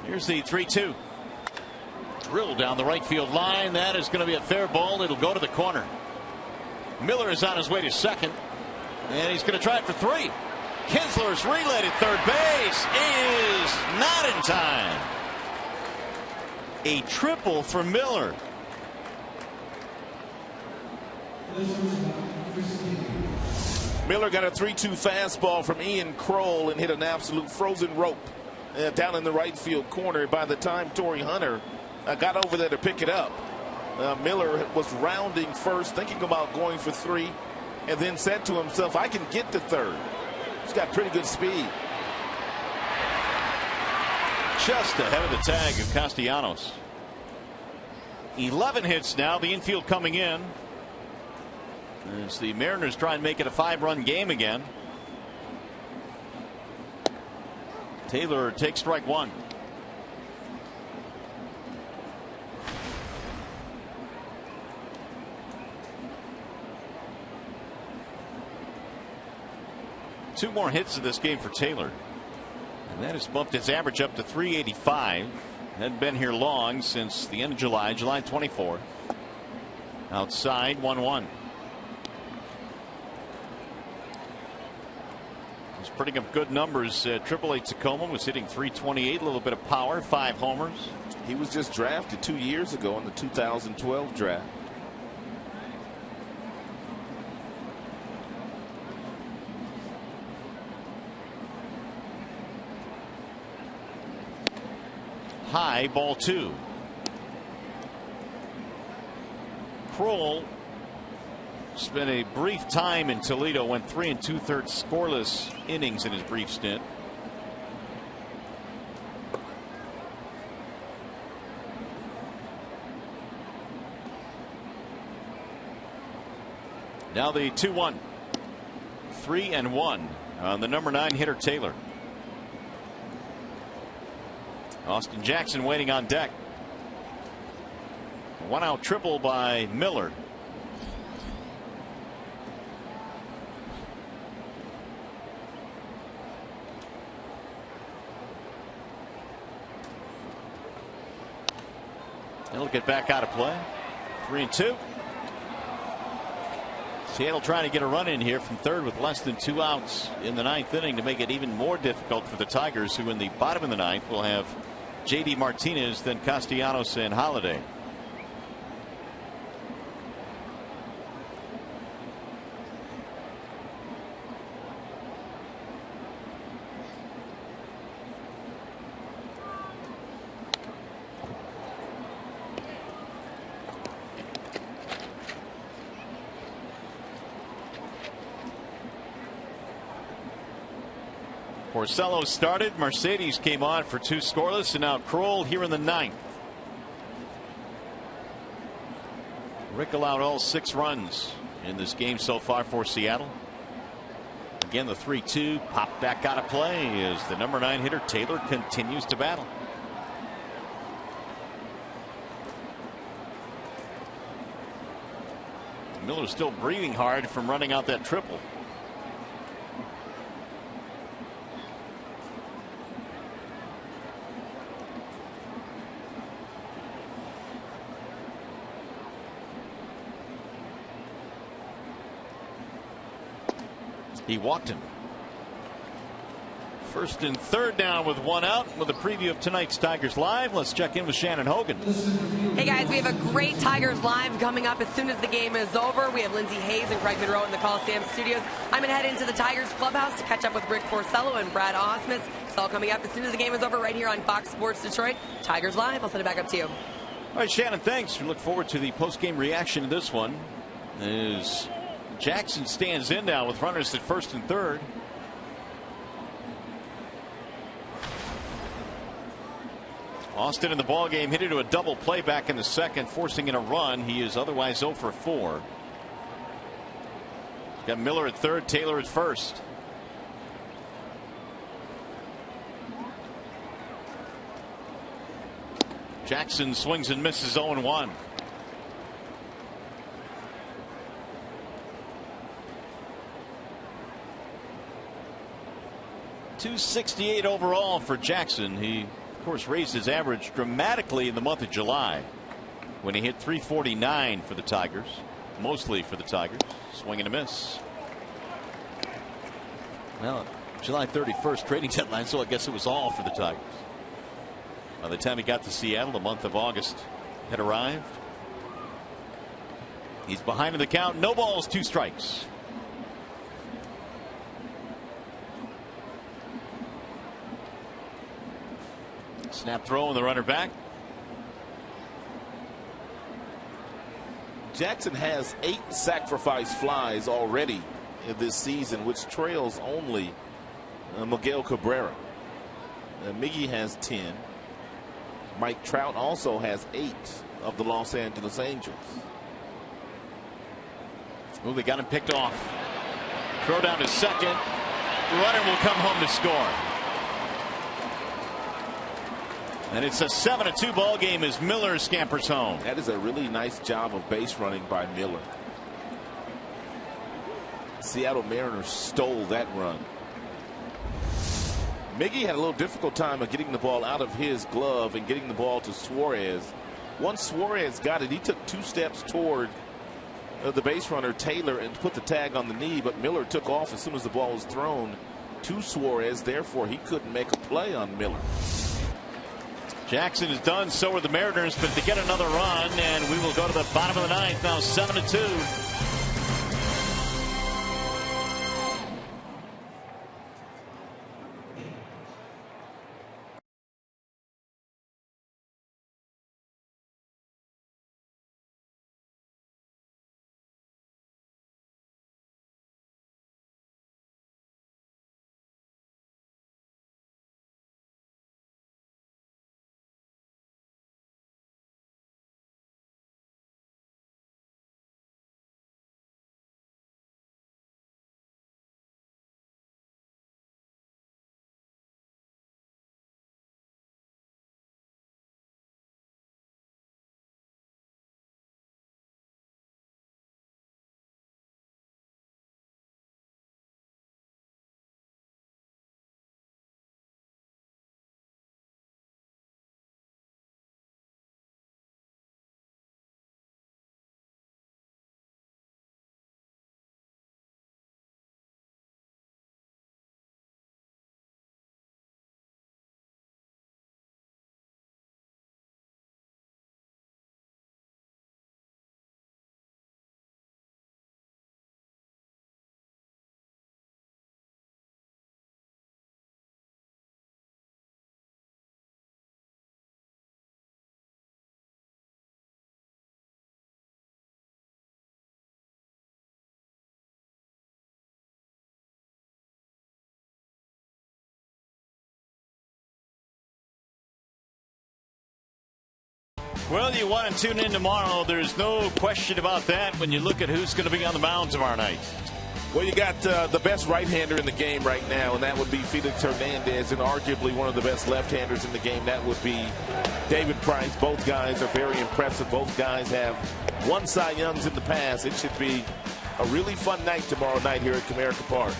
Here's the 3-2. Drilled down the right field line. That is going to be a fair ball. It'll go to the corner. Miller is on his way to second. And he's going to try it for 3. Kinsler's relayed at third base is not in time. A triple for Miller. Miller got a 3-2 fastball from Ian Kroll and hit an absolute frozen rope down in the right field corner. By the time Torrey Hunter got over there to pick it up, Miller was rounding first, thinking about going for 3, and then said to himself, I can get to third. He's got pretty good speed. Just ahead of the tag of Castellanos. 11 hits now. The infield coming in as the Mariners try and make it a 5-run game again. Taylor takes strike 1. Two more hits in this game for Taylor, and that has bumped his average up to 385. Hadn't been here long, since the end of July 24. Outside 1-1. He's putting up good numbers. AAA Tacoma was hitting .328, a little bit of power, 5 homers. He was just drafted 2 years ago in the 2012 draft. High, ball 2. Kroll spent a brief time in Toledo, went 3 2/3 scoreless innings in his brief stint. Now the 2-1. 3-1 on the number 9 hitter Taylor. Austin Jackson waiting on deck. A 1-out triple by Miller. He'll get back out of play. 3-2. Seattle trying to get a run in here from third with less than 2 outs in the 9th inning to make it even more difficult for the Tigers, who in the bottom of the 9th will have J.D. Martinez, then Castellanos and Holiday. Porcello started. Mercedes came on for 2 scoreless, and now Kroll here in the 9th. Rick allowed all 6 runs in this game so far for Seattle. Again, the 3-2 popped back out of play as the number 9 hitter Taylor continues to battle. Miller's still breathing hard from running out that triple. He walked him. 1st and 3rd down with 1 out. With a preview of tonight's Tigers Live, let's check in with Shannon Hogan. Hey guys, we have a great Tigers Live coming up as soon as the game is over. We have Lindsey Hayes and Craig Monroe in the Coliseum studios. I'm going to head into the Tigers clubhouse to catch up with Rick Porcello and Brad Ausmus. It's all coming up as soon as the game is over right here on Fox Sports Detroit. Tigers Live. I'll send it back up to you. All right, Shannon, thanks. We look forward to the post-game reaction to this one. As Jackson stands in now with runners at 1st and 3rd. Austin in the ballgame hit into a double play back in the 2nd, forcing in a run. He is otherwise 0 for 4. Got Miller at 3rd, Taylor at 1st. Jackson swings and misses 0-1. .268 overall for Jackson. He, of course, raised his average dramatically in the month of July when he hit .349 for the Tigers, mostly for the Tigers. Swing and a miss. Well, July 31st trading deadline, so I guess it was all for the Tigers. By the time he got to Seattle, the month of August had arrived. He's behind in the count. No balls, 2 strikes. Snap throw and the runner back. Jackson has 8 sacrifice flies already in this season, which trails only Miguel Cabrera. Miggy has 10. Mike Trout also has 8 of the Los Angeles Angels. Oh, they got him picked off. Throw down to second. The runner will come home to score. And it's a 7-2 ball game as Miller scampers home. That is a really nice job of base running by Miller. Seattle Mariners stole that run. Miggy had a little difficult time of getting the ball out of his glove and getting the ball to Suarez. Once Suarez got it, he took 2 steps toward the base runner Taylor and put the tag on the knee, but Miller took off as soon as the ball was thrown to Suarez. Therefore, he couldn't make a play on Miller. Jackson is done, so are the Mariners, but to get another run, and we will go to the bottom of the 9th now, 7-2. Well, you want to tune in tomorrow. There's no question about that when you look at who's going to be on the mound tomorrow night. Well, you got the best right-hander in the game right now, and that would be Felix Hernandez, and arguably one of the best left-handers in the game. That would be David Price. Both guys are very impressive. Both guys have won Cy Youngs in the past. It should be a really fun night tomorrow night here at Comerica Park.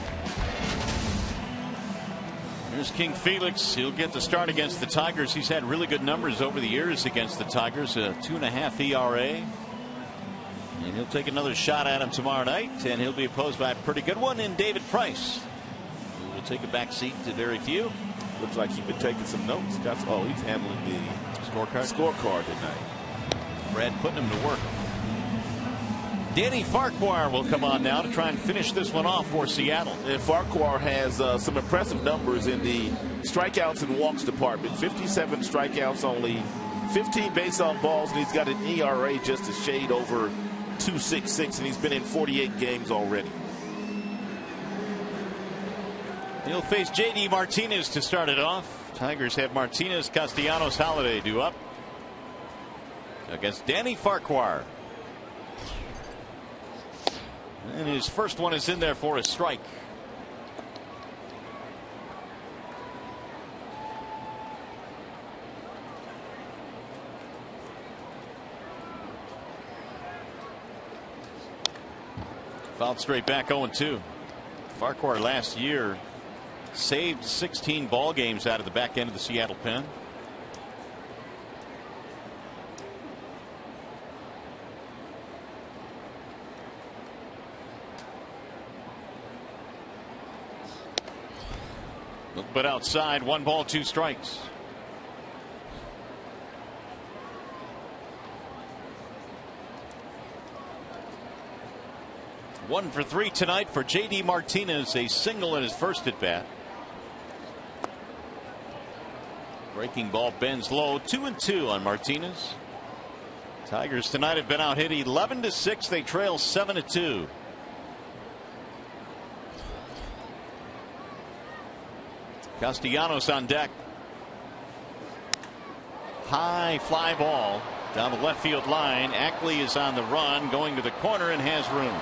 Here's King Felix. He'll get the start against the Tigers. He's had really good numbers over the years against the Tigers. A 2.5 ERA. And he'll take another shot at him tomorrow night, and he'll be opposed by a pretty good one in David Price, who will take a back seat to very few. Looks like he's been taking some notes. He's handling the scorecard tonight. Brad putting him to work. Danny Farquhar will come on now to try and finish this one off for Seattle. And Farquhar has some impressive numbers in the strikeouts and walks department. 57 strikeouts, only 15 base on balls, and he's got an ERA just a shade over 2.66, and he's been in 48 games already. He'll face J.D. Martinez to start it off. Tigers have Martinez, Castellanos, Holiday due up against Danny Farquhar. And his first one is in there for a strike. Fouled straight back 0-2. Farquhar last year saved 16 ball games out of the back end of the Seattle pen. But outside, 1 ball, 2 strikes. One for 3 tonight for J.D. Martinez, a single in his first at bat. Breaking ball bends low, 2-2 on Martinez. Tigers tonight have been out hit 11-6. They trail 7-2. Castellanos on deck. High fly ball down the left field line. Ackley is on the run, going to the corner and has room.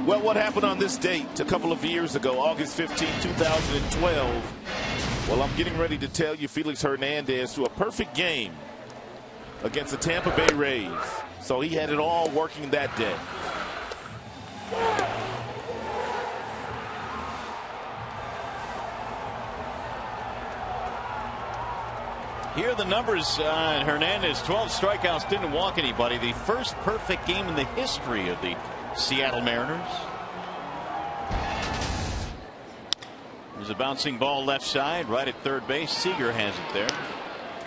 Well, what happened on this date a couple of years ago, August 15, 2012? Well, I'm getting ready to tell you Felix Hernandez to a perfect game against the Tampa Bay Rays. So he had it all working that day. Here are the numbers on Hernandez. 12 strikeouts, didn't walk anybody. The first perfect game in the history of the Seattle Mariners. There's a bouncing ball left side, right at third base. Seager has it there.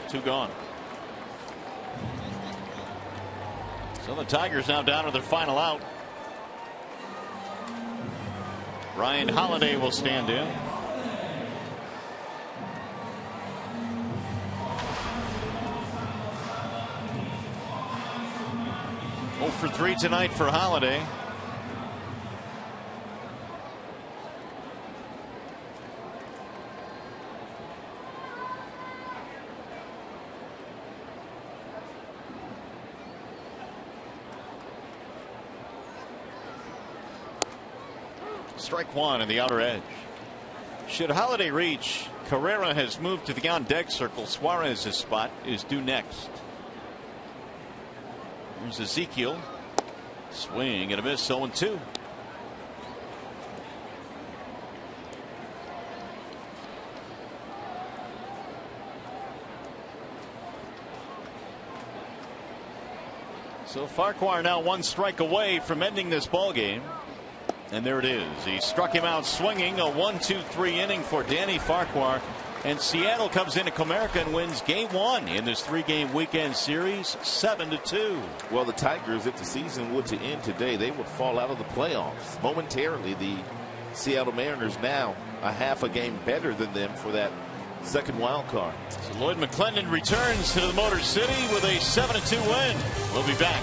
2 gone. So the Tigers now down to their final out. Ryan Holiday will stand in. For 3 tonight for Holiday. Strike 1 in the outer edge. Should Holiday reach, Carrera has moved to the on deck circle. Suarez's spot is due next. Here's Ezekiel. Swing and a miss, 0-2. So Farquhar now 1 strike away from ending this ball game. And there it is. He struck him out swinging. A 1-2-3 inning for Danny Farquhar. And Seattle comes into Comerica and wins game 1 in this 3-game weekend series, 7-2. Well, the Tigers, if the season were to end today, they would fall out of the playoffs momentarily. The Seattle Mariners now a half a game better than them for that second wild card. So Lloyd McClendon returns to the Motor City with a 7-2 win. We'll be back.